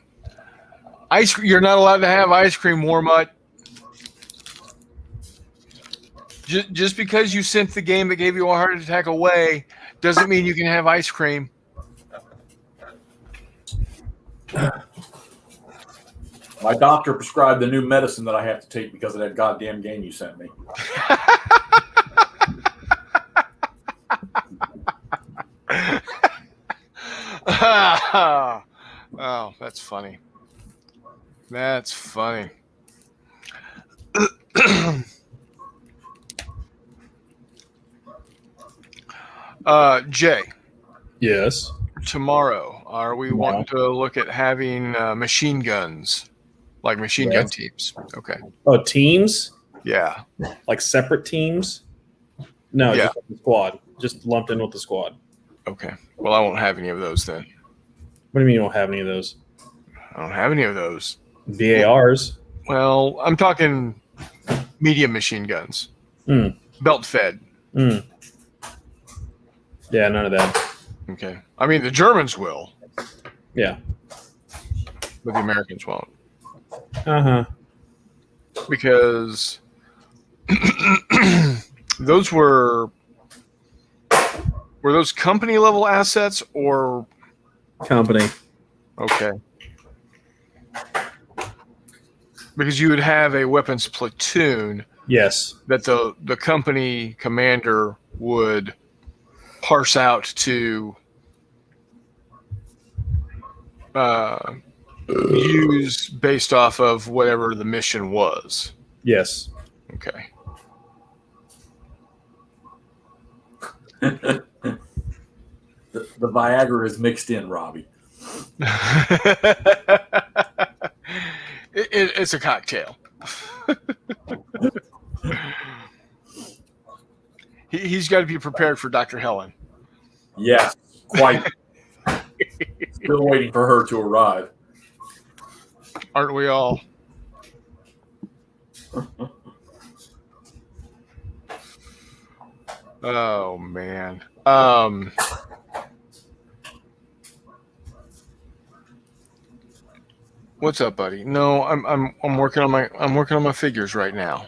You're not allowed to have ice cream, Warmut. Just because you sent the game that gave you a heart attack away doesn't mean you can have ice cream. My doctor prescribed the new medicine that I have to take because of that goddamn game you sent me. Oh, that's funny. That's funny. Jay. Yes. Tomorrow, are we wanting to look at having machine guns, like machine gun teams? Okay. Oh, teams? Yeah. Like separate teams? No, Yeah. just the squad. Just lumped in with the squad. Okay. Well, I won't have any of those then. What do you mean you don't have any of those? I don't have any of those. VARs? Well, I'm talking medium machine guns. Belt fed. Yeah, none of that. Okay. I mean, the Germans will, Yeah. but the Americans won't. Uh-huh. Because those were those company level assets or Company. okay. Because you would have a weapons platoon Yes. that the company commander would parse out to use based off of whatever the mission was. Yes. Okay. The Viagra is mixed in, Robbie. It's a cocktail. He's got to be prepared for Dr. Helen. Yes, quite. Still waiting for her to arrive. Aren't we all? Oh man. What's up, buddy? No, I'm working on my figures right now.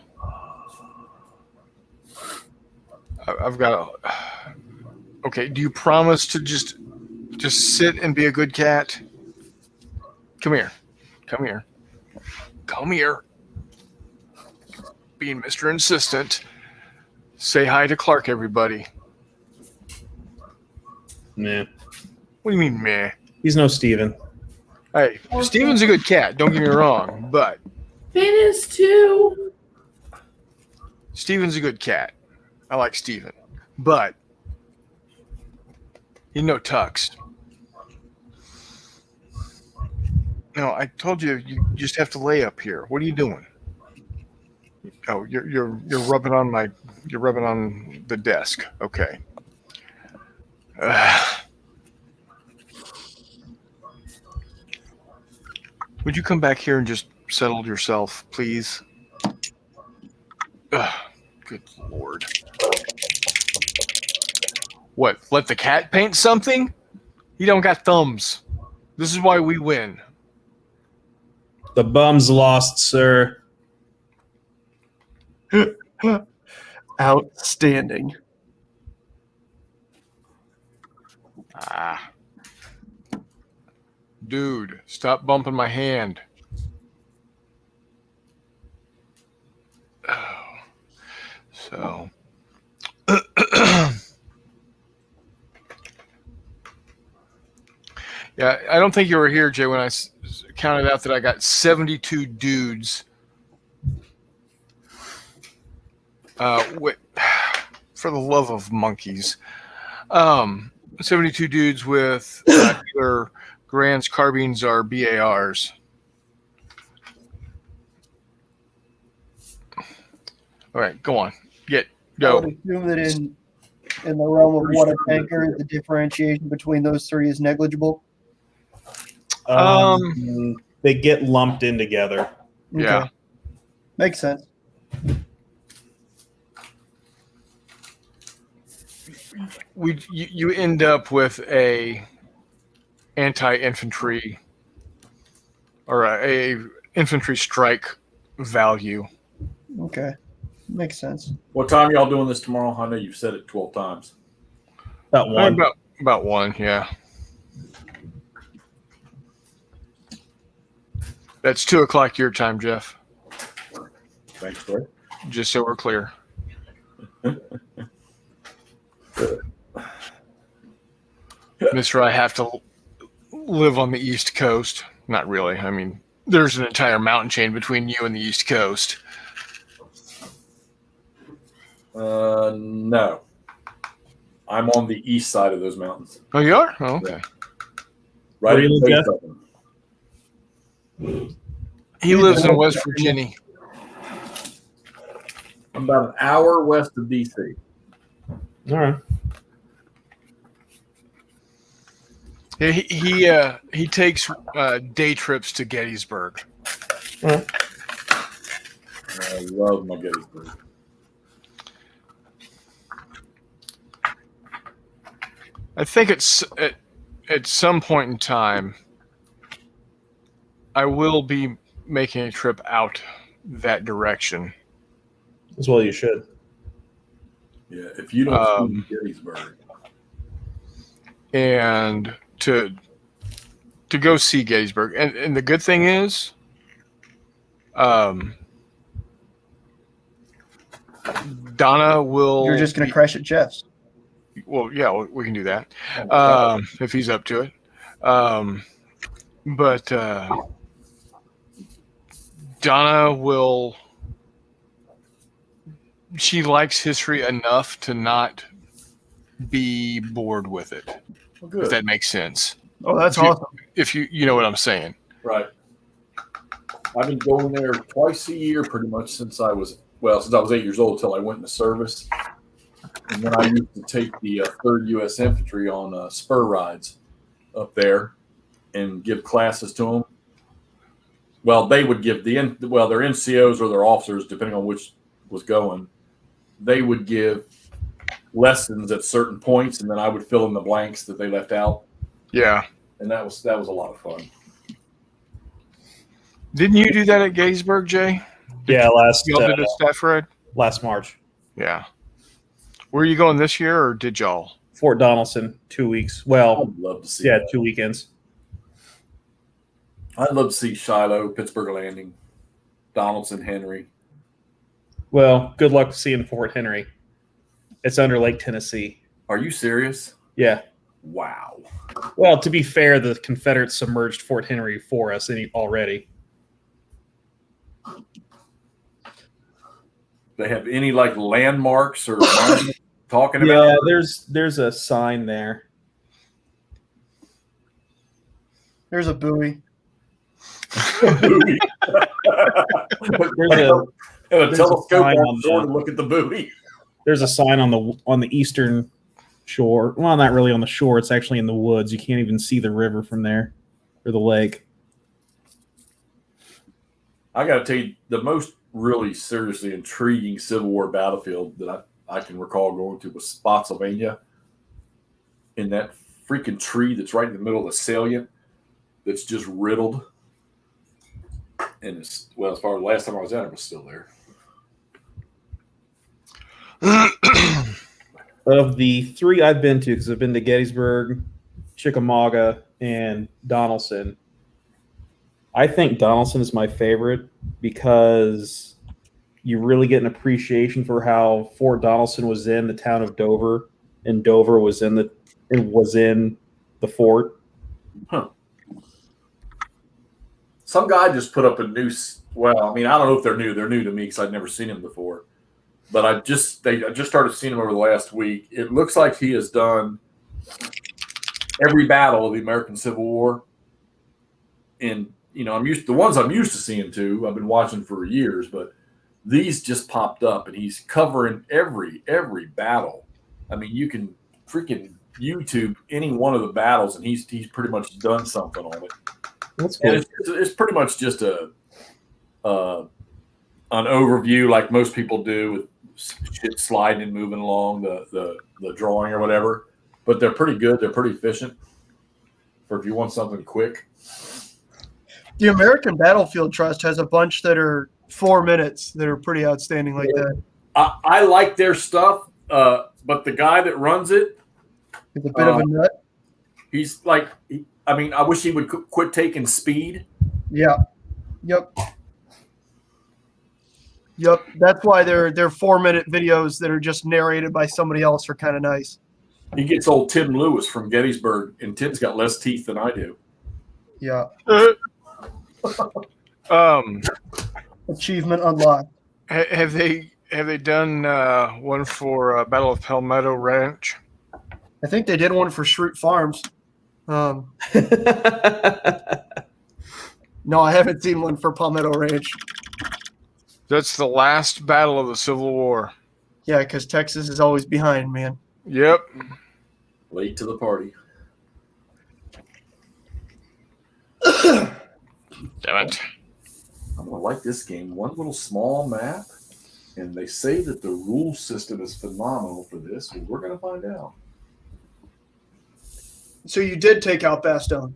I've got. Okay, do you promise to just sit and be a good cat? Come here. Being Mr. Insistent. Say hi to Clark, everybody. Nah. What do you mean, meh? He's no Steven. Hey, Steven's a good cat, don't get me wrong, but Finn is too. Steven's a good cat. I like Steven. But he's no Tux. No, I told you just have to lay up here. What are you doing? Oh, you're rubbing on the desk. Okay. Would you come back here and just settle yourself, please? Good Lord. What? Let the cat paint something? He don't got thumbs. This is why we win. The bum's lost, sir. Outstanding. Dude, stop bumping my hand. Oh. So. Yeah, I don't think you were here, Jay, when I counted out that I got 72 dudes. For the love of monkeys. 72 dudes with either Grants, carbines, or BARs. All right, go on. I Go. would assume that in the realm of water tanker, the differentiation between those three is negligible. They get lumped in together. Yeah. Okay. Makes sense. You end up with a anti-infantry or a infantry strike value. Okay. Makes sense. What time y'all doing this tomorrow? I know you've said it 12 times. About one. About one, yeah. That's 2:00 your time, Jeff. Thanks, Greg. Just so we're clear. Mister, I have to live on the East Coast. Not really. I mean, there's an entire mountain chain between you and the East Coast. No. I'm on the east side of those mountains. Oh, you are? Oh, okay. Right Where do at you the live, base of them. He lives in West Virginia. I'm about an hour west of D.C. All right. He takes day trips to Gettysburg. I love my Gettysburg. I think it's at some point in time, I will be making a trip out that direction. As well, you should. Yeah, if you don't see Gettysburg. And to go see Gettysburg. And the good thing is, Donna will... You're just going to crash at Jeff's. Well, yeah, we can do that if he's up to it. But Donna will... She likes history enough to not be bored with it. Well, if good. that makes sense. Oh, that's If you- awesome. If you know what I'm saying. Right. I've been going there twice a year pretty much since I was 8 years old till I went into service. And then I used to take the 3rd U.S. Infantry on spur rides up there and give classes to them. Well, they would give their NCOs or their officers, depending on which was going, they would give lessons at certain points, and then I would fill in the blanks that they left out. Yeah. And that was a lot of fun. Didn't you do that at Gettysburg, Jay? Yeah, Y'all did a staff ride? last March. Yeah. Were you going this year, or did y'all? Fort Donelson, 2 weeks. Well, I'd love to see yeah, that. 2 weekends. I'd love to see Shiloh, Pittsburgh Landing, Donaldson, Henry. Well, good luck seeing Fort Henry. It's under Lake Tennessee. Are you serious? Yeah. Wow. Well, to be fair, the Confederates submerged Fort Henry for us already. They have any like landmarks or talking Yeah, about? there's a sign there. There's a buoy. Buoy. There's a And a telescope sign on on shore the- to look at the buoy. there's a sign on the eastern shore. Well, not really on the shore. It's actually in the woods. You can't even see the river from there or the lake. I got to tell you, the most really seriously intriguing Civil War battlefield that I can recall going to was Spotsylvania. In that freaking tree that's right in the middle of the salient, that's just riddled. And as far as the last time I was at, it was still there. Of the 3 I've been to, because I've been to Gettysburg, Chickamauga, and Donelson, I think Donelson is my favorite because you really get an appreciation for how Fort Donelson was in the town of Dover, and Dover was in the fort. Huh. Some guy just put up a new. Well, I mean, I don't know if they're new. They're new to me because I'd never seen him before. But I just started seeing him over the last week. It looks like he has done every battle of the American Civil War. And the ones I'm used to seeing too. I've been watching for years, but these just popped up, and he's covering every battle. I mean, you can freaking YouTube any one of the battles, and he's pretty much done something on it. That's cool. And it's pretty much just an overview, like most people do, with shit sliding and moving along the drawing or whatever. But they're pretty good. They're pretty efficient for if you want something quick. The American Battlefield Trust has a bunch that are 4 minutes that are pretty outstanding like that. I like their stuff, but the guy that runs it, It's a bit of a nut. he's like, I wish he would quit taking speed. Yeah. Yep. That's why their 4 minute videos that are just narrated by somebody else are kind of nice. He gets old Tim Lewis from Gettysburg, and Tim's got less teeth than I do. Yeah. Achievement unlocked. Have they done one for Battle of Palmetto Ranch? I think they did one for Shroot Farms. No, I haven't seen one for Palmetto Ranch. That's the last battle of the Civil War. Yeah, because Texas is always behind, man. Yep. Late to the party. Damn it. I'm gonna like this game. One little small map, and they say that the rule system is phenomenal for this. Well, we're gonna find out. So you did take out Bastogne.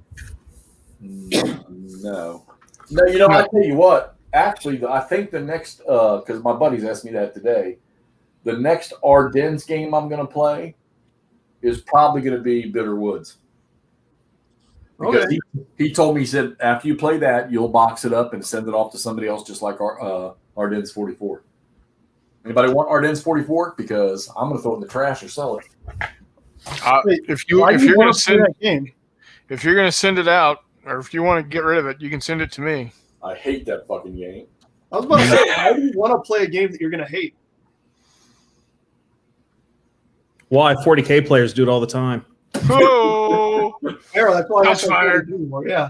No. I tell you what. Actually, I think the next, because my buddies asked me that today, the next Ardennes game I'm going to play is probably going to be Bitter Woods. Because Okay. he told me, he said, after you play that, you'll box it up and send it off to somebody else, just like Ardennes 44. Anybody want Ardennes 44? Because I'm going to throw it in the trash or sell it. Wait, If Why you're do you going want to to play send that game? if you're going to send it out, or if you want to get rid of it, you can send it to me. I hate that fucking game. I was about to say, why do you want to play a game that you're going to hate? Why? 40K players do it all the time. Oh, There, that's why Shots I don't fired. anymore. Yeah.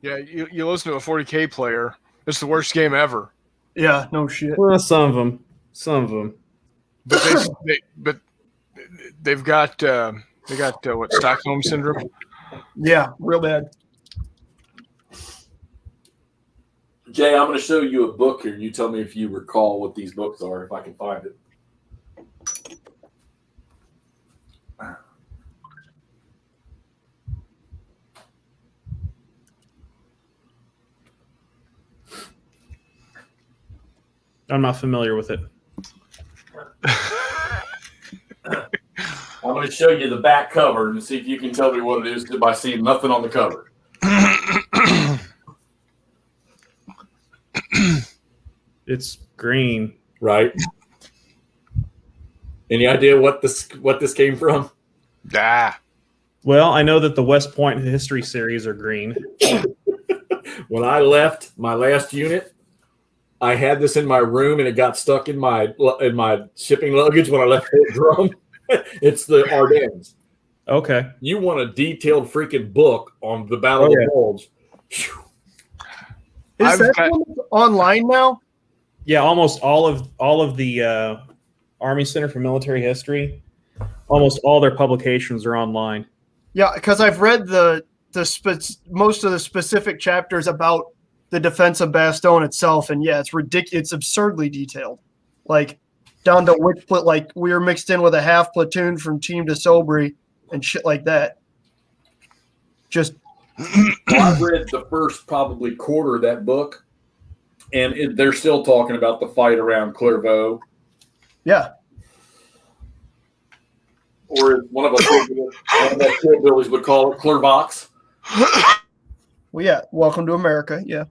yeah. You listen to a 40K player. It's the worst game ever. Yeah. No shit. Well, some of them. Some of them. But they've got what, Stockholm syndrome. Yeah. Real bad. Jay, I'm going to show you a book here. You tell me if you recall what these books are, if I can find it. I'm not familiar with it. I'm going to show you the back cover and see if you can tell me what it is by seeing nothing on the cover. It's green. Right. Any idea what this came from? Ah. Well, I know that the West Point history series are green. When I left my last unit, I had this in my room and it got stuck in my shipping luggage when I left Fort Drum. It's the Ardennes. Okay. You want a detailed freaking book on the Battle of the Bulge. Phew. Is I've that got- one online now? Yeah, almost all of the Army Center for Military History, almost all their publications are online. Yeah, because I've read most of the specific chapters about the defense of Bastogne itself, and yeah, it's ridiculous. It's absurdly detailed, like down to which like we were mixed in with a half platoon from Team de Sobry and shit like that. Just I read the first probably quarter of that book, and they're still talking about the fight around Clairvaux. yeah, Or as one of us hillbillies would call it, Clairvox. well, yeah. Welcome to America. Yeah,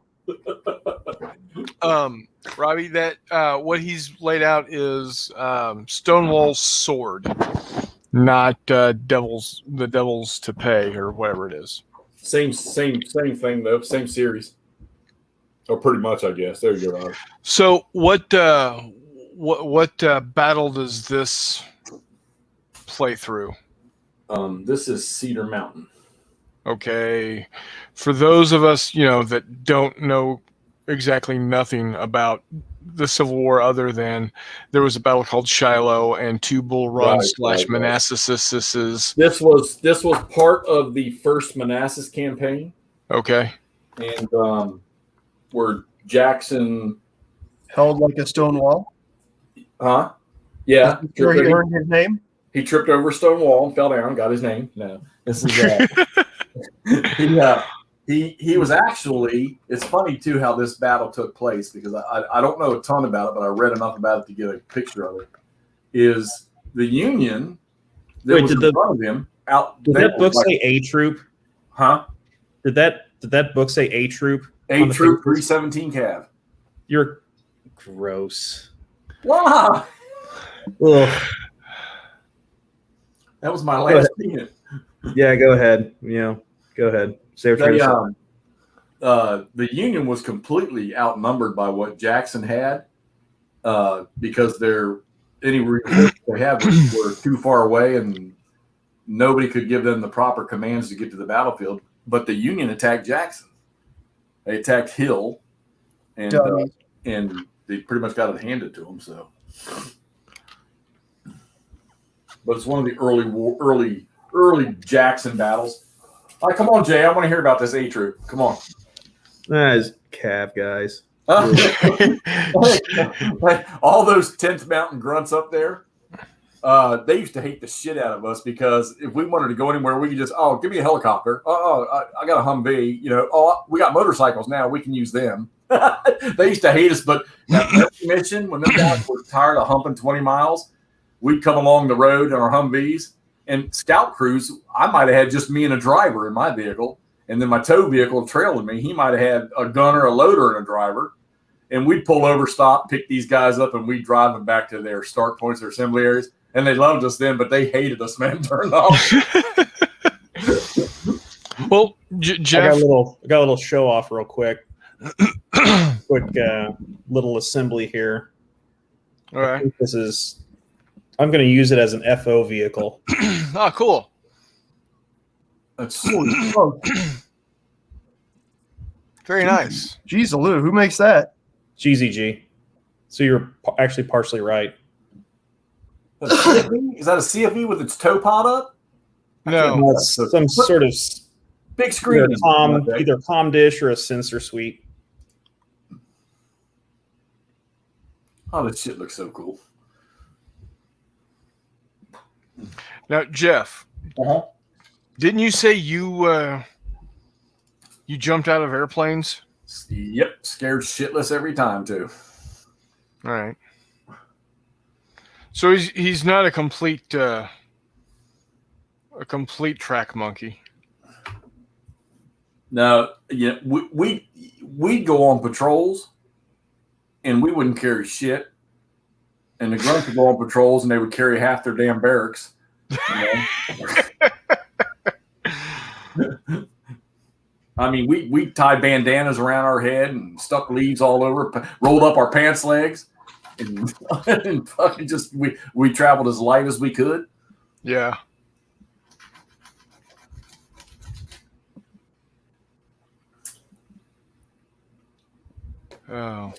Robbie, that what he's laid out is Stonewall's sword, not the devil's to pay or whatever it is. Same thing though. Same series. Or pretty much, I guess. There you go, Rob. So what battle does this play through? This is Cedar Mountain. Okay, for those of us that don't know exactly nothing about the Civil War other than there was a battle called Shiloh and two Bull Run / Manassas. This was part of the first Manassas campaign. Okay. And where Jackson held like a stone wall. Huh? Yeah. Where he earned his name. He tripped over a stone wall and fell down, got his name. No. This is he was actually, it's funny too how this battle took place because I don't know a ton about it, but I read enough about it to get a picture of it. Is the Union that was in front of him out? Did that book say A Troop? Huh? Did that book say A Troop? A Troop 317 Cav. You're gross. Wow. Ugh. That was my last unit. Yeah, go ahead. Go ahead. Say what you're going to say. The Union was completely outnumbered by what Jackson had because any reinforcements they had were too far away and nobody could give them the proper commands to get to the battlefield. But the Union attacked Jackson. They attacked Hill, and they pretty much got it handed to them. So, but it's one of the early Jackson battles. All right, come on, Jay. I want to hear about this A Troop. Come on. That is Cav, guys. All those 10th Mountain grunts up there, they used to hate the shit out of us because if we wanted to go anywhere, we could just, give me a helicopter. I got a Humvee. We got motorcycles now. We can use them. They used to hate us, but that mission, when them guys were tired of humping 20 miles, we'd come along the road in our Humvees. And scout crews, I might have had just me and a driver in my vehicle. And then my tow vehicle trailing me, he might have had a gunner, a loader, and a driver. And we'd pull over, stop, pick these guys up, and we'd drive them back to their start points, their assembly areas. And they loved us then, but they hated us, man. Turned off. Well, Jeff, I got a little show off real quick. Quick little assembly here. All right. I'm going to use it as an FO vehicle. Oh, cool. That's Oh, Very nice. geez, Lou, who makes that? GZG. So you're actually partially right. Is that a CFE with its toe pod up? No. That's some sort of Big screen. either comm dish or a sensor suite. Oh, this shit looks so cool. Now, Jeff, Uh-huh. didn't you say you jumped out of airplanes? Yep, scared shitless every time too. All right. So he's not a complete track monkey. No, yeah, we'd go on patrols, and we wouldn't carry shit. And the grunts would go on patrols, and they would carry half their damn barracks. I mean, we tied bandanas around our head and stuck leaves all over, rolled up our pants legs, and fucking just we traveled as light as we could. Yeah. Oh.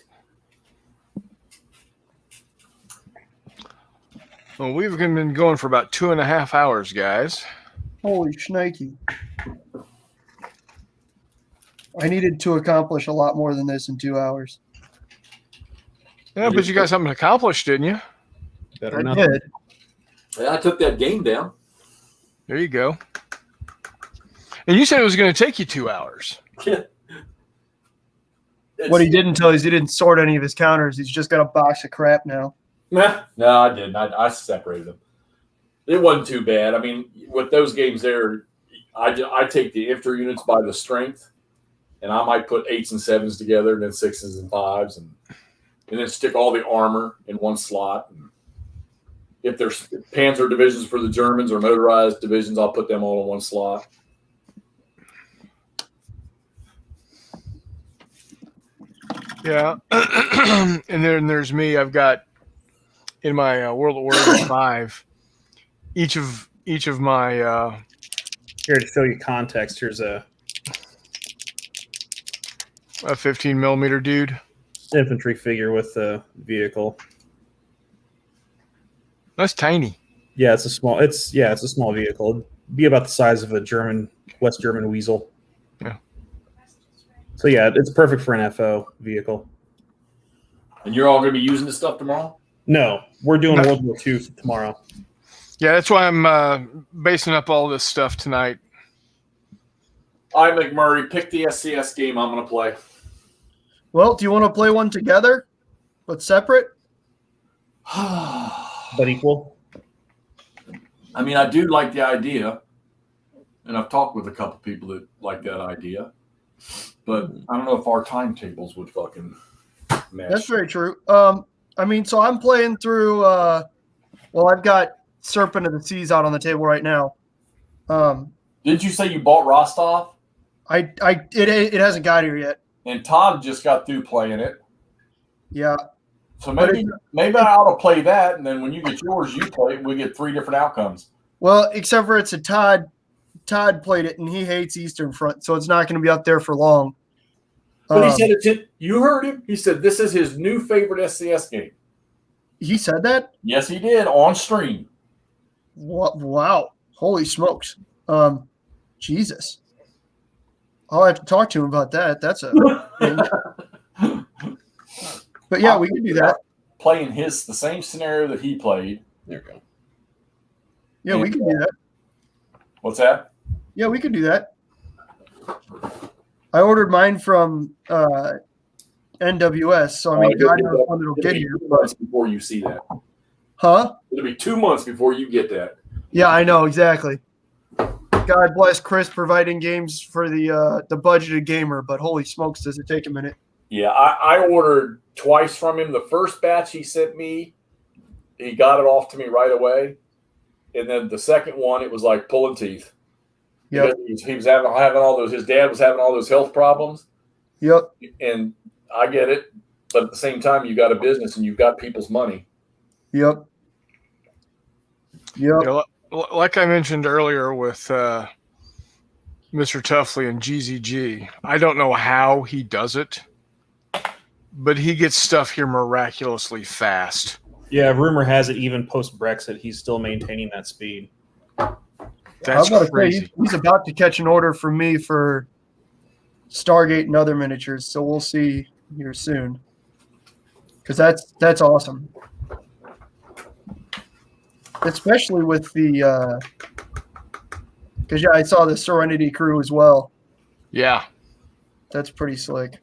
Well, we've been going for about 2.5 hours, guys. Holy shnikey. I needed to accomplish a lot more than this in 2 hours. Yeah, but you got something accomplished, didn't you? Better I not. did. I took that game down. There you go. And you said it was going to take you 2 hours. What he didn't tell you is he didn't sort any of his counters. He's just got a box of crap now. Nah, no, I didn't. I separated them. It wasn't too bad. I mean, with those games there, I take the infantry units by the strength, and I might put 8s and 7s together, and then 6s and 5s, and then stick all the armor in one slot. And if there's panzer divisions for the Germans or motorized divisions, I'll put them all in one slot. Yeah. And then there's me. I've got in my World of Warcraft 5, each of my Here to show you context, here's a 15 millimeter dude. infantry figure with a vehicle. That's tiny. Yeah, it's a small vehicle. It'd be about the size of a West German weasel. Yeah. So yeah, it's perfect for an FO vehicle. And you're all going to be using this stuff tomorrow? No, we're doing World War II tomorrow. Yeah, that's why I'm basing up all this stuff tonight. All right, McMurray, pick the SCS game I'm going to play. Well, do you want to play one together, but separate? But equal. I mean, I do like the idea, and I've talked with a couple people that like that idea, but I don't know if our timetables would fucking match. That's very true. I mean, so I'm playing through. Well, I've got Serpent of the Seas out on the table right now. Did you say you bought Rostov? It hasn't got here yet. And Todd just got through playing it. Yeah. So maybe I ought to play that, and then when you get yours, you play it. We get 3 different outcomes. Well, except for it's a Todd. Todd played it, and he hates Eastern Front, so it's not going to be up there for long. But he said you heard him. He said this is his new favorite SCS game. He said that? Yes, he did on stream. Wow. Holy smokes. Jesus. I'll have to talk to him about that. That's a thing. But yeah, we can do that. Playing the same scenario that he played. There you go. Yeah, we can do that. What's that? Yeah, we can do that. I ordered mine from NWS, so I mean, God knows when it'll get here. 2 months before you see that. Huh? It'll be 2 months before you get that. Yeah, I know exactly. God bless Chris providing games for the budgeted gamer, but holy smokes, does it take a minute? Yeah, I ordered twice from him. The first batch he sent me, he got it off to me right away. And then the second one, it was like pulling teeth. Yep. He was having all those. His dad was having all those health problems. Yep. And I get it, but at the same time, you got a business and you've got people's money. Yep. You know, like I mentioned earlier with Mr. Tuffley and GZG, I don't know how he does it, but he gets stuff here miraculously fast. Yeah, rumor has it even post Brexit, he's still maintaining that speed. That's crazy. He's about to catch an order from me for Stargate and other miniatures, so we'll see here soon. Because that's awesome. Especially with the because I saw the Serenity crew as well. Yeah. That's pretty slick.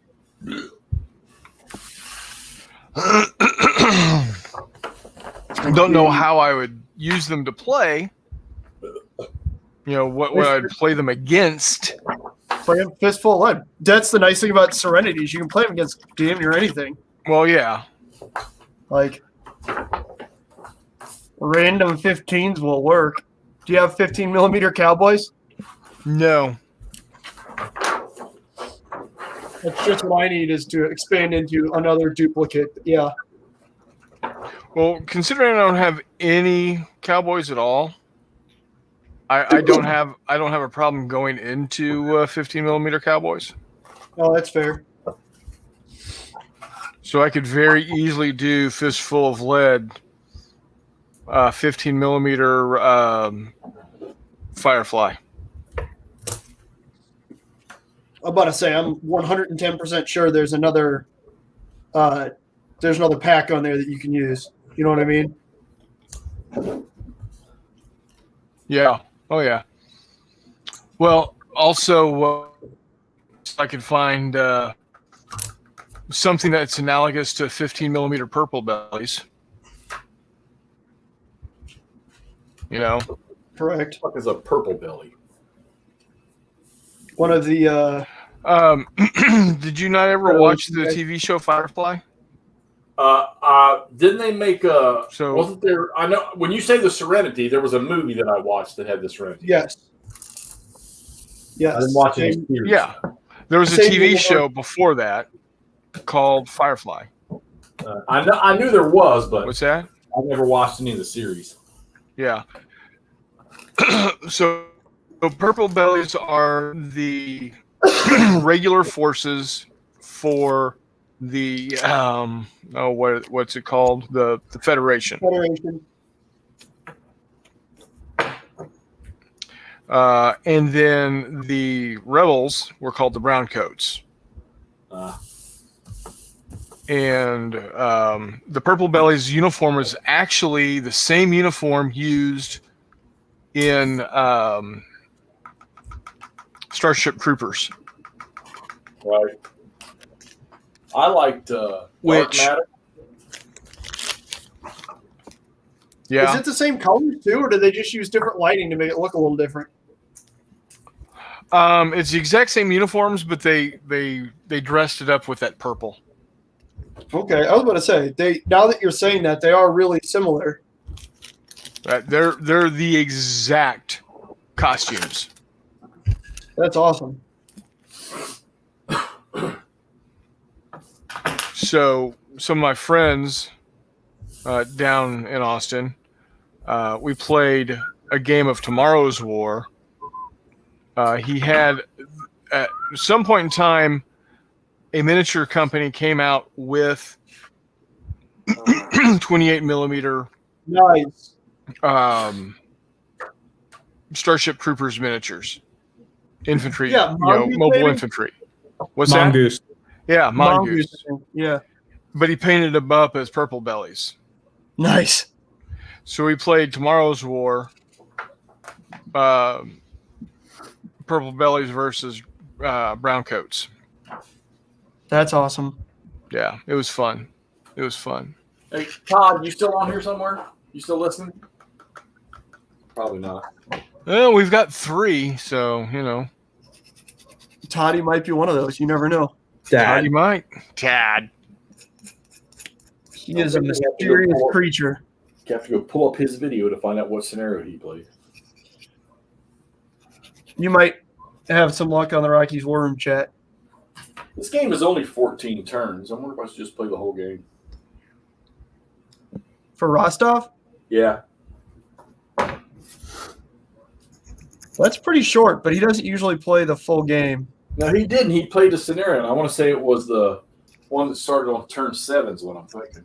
I don't know how I would use them to play. You know, what I'd play them against. Play them fistful of lead. That's the nice thing about Serenities. You can play them against damn near anything. Well, yeah. Like, random 15s will work. Do you have 15 millimeter Cowboys? No. That's just what I need is to expand into another duplicate. Yeah. Well, considering I don't have any Cowboys at all, I don't have a problem going into 15 millimeter Cowboys. Oh, that's fair. So I could very easily do Fistful of Lead, 15 millimeter Firefly. I'm about to say I'm 110% sure there's another pack on there that you can use. You know what I mean? Yeah. Oh yeah. Well, also I could find something that's analogous to 15 millimeter purple bellies. You know. Correct. What is a purple belly? One of the did you not ever watch the TV show Firefly? Didn't they make a? So wasn't there? I know when you say the Serenity, there was a movie that I watched that had the Serenity. Yes. Yes. I didn't watch any series. Yeah, there was a TV show before that called Firefly. I knew there was, but What's that? I never watched any of the series. Yeah. So purple bellies are the regular forces for the what's it called? The Federation. And then the rebels were called the Browncoats. And the purple bellies uniform is actually the same uniform used in Starship Troopers. Right. I liked Dark Matter. Yeah. Is it the same colors too, or do they just use different lighting to make it look a little different? It's the exact same uniforms, but they dressed it up with that purple. Okay, I was about to say now that you're saying that, they are really similar. They're the exact costumes. That's awesome. So some of my friends down in Austin, we played a game of Tomorrow's War. He had, at some point in time, a miniature company came out with 28 millimeter Nice. Starship Troopers miniatures. Infantry, Yeah, mobile maybe? infantry. What's Mongoose. that? Yeah, Mongoose. Yeah. But he painted them up as purple bellies. Nice. So we played Tomorrow's War, purple bellies versus brown coats. That's awesome. Yeah, it was fun. It was fun. Hey, Todd, you still on here somewhere? You still listening? Probably not. Well, we've got 3, so, you know. Toddy might be one of those. You never know. Dad. You might. Dad. He is a mysterious creature. You have to go pull up his video to find out what scenario he played. You might have some luck on the Rockies War Room chat. This game is only 14 turns. I wonder if I should just play the whole game. For Rostov? Yeah. That's pretty short, but he doesn't usually play the full game. No, he didn't. He played a scenario, and I want to say it was the one that started on turn 7 is what I'm thinking.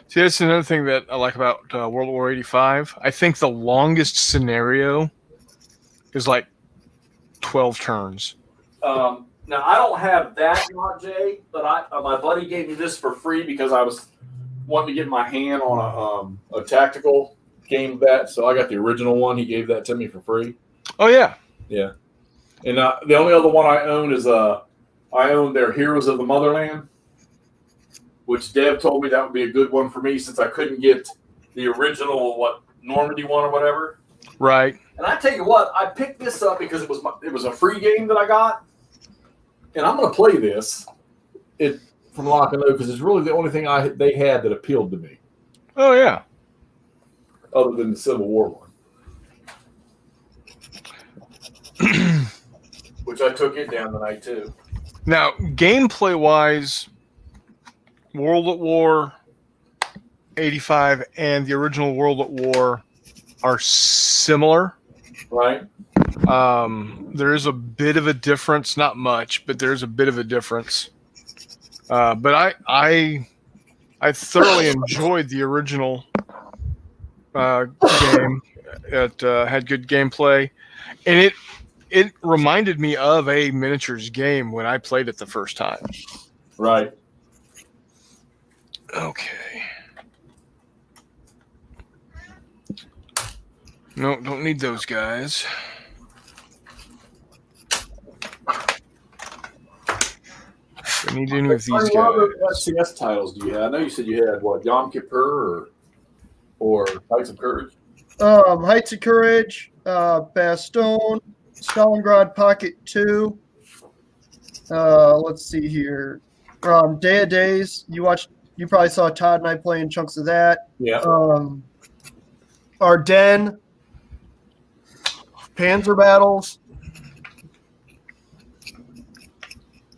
See, that's another thing that I like about World War 85. I think the longest scenario is like 12 turns. Now, I don't have that, NotJay, but my buddy gave me this for free because I was wanting to get my hand on a tactical game of that. So I got the original one. He gave that to me for free. Oh, yeah. Yeah. And the only other one I own is I own their Heroes of the Motherland, which Dev told me that would be a good one for me since I couldn't get the original, Normandy one or whatever. Right. And I tell you what, I picked this up because it was a free game that I got, and I'm going to play this from Lock and Load because it's really the only thing they had that appealed to me, Oh, yeah. other than the Civil War one, which I took it down tonight too. Now, gameplay-wise, World at War 85 and the original World at War are similar. Right? There is a bit of a difference, not much, but there's a bit of a difference. But I thoroughly enjoyed the original game. It had good gameplay, and it reminded me of a miniatures game when I played it the first time. Right. Okay. No, don't need those guys. I need any of these What guys. other FCS titles do you have? I know you said you had Yom Kippur or Heights of Courage. Heights of Courage, Bastogne, Stalingrad Pocket 2. Let's see here. Day of Days. You probably saw Todd and I playing chunks of that. Yeah. Ardennes. Panzer Battles.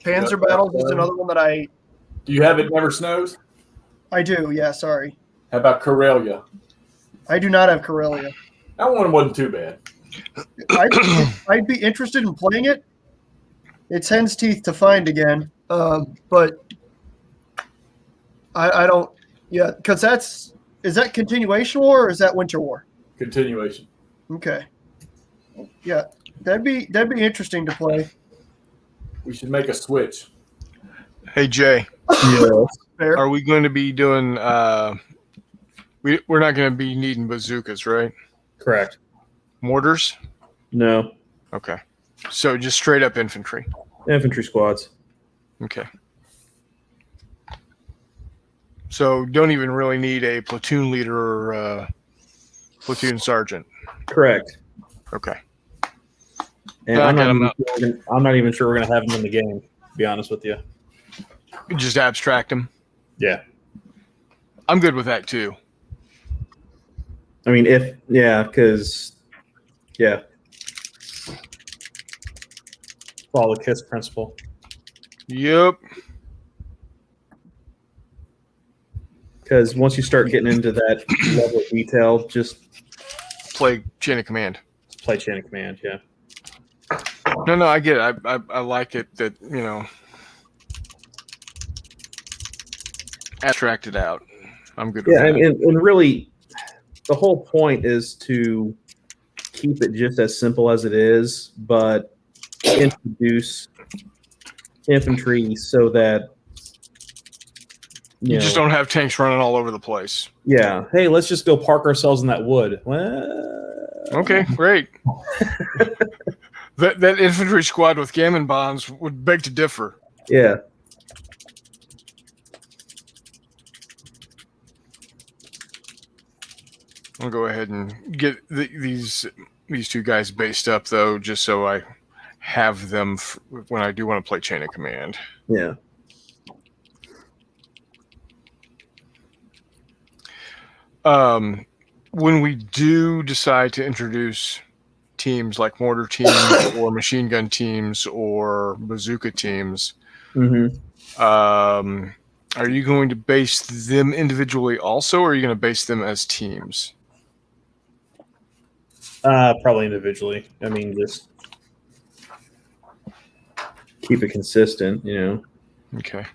Panzer Battles is another one that Do you have It Never Snows? I do. Yeah, sorry. How about Karelia? I do not have Karelia. That one wasn't too bad. I'd be interested in playing it. It's hen's teeth to find again, but I don't. Yeah, because is that Continuation War or is that Winter War? Continuation. Okay. Yeah, that'd be interesting to play. We should make a switch. Hey Jay, Fair. are we going to be doing? We're not going to be needing bazookas, right? Correct. Mortars? No. Okay. So just straight up infantry. Infantry squads. Okay. So don't even really need a platoon leader or platoon sergeant. Correct. Okay. And I'm not even sure we're going to have them in the game, to be honest with you. Just abstract them. Yeah. I'm good with that too. I mean, follow the KISS principle. Yep. Because once you start getting into that level of detail, just Play chain of command. play chain of command. Yeah. No, I get it. I like it that, abstract it out. I'm good with Yeah, that. and really, the whole point is to keep it just as simple as it is, but introduce infantry so that you just don't have tanks running all over the place. Yeah. Hey, let's just go park ourselves in that wood. Well, Okay, great. that infantry squad with gammon bombs would beg to differ. yeah. I'll go ahead and get these two guys based up, though, just so I have them when I do want to play chain of command. Yeah. When we do decide to introduce teams like mortar teams or machine gun teams or bazooka teams, Mm-hmm. Are you going to base them individually also, or are you going to base them as teams? Probably individually. I mean, just keep it consistent, you know. Okay.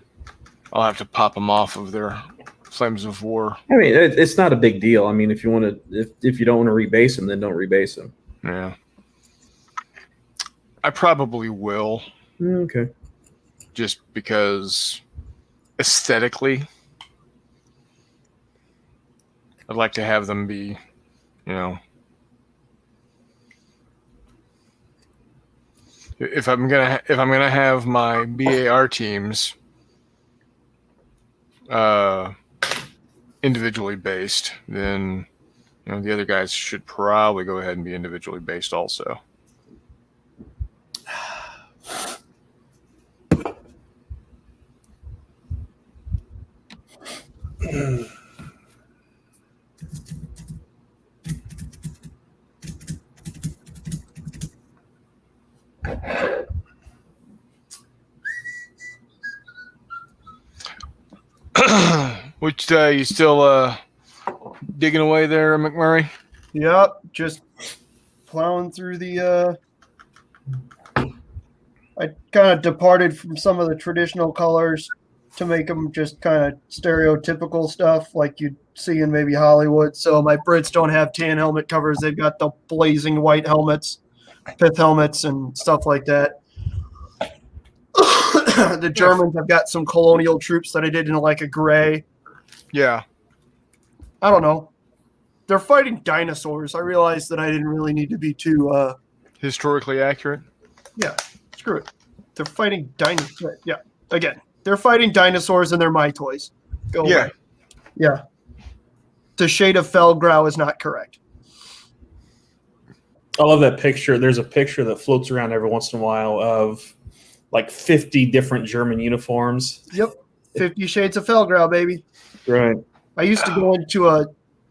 I'll have to pop them off of their Flames of War. I mean, it's not a big deal. I mean, if you want to, if you don't want to rebase them, then don't rebase them. Yeah. I probably will. Okay. Just because aesthetically, I'd like to have them be, you know, if I'm gonna have my BAR teams individually based, then you know the other guys should probably go ahead and be individually based also. Which you still digging away there, McMurray? Yep, just plowing through the. I kind of departed from some of the traditional colors to make them just kind of stereotypical stuff like you'd see in maybe Hollywood. So my Brits don't have tan helmet covers; they've got the blazing white helmets, pith helmets, and stuff like that. The Germans have got some colonial troops that I did in like a gray. Yeah. I don't know. They're fighting dinosaurs. I realized that I didn't really need to be too Historically accurate. Yeah, screw it. They're fighting dinosaurs. Yeah, again, they're fighting dinosaurs and they're my toys. Go away. Yeah. The shade of Felgrau is not correct. I love that picture. There's a picture that floats around every once in a while of like 50 different German uniforms. Yep. 50 Shades of Felgrau, baby. Right. I used to go into a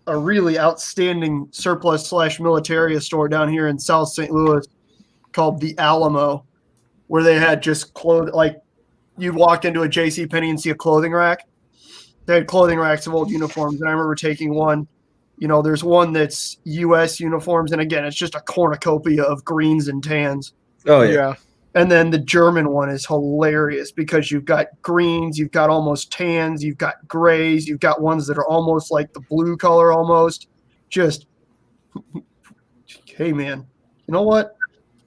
really outstanding surplus/militaria store down here in South St. Louis called the Alamo, where they had just clothes. Like you'd walk into a JCPenney and see a clothing rack. They had clothing racks of old uniforms, and I remember taking one. You know, there's one that's U.S. uniforms, and again, it's just a cornucopia of greens and tans. Oh yeah. And then the German one is hilarious because you've got greens, you've got almost tans, you've got grays, you've got ones that are almost like the blue color almost. Just, hey, man, you know what?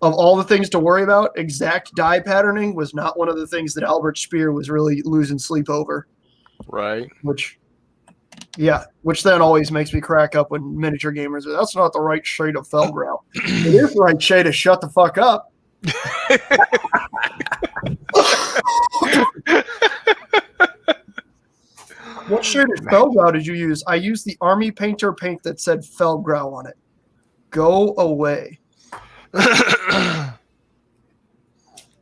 Of all the things to worry about, exact dye patterning was not one of the things that Albert Speer was really losing sleep over. Right. Which then always makes me crack up when miniature gamers are, that's not the right shade of Felgrau. It is the right shade of shut the fuck up. What shade of Felgrau did you use? I used the Army Painter paint that said Felgrau on it. Go away.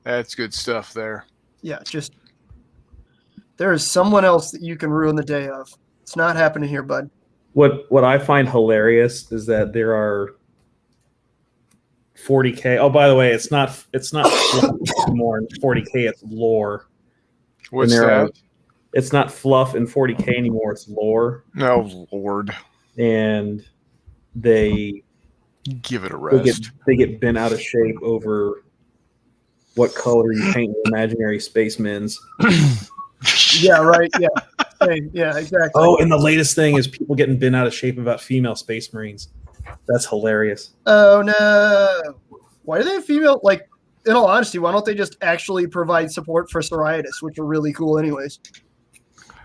That's good stuff there. Yeah, just there is someone else that you can ruin the day of. It's not happening here, bud. What I find hilarious is that there are 40K. Oh, by the way, it's not more in 40K. It's lore. What's that? It's not fluff in 40K anymore. It's lore. Oh Lord! And they give it a rest. They get bent out of shape over what color you paint your imaginary spacemen's. Yeah, right. Yeah, same. Yeah, exactly. Oh, and the latest thing is people getting bent out of shape about female space marines. That's hilarious. Oh no! Why do they have female? Like, in all honesty, why don't they just actually provide support for psoriasis, which are really cool, anyways?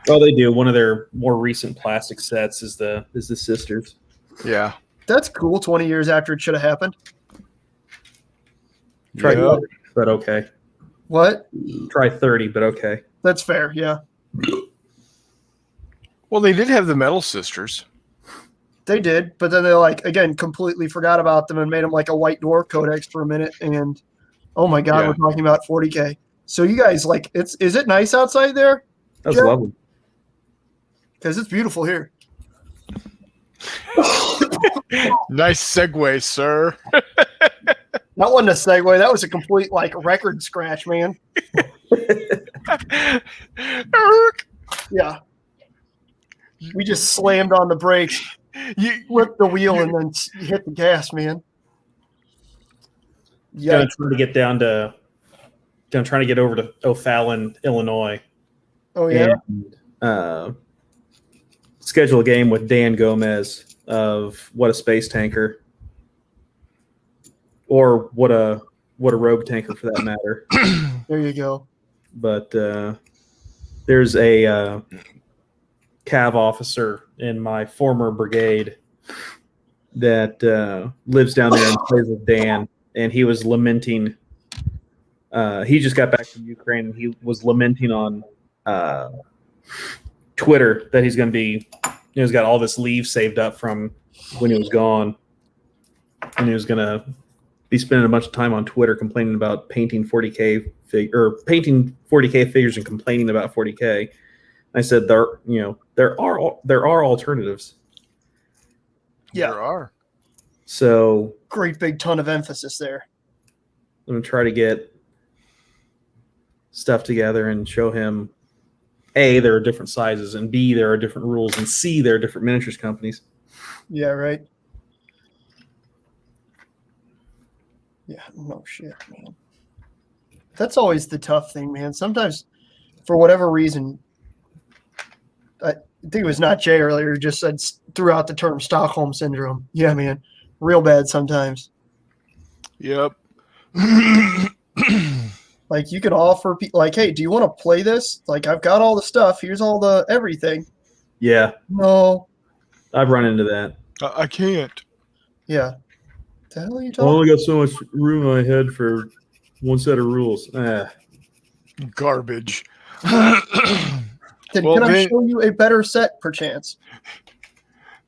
Oh, they do. One of their more recent plastic sets is the sisters. Yeah, that's cool. 20 years after it should have happened. Try 30, but okay. What? Try 30, but okay. That's fair. Yeah. Well, they did have the Metal Sisters. They did, but then they again completely forgot about them and made them like a White Dwarf Codex for a minute. And oh my God, We're talking about 40K. So you guys is it nice outside there? That's lovely. Because it's beautiful here. Nice segue, sir. That wasn't a segue. That was a complete record scratch, man. Yeah. We just slammed on the brakes, flipped the wheel, and then hit the gas, man. Yeah. Gonna try to get trying to get over to O'Fallon, Illinois. Oh yeah. And schedule a game with Dan Gomez of What a Space Tanker, or what a Rogue Tanker for that matter. There you go. But there's a cav officer in my former brigade that lives down there and plays with Dan, and he was lamenting. He just got back from Ukraine, and he was lamenting on Twitter that he's going to be, he's got all this leave saved up from when he was gone, and he was going to be spending a bunch of time on Twitter complaining about painting 40K painting 40K figures and complaining about 40K. I said there are alternatives. Yeah. There are. So Great big ton of emphasis there. I'm going to try to get stuff together and show him, A, there are different sizes, and B, there are different rules, and C, there are different miniatures companies. Yeah, right. Yeah, no shit, man. That's always the tough thing, man. Sometimes, for whatever reason, I think it was NotJay earlier who just said throughout the term Stockholm syndrome. Yeah, man, real bad sometimes. Yep. Like you can offer people, like, hey, do you want to play this? Like, I've got all the stuff. Here's all the everything. Yeah, No. I've run into that. I can't. Yeah. The hell are you I talking? only got so much room in my head for one set of rules. Garbage. Then Well, can I then- show you a better set, perchance?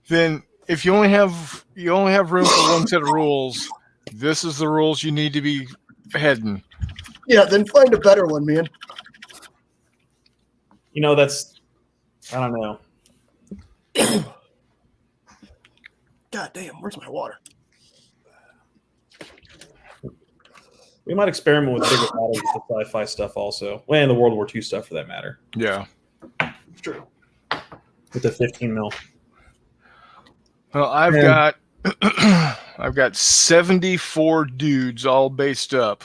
Then if you only have room for one set of rules, this is the rules you need to be heading. Yeah, then find a better one, man. That's, I don't know. God damn, where's my water? We might experiment with bigger models with the sci-fi stuff also. And the World War II stuff for that matter. Yeah. It's true. With the 15 mil. Well, I've got 74 dudes all based up.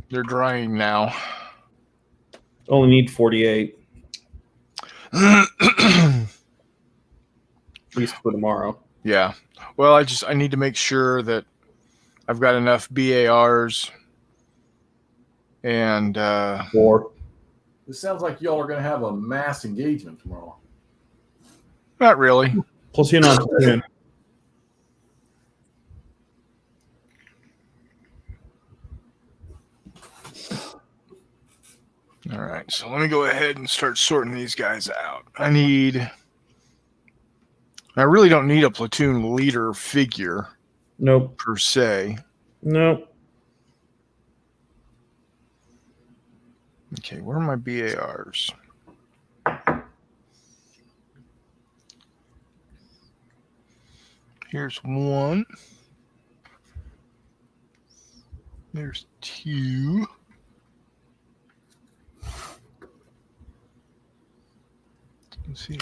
They're drying now. Only need 48, at least for tomorrow. Yeah. Well, I need to make sure that I've got enough BARs and Or It sounds like y'all are going to have a mass engagement tomorrow. not really. platoon on platoon. All right. So let me go ahead and start sorting these guys out. I really don't need a platoon leader figure Nope. per se. Nope. Okay, where are my BARs? Here's one. There's two. Let's see.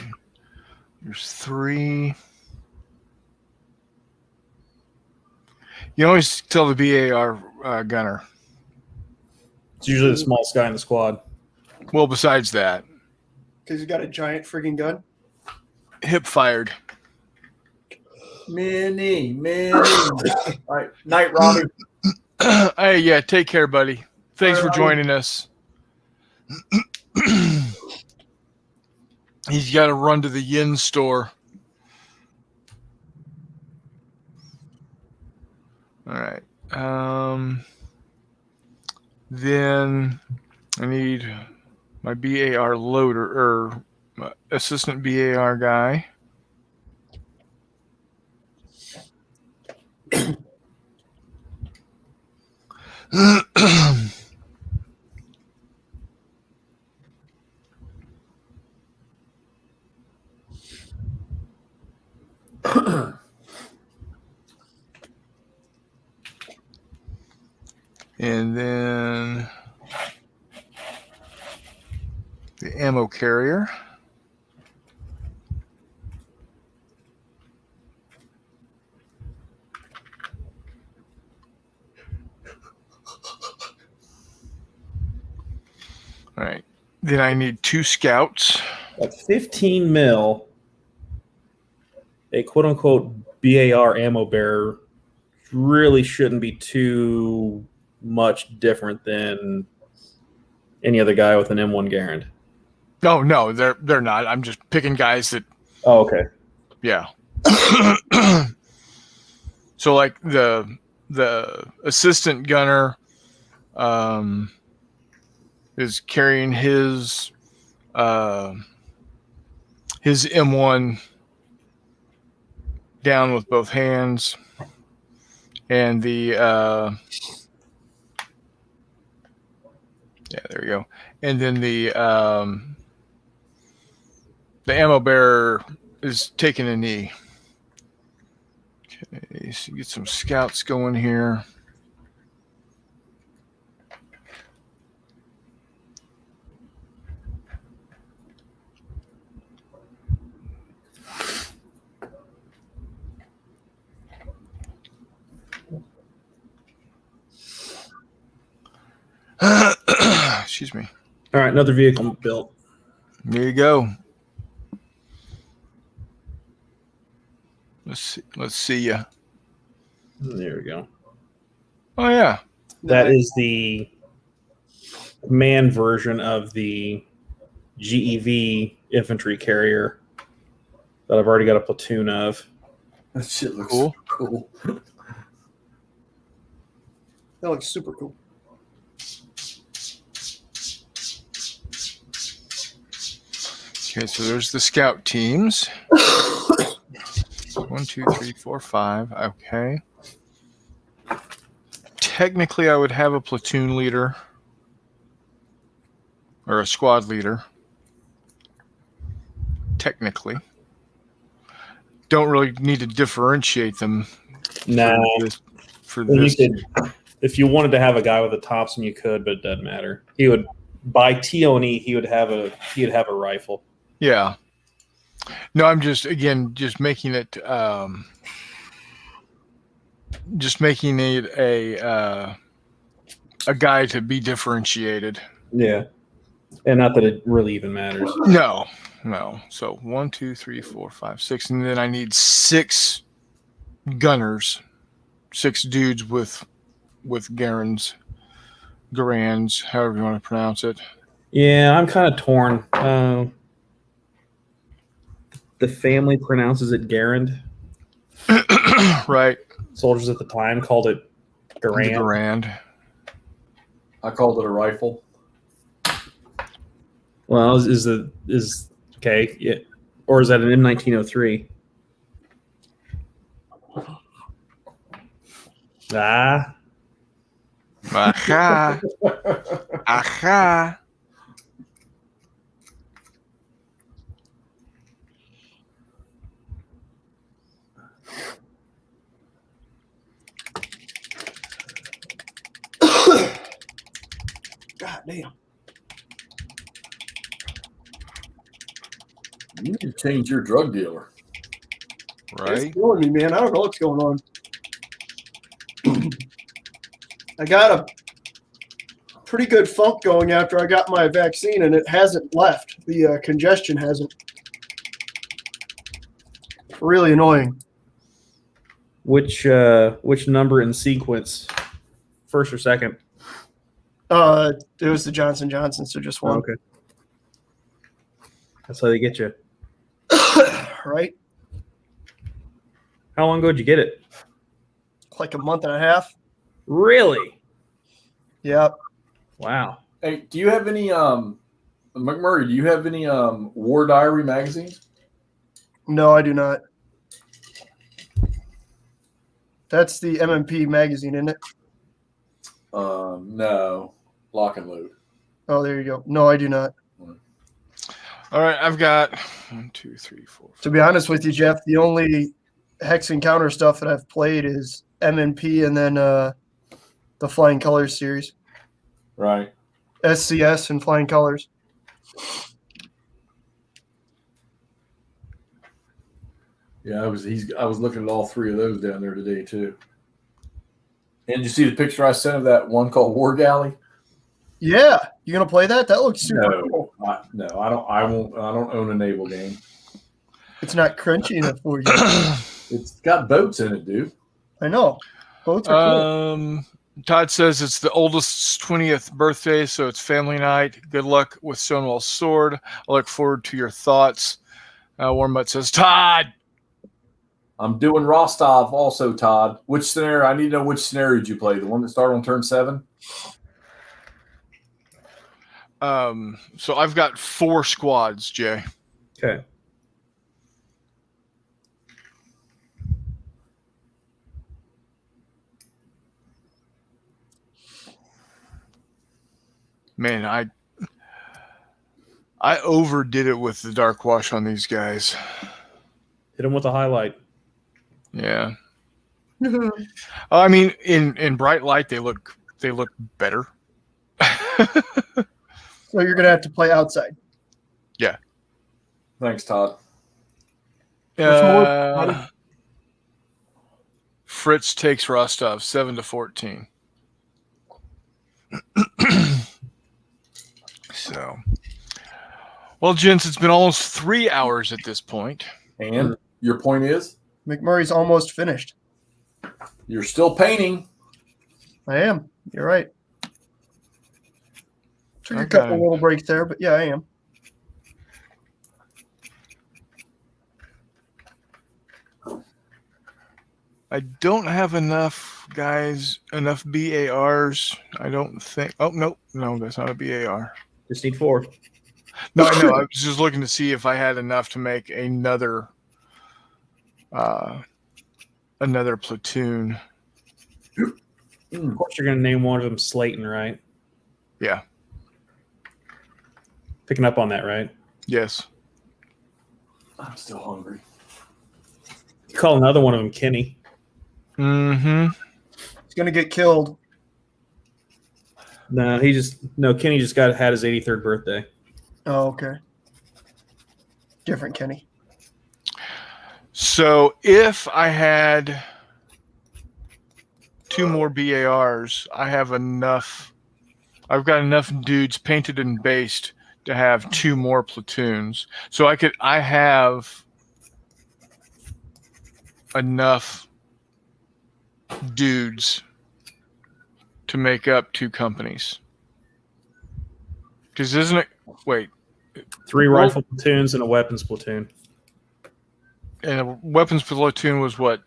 There's three. You always tell the BAR gunner. It's usually the smallest guy in the squad. Well, besides that, Because he's got a giant friggin' gun. hip fired. Many. All right. Night, Robbie. Hey, yeah, take care, buddy. Thanks for joining us. He's got to run to the yin store. All right. Then I need my BAR loader or my assistant BAR guy. And then the ammo carrier. All right. Then I need 2 scouts. At 15 mil, a quote unquote BAR ammo bearer really shouldn't be too much different than any other guy with an M1 Garand. No, they're not. I'm just picking guys that. Oh, okay. Yeah. So like the assistant gunner is carrying his M1 down with both hands, and the there you go. And then the ammo bearer is taking a knee. Okay, so get some scouts going here. Excuse me. All right, another vehicle built. There you go. Let's see ya. There we go. Oh yeah. That is the man version of the GEV infantry carrier that I've already got a platoon of. That shit looks Cool. cool. That looks super cool. Okay, so there's the scout teams. 1, 2, 3, 4, 5. Okay. Technically, I would have a platoon leader or a squad leader. Technically. Don't really need to differentiate them. Nah. For Well, this. you could, if you wanted to have a guy with a Thompson, you could, but it doesn't matter. He would by TO&E. He would have a rifle. Yeah. No, I'm just making it a guy to be differentiated. Yeah, and not that it really even matters. No. So 1, 2, 3, 4, 5, 6, and then I need 6 gunners, 6 dudes with Garands, however you want to pronounce it. Yeah, I'm kind of torn. The family pronounces it Garand. Right. Soldiers at the time called it Garand. Garand. I called it a rifle. Well, is okay? Yeah. Or is that an M1903? Ah. Aha. Aha. God damn. You need to change your drug dealer. Right. It's killing me, man. I don't know what's going on. I got a pretty good funk going after I got my vaccine, and it hasn't left. The congestion hasn't. Really annoying. Which number in sequence? First or second? It was the Johnson & Johnson, so just one. Okay. That's how they get you. Right? How long ago did you get it? Like a month and a half. Really? Yep. Wow. Hey, do you have any McMurray? Do you have any War Diary magazines? No, I do not. That's the MMP magazine, isn't it? No. Lock and Load. Oh, there you go. No, I do not. All right, I've got 1, 2, 3, 4. To be honest with you, Jeff, the only Hex Encounter stuff that I've played is MMP and then the Flying Colors series. Right. SCS and Flying Colors. Yeah, I was looking at all three of those down there today too. And you see the picture I sent of that one called War Galley? Yeah, you gonna play that? That looks super cool. No, I don't. I won't. I don't own a naval game. It's not crunchy enough for you. It's got boats in it, dude. I know. Boats are cool. Todd says it's the oldest's 20th birthday, so it's family night. Good luck with Stonewall's sword. I look forward to your thoughts. Warmutt says, Todd. I'm doing Rostov also, Todd. Which scenario? I need to know which scenario did you play. The one that started on turn 7? So I've got 4 squads, Jay. Okay. Man, I overdid it with the dark wash on these guys. Hit them with a highlight. Yeah. I mean, in bright light, they look better. So you're gonna have to play outside. Yeah. Thanks, Todd. Fritz takes Rostov 7-14. So, well, gents, it's been almost 3 hours at this point. And your point is? McMurray's almost finished. You're still painting. I am. You're right. Took a Okay. couple little breaks there, but yeah, I am. I don't have enough BARs. I don't think. Oh, no, that's not a BAR. Just need 4. No, I know. I was just looking to see if I had enough to make another platoon. Of course, you're going to name one of them Slayton, right? Yeah. Picking up on that, right? Yes. I'm still hungry. You call another one of them Kenny. Mm-hmm. He's gonna get killed. No, Kenny just had his 83rd birthday. Oh, okay. Different Kenny. So if I had 2 more BARs, I have enough. I've got enough dudes painted and based to have 2 more platoons. So I have enough dudes to make up 2 companies. Because isn't it? Wait. 3 rifle platoons and a weapons platoon. And a weapons platoon was what?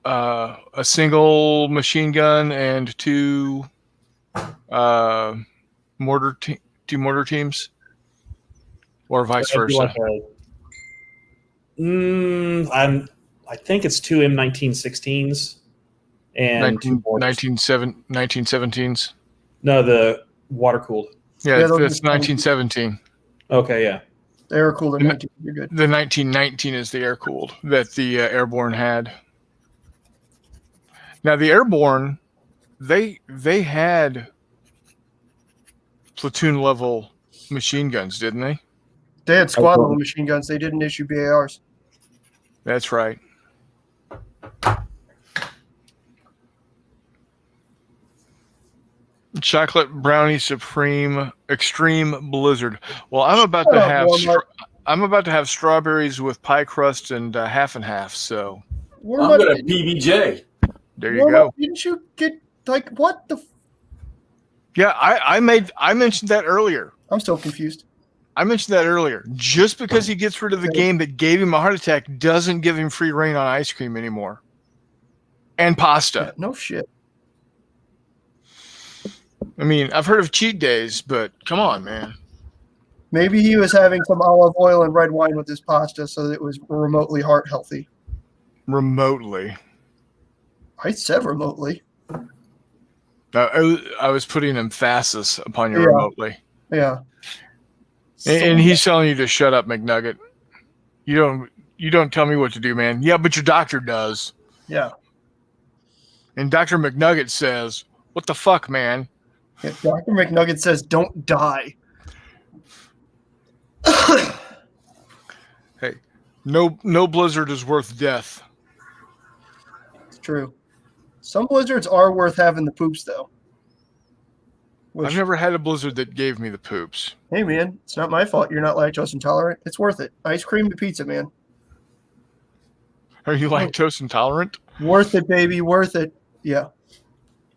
A single machine gun and 2 mortar teams, or vice versa. I think it's 2 M1916s and 1917s. No, the water cooled. Yeah, those it's are 1917. Okay, yeah. The air cooled. You're good. The 1919 is the air cooled that the airborne had. Now the airborne, they had platoon level machine guns, didn't they? They had squad level machine guns. They didn't issue BARs. That's right. Chocolate Brownie Supreme Extreme Blizzard. Well, I'm about to have strawberries with pie crust and half and half. So I'm going to PBJ. there you go. Didn't you get what the? Yeah, I mentioned that earlier. I'm still confused. I mentioned that earlier. Just because he gets rid of the game that gave him a heart attack doesn't give him free reign on ice cream anymore. And pasta. Yeah, no shit. I mean, I've heard of cheat days, but come on, man. Maybe he was having some olive oil and red wine with his pasta, so that it was remotely heart healthy. Remotely. I said remotely. I was putting emphasis upon your remotely. Yeah. And he's telling you to shut up, McNugget. You don't tell me what to do, man. Yeah, but your doctor does. Yeah. And Dr. McNugget says, "What the fuck, man?" Yeah, Dr. McNugget says, "Don't die." Hey, No blizzard is worth death. It's true. Some blizzards are worth having the poops, though. I've never had a blizzard that gave me the poops. Hey, man, it's not my fault you're not lactose intolerant. It's worth it. Ice cream to pizza, man. Are you lactose intolerant? Worth it, baby. Worth it. Yeah.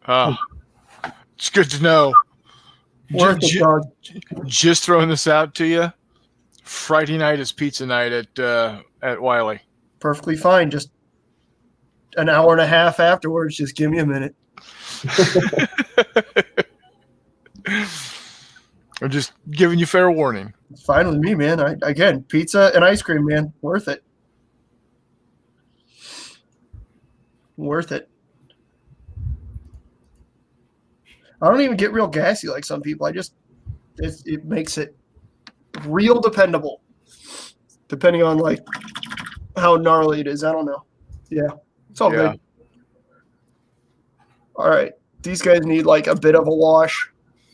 It's good to know. Worth it, dog. Just throwing this out to you. Friday night is pizza night at Wiley. Perfectly fine. Just an hour and a half afterwards. Just give me a minute. I'm just giving you fair warning. It's fine with me, man. Again, pizza and ice cream, man. Worth it. Worth it. I don't even get real gassy like some people. It makes it real dependable. Depending on like how gnarly it is. I don't know. Yeah. It's all good. All right. These guys need like a bit of a wash.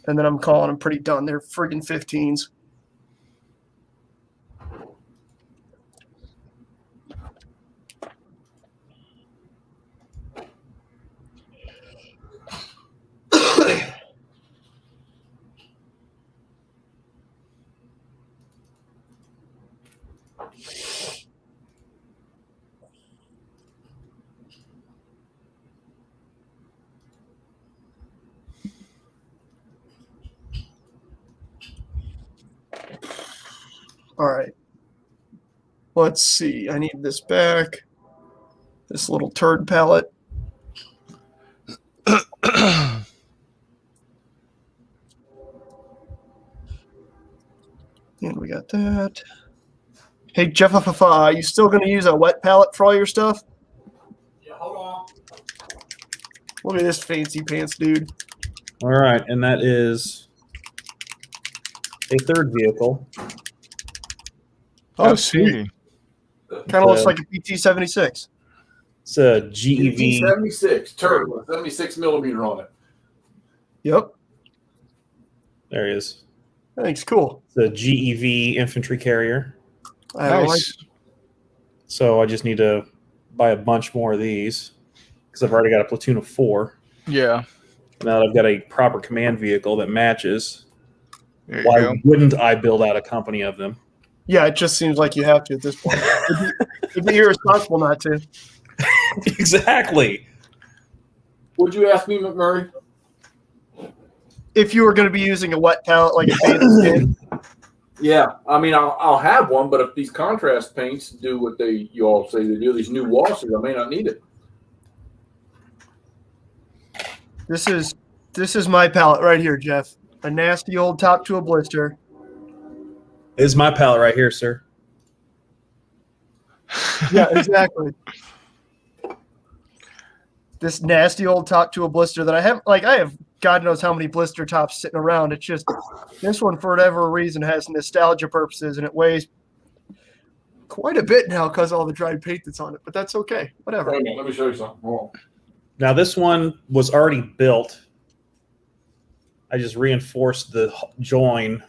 And then I'm calling them pretty done. They're friggin' 15s. All right. Let's see. I need this back. This little turd pallet. And we got that. Hey, Jeff, are you still going to use a wet pallet for all your stuff? Yeah, hold on. Look at this fancy pants, dude. All right, and that is a third vehicle. Oh, sweet. Kind of looks like a PT-76. It's a GEV. 76 turbo, 76 millimeter on it. Yep. There he is. I think it's cool. It's a GEV infantry carrier. Nice. So I just need to buy a bunch more of these because I've already got a platoon of 4. Yeah. Now that I've got a proper command vehicle that matches, There you why go. wouldn't I build out a company of them? Yeah, it just seems like you have to at this point. It'd be irresponsible not to. Exactly. Would you ask me, McMurray? If you were going to be using a wet pallet like a painted skin. Yeah, I mean, I'll have one, but if these contrast paints do what you all say they do, these new washes, I may not need it. This is my pallet right here, Jeff. A nasty old top to a blister. This is my pallet right here, sir. Yeah, exactly. This nasty old top to a blister that I have God knows how many blister tops sitting around. It's just this one, for whatever reason, has nostalgia purposes, and it weighs quite a bit now because of all the dried paint that's on it. But that's okay. Whatever. Wait a minute, let me show you something. Hold on. Now this one was already built. I just reinforced the join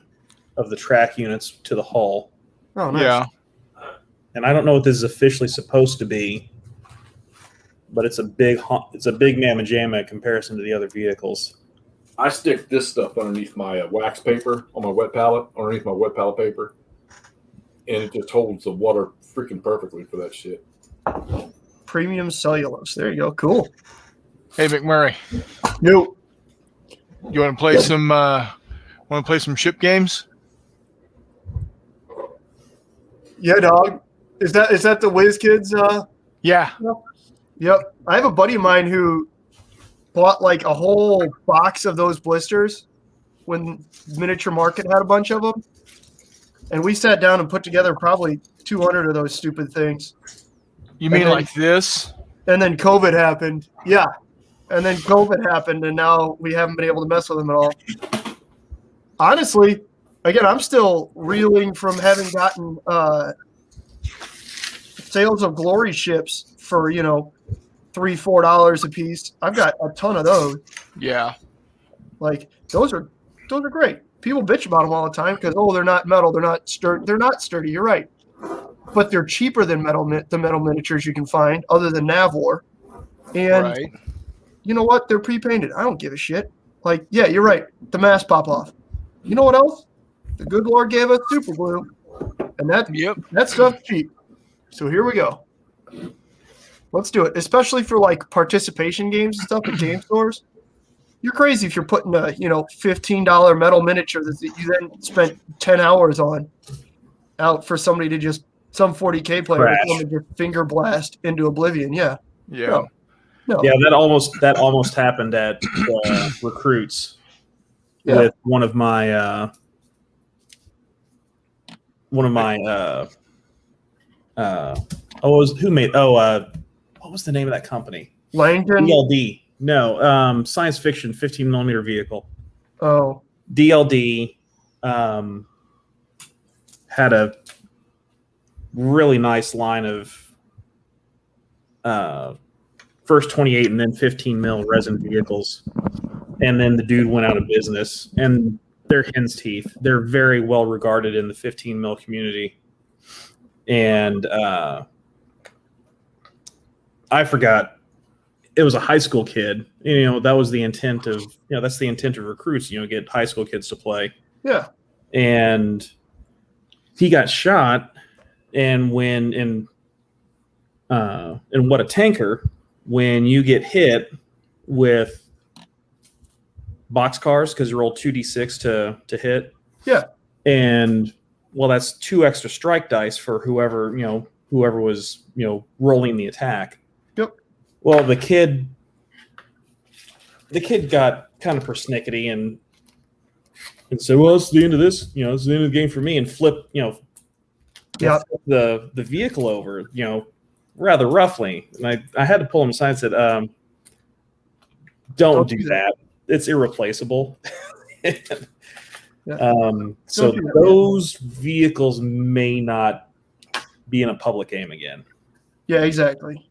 of the track units to the hull. Oh, nice. Yeah. And I don't know what this is officially supposed to be, but it's a big mamma jamma in comparison to the other vehicles. I stick this stuff underneath my wax paper on my wet pallet, underneath my wet pallet paper, and it just holds the water freaking perfectly for that shit. Premium cellulose. There you go. Cool. Hey, McMurray. Yo. You want to play some ship games? Yeah, dog. Is that the Whiz Kids? Yeah. Yep. I have a buddy of mine who bought like a whole box of those blisters when Miniature Market had a bunch of them. And we sat down and put together probably 200 of those stupid things. You mean then- like this? And then COVID happened. Yeah. And then COVID happened, and now we haven't been able to mess with them at all. Honestly, again, I'm still reeling from having gotten Sales of Glory ships for, $3-4 a piece. I've got a ton of those. Yeah. Like those are great. People bitch about them all the time because they're not metal, they're not sturdy. You're right. but they're cheaper than the metal miniatures you can find, other than Navor. And Right. you know what? They're pre-painted. I don't give a shit. Like, yeah, you're right. The mask pop off. You know what else? The good Lord gave us super glue, and that stuff's cheap. So here we go. Let's do it, especially for like participation games and stuff at game stores. You're crazy if you're putting a $15 metal miniature that you then spent 10 hours on out for somebody to just some 40K player to come and just finger blast into oblivion. Yeah. Yeah. No. Yeah, that almost happened at Recruits with one of my what was the name of that company? Langdon. DLD. No, science fiction 15mm vehicle. Oh. DLD had a really nice line of first 28 and then 15mm resin vehicles, and then the dude went out of business. And they're hen's teeth. They're very well regarded in the 15mm community. And I forgot. It was a high school kid. That was the intent of that's the intent of Recruits. Get high school kids to play. Yeah. And he got shot, and when What a Tanker, when you get hit with boxcars because you roll 2d6 to hit. Yeah. And that's 2 extra strike dice for whoever was rolling the attack. Yep. Well, the kid got kind of persnickety and said, "Well, it's the end of this. It's the end of the game for me," and flipped the vehicle over, rather roughly. And I had to pull him aside and said, "Don't do that. It's irreplaceable." So those vehicles may not be in a public game again. Yeah, exactly.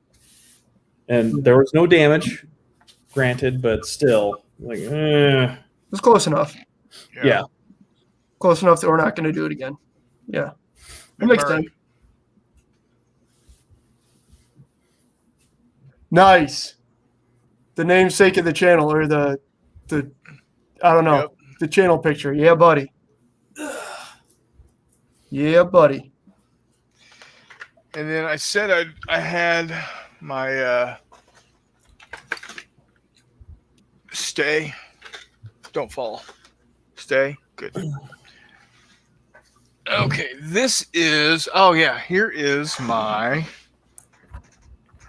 And there was no damage, granted, but still, it was close enough. Yeah. Close enough that we're not going to do it again. Yeah. That makes sense. Nice. The namesake of the channel, or the I don't know, the channel picture. Yeah, buddy. Yeah, buddy. And then I said I had my stay. Don't fall. Stay. Good. Okay, this is, here is my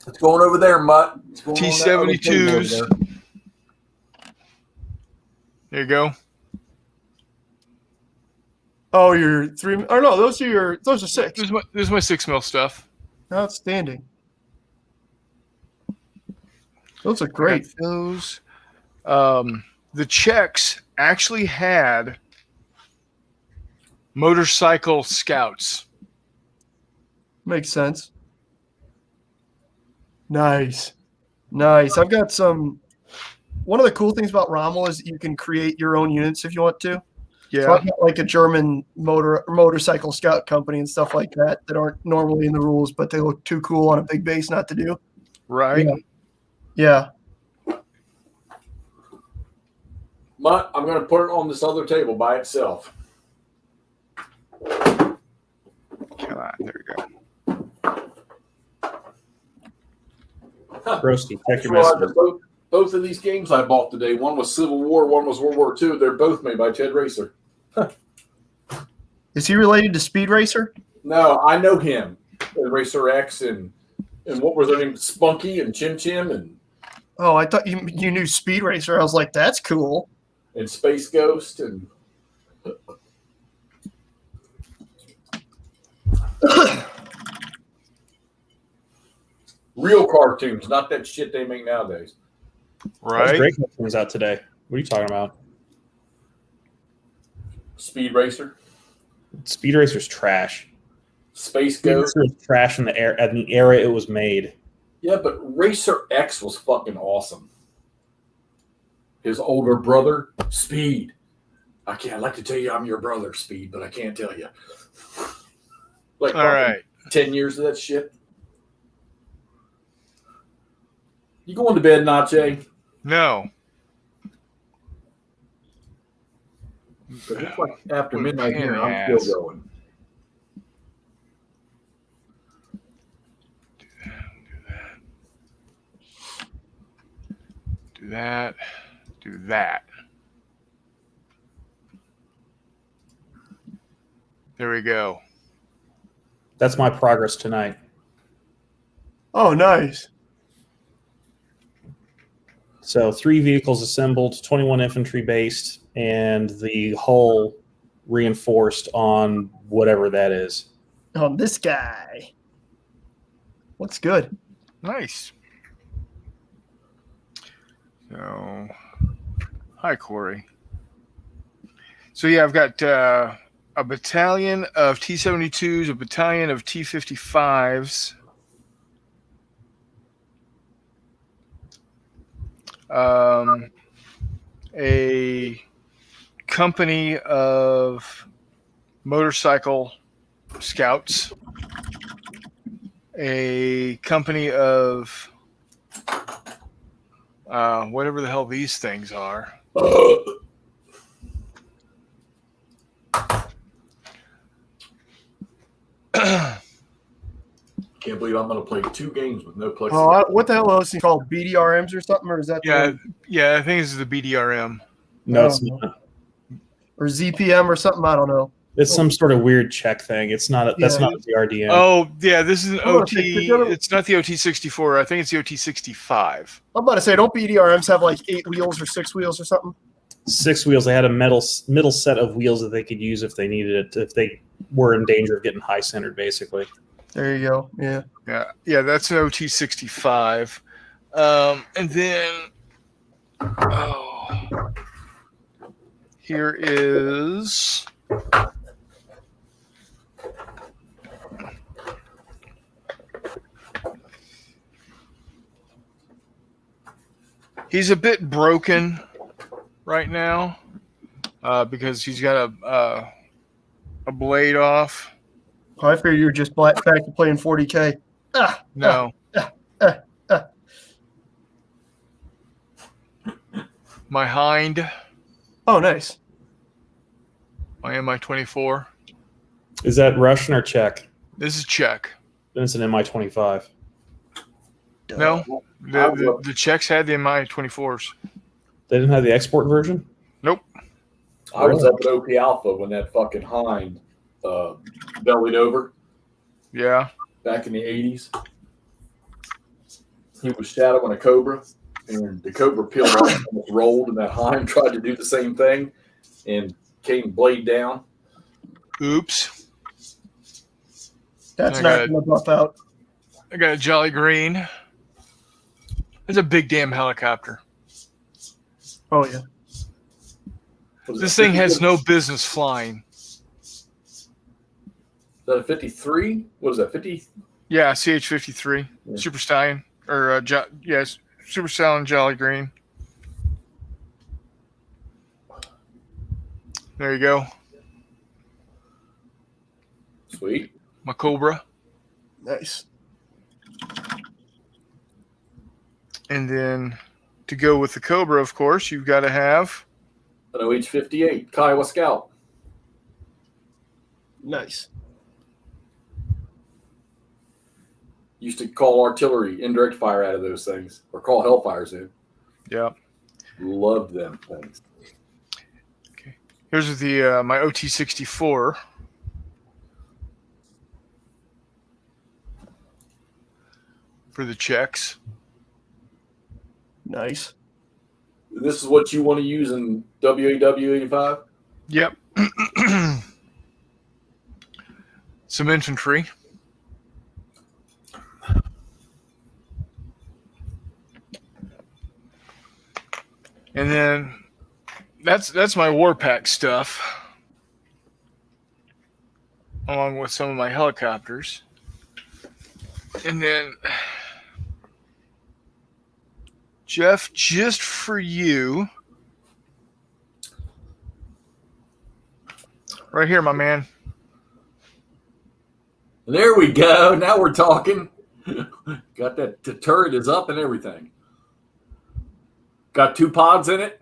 It's going over there, Mutt. T-72s. There you go. Oh, your 3, or no, those are 6. This is my 6mm stuff. Outstanding. Those are great. Those. The Czechs actually had motorcycle scouts. Makes sense. Nice. I've got some. One of the cool things about Rommel is that you can create your own units if you want to. Yeah. So I've got like a German motorcycle scout company and stuff like that aren't normally in the rules, but they look too cool on a big base not to do. Right. Yeah. Mutt, I'm going to put it on this other table by itself. Come on, there we go. Roasty, check your messages. Both of these games I bought today, one was Civil War, one was World War II. They're both made by Ted Racer. Is he related to Speed Racer? No, I know him. Racer X and what were their names? Spunky and Chim Chim and. Oh, I thought you knew Speed Racer. I was like, that's cool. And Space Ghost and. Real cartoons, not that shit they make nowadays. Right. Great cartoons out today. What are you talking about? Speed Racer. Speed Racer's trash. Space Speed Ghost Racer was trash in the era it was made. Yeah, but Racer X was fucking awesome. His older brother, Speed. I'd like to tell you I'm your brother, Speed, but I can't tell you. All right. 10 years of that shit. You going to bed, NotJay? No. But it's like after What a midnight pain in here, the I'm ass. still going. Do that. Do that. There we go. That's my progress tonight. Oh, nice. So 3 vehicles assembled, 21 infantry based, and the hull reinforced on whatever that is. This guy. What's good? Nice. So, hi, Corey. So, yeah, I've got a battalion of T-72s, a battalion of T-55s, a company of motorcycle scouts, a company of whatever the hell these things are. Can't believe I'm going to play 2 games with no plexi. Oh, what the hell are those things called? BDRMs or something? Or is that Yeah, the yeah, I think this is the BDRM. No, Oh. it's not. or ZPM or something? I don't know. It's some sort of weird Czech thing. It's not. That's Yeah. not the RDM. Oh, yeah, this is an Hold on a OT. second, the other- It's not the OT-64. I think it's the OT-65. I'm about to say, don't BDRMs have like 8 wheels or 6 wheels or something? 6 wheels. They had a middle set of wheels that they could use if they needed it. If they were in danger of getting high centered, basically. There you go. Yeah. Yeah, that's an OT-65. And then, here is he's a bit broken right now because he's got a blade off. Oh, I figured you were just back to playing 40K. No. My hind, Oh, nice. my Mi-24. Is that Russian or Czech? This is Czech. Then it's an MI-25. No, the Czechs had the Mi-24s. They didn't have the export version? Nope. I was up at OP Alpha when that fucking hind bellied over Yeah. back in the 80s. He was shadowing a Cobra, and the Cobra peeled off and was rolled, and that hind tried to do the same thing and came blade down. Oops. That's I not got going to buff out. I got a Jolly Green. It's a big damn helicopter. Oh, yeah. This thing has no business flying. Is that a 53? What is that, 50? Yeah, CH-53. Yeah. Super Stallion. Or, yes, Super Stallion Jolly Green. There you go. Sweet. My Cobra. Nice. And then to go with the Cobra, of course, you've got to have An OH-58, Kiowa Scout. Nice. Used to call artillery indirect fire out of those things, or call Hellfires in. yeah. Loved them things. Here's the my OT-64. For the Czechs. Nice. This is what you want to use in WAW-85? Yep. Some infantry. And then that's my Warpack stuff, along with some of my helicopters. And then, Jeff, just for you, right here, my man. There we go. Now we're talking. Got that the turret is up and everything. Got 2 pods in it.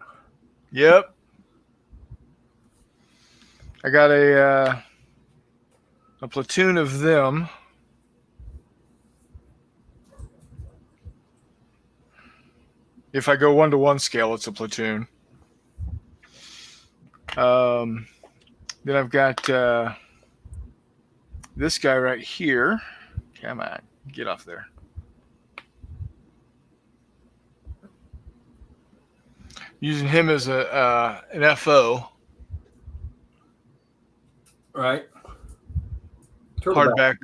Yep. I got a platoon of them. If I go 1-to-1 scale, it's a platoon. Then I've got this guy right here. Come on, get off there. Using him as an FO. Right. Hardback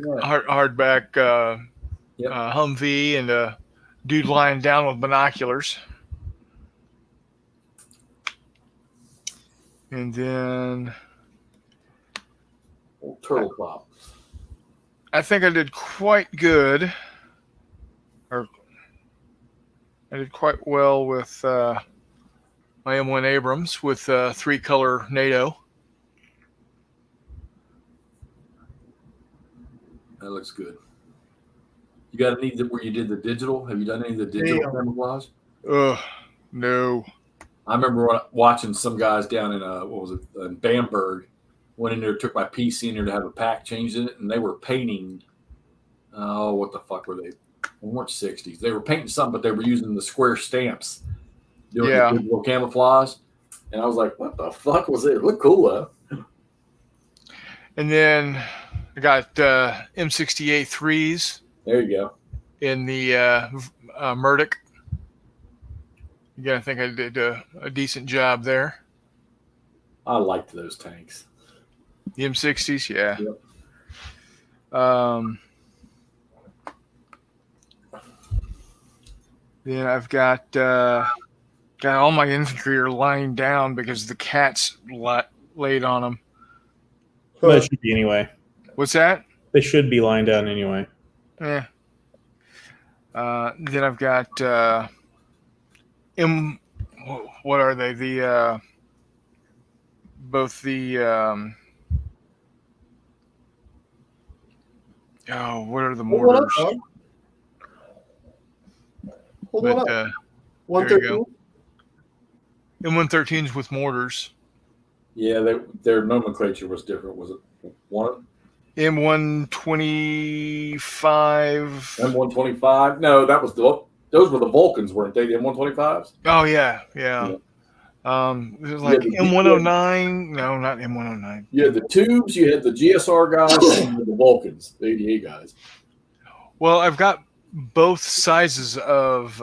Yep. Humvee and a dude lying down with binoculars. And then Old turtle pop. I think I did quite good, or I did quite well with my M1 Abrams with 3-color NATO. That looks good. You got any where you did the digital? Have you done any of the digital camouflage? Ugh, no. I remember watching some guys down in in Bamberg. Went in there, took my PC in there to have a pack changed in it, and they were painting. Oh, what the fuck were they? They weren't 60s. They were painting something, but they were using the square stamps, doing the digital camouflage. And I was like, "What the fuck was it? It looked cool though." And then I got M68 3s. There you go. In the Murdoch. Again, I think I did a decent job there. I liked those tanks. The M60s, yeah. Yep. Then I've got all my infantry are lying down because the cats laid on them. Well, it should be anyway. What's that? They should be lying down anyway. Yeah. Then I've got what are they? The both the what are the mortars? Hold on up. 113. M113s with mortars. Yeah, their nomenclature was different. Was it one? M125. M125? No, those were the Vulcans, weren't they? The M125s? Oh yeah. It was like M109. No, not M109. You had the tubes, you had the GSR guys, and you had the Vulcans, the ADA guys. Well, I've got both sizes of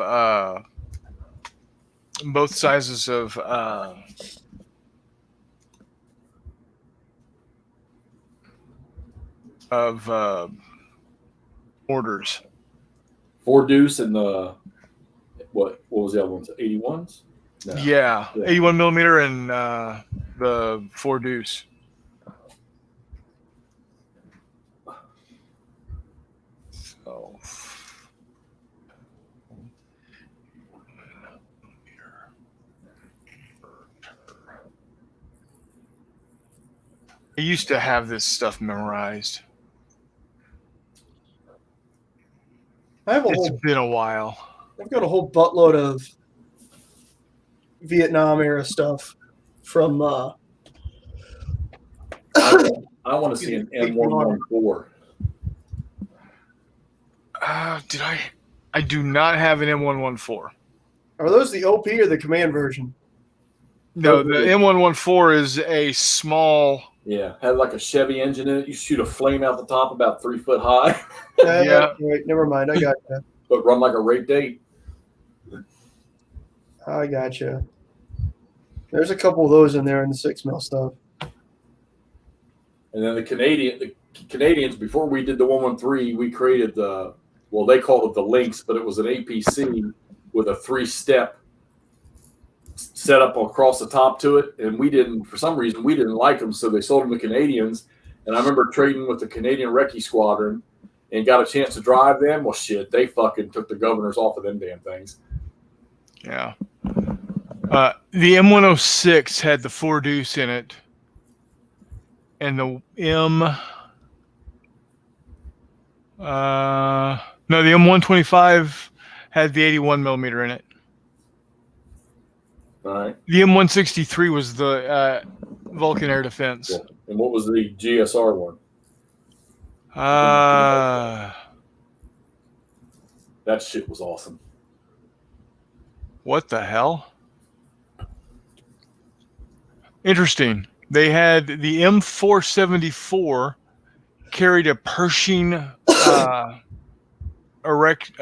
orders. 4 deuce and the what was the other ones? 81s? No. Yeah, 81 millimeter and the 4 deuce. So I used to have this stuff memorized. It's been a while. I've got a whole buttload of Vietnam era stuff from. I want to see an M114. Did I? I do not have an M114. Are those the OP or the command version? No, the M114 is a small. Yeah, had like a Chevy engine in it. You shoot a flame out the top about 3 foot high. Yeah. Right, never mind. I got you. But run like a rape date. I got you. There's a couple of those in there in the 6 mil stuff. And then the Canadians, before we did the 113, we created they called it the Lynx, but it was an APC with a 3-step setup across the top to it. And for some reason, we didn't like them, so they sold them to Canadians. And I remember trading with the Canadian Recce Squadron and got a chance to drive them. Well, shit, they fucking took the governors off of them damn things. Yeah. The M106 had the 4 deuce in it. And the No, the M125 had the 81 millimeter in it. All right. The M163 was the Vulcan Air Defense. Cool. And what was the GSR one? That shit was awesome. What the hell? Interesting. They had the M474 carried a Pershing erect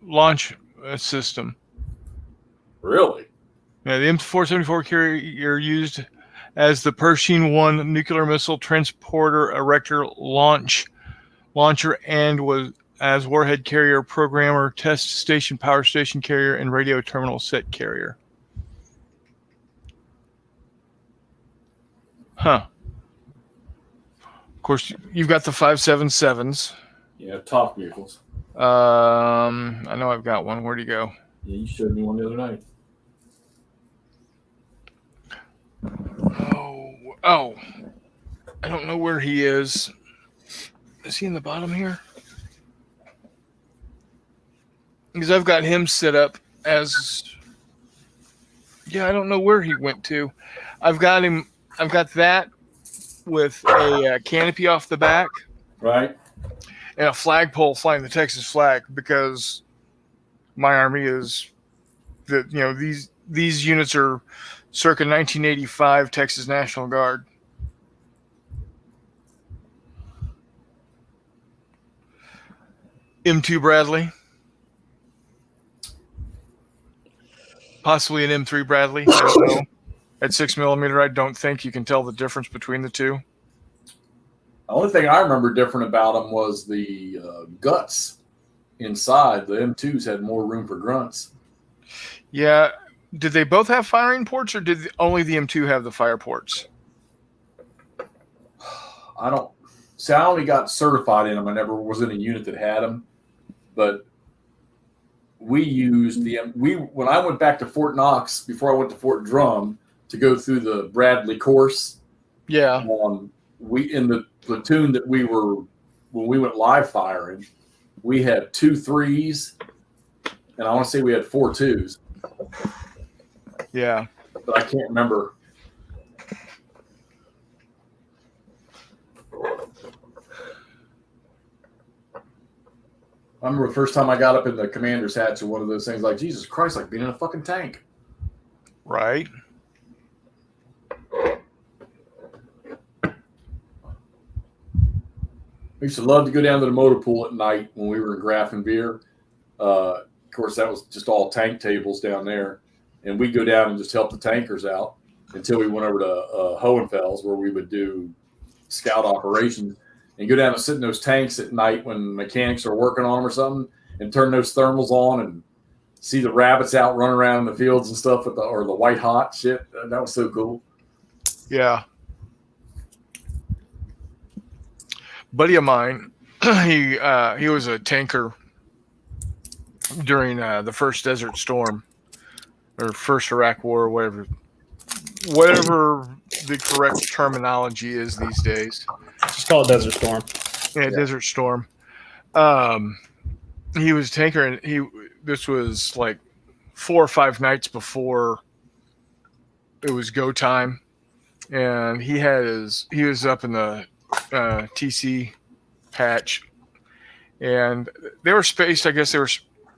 launch system. Really? Yeah, the M474 carrier used as the Pershing 1 nuclear missile transporter erector launcher and was as warhead carrier, programmer, test station, power station carrier, and radio terminal set carrier. Huh. Of course, you've got the 577s. Yeah, top vehicles. I know I've got one. Where'd he go? Yeah, you showed me one the other night. Oh, I don't know where he is. Is he in the bottom here? Because I've got him set up as... Yeah, I don't know where he went to. I've got that with a canopy off the back. Right. And a flagpole flying the Texas flag, because my Army is that, you know, these units are circa 1985 Texas National Guard. M2 Bradley. Possibly an M3 Bradley. I don't know. At 6mm, I don't think you can tell the difference between the two. The only thing I remember different about them was the guts inside. The M2s had more room for grunts. Yeah. Did they both have firing ports, or did only the M2 have the fire ports? I only got certified in them. I never was in a unit that had them, but we used when I went back to Fort Knox before I went to Fort Drum to go through the Bradley course. Yeah. We in the platoon that we were when we went live firing, we had 2 3s, and I want to say we had 4 2s. Yeah. But I can't remember. I remember the first time I got up in the commander's hatch of one of those things, like, Jesus Christ, like being in a fucking tank. Right. We used to love to go down to the motor pool at night when we were in Grafenbeer. Of course, that was just all tank tables down there. And we'd go down and just help the tankers out until we went over to Hohenfels, where we would do scout operations and go down and sit in those tanks at night when mechanics are working on them or something, and turn those thermals on and see the rabbits out running around in the fields and stuff or the white hot shit. That was so cool. Yeah. Buddy of mine, he was a tanker during the first Desert Storm or first Iraq War, or whatever the correct terminology is these days. Just call it Desert Storm. Yeah, Desert Storm. He was a tanker, and this was like 4 or 5 nights before it was go time, and he was up in the TC patch, and they were spaced. I guess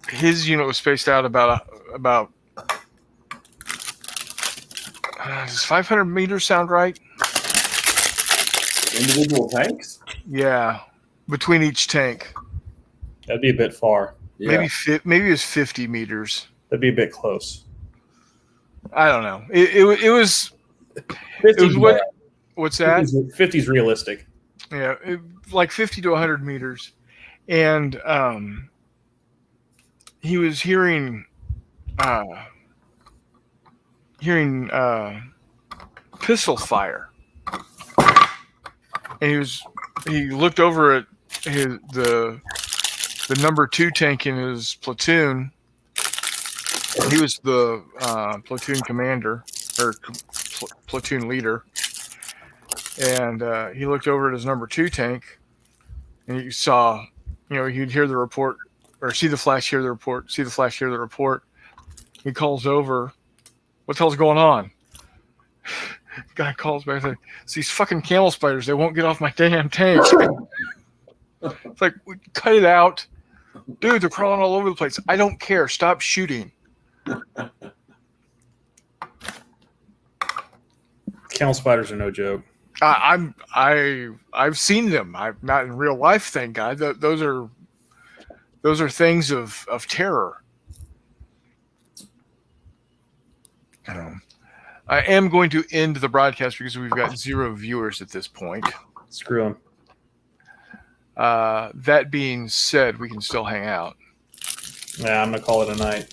his unit was spaced out about does 500 meters sound right? Individual tanks? Yeah, between each tank. That'd be a bit far. Yeah. Maybe it was 50 meters. That'd be a bit close. I don't know. It was. 50's What's that? 50's realistic. Yeah, like 50 to 100 meters, and he was hearing pistol fire, and he looked over at the number 2 tank in his platoon. He was the platoon commander or platoon leader, and he looked over at his number 2 tank, and he saw You'd hear the report, or see the flash, hear the report, see the flash, hear the report. He calls over. What the hell's going on? Guy calls back. Like, it's these fucking camel spiders. They won't get off my damn tank. It's like, cut it out. Dude, they're crawling all over the place. I don't care. Stop shooting. Camel spiders are no joke. I've seen them. I'm not in real life, thank God. Those are things of terror. I am going to end the broadcast because we've got 0 viewers at this point. Screw them. That being said, we can still hang out. Yeah, I'm gonna call it a night.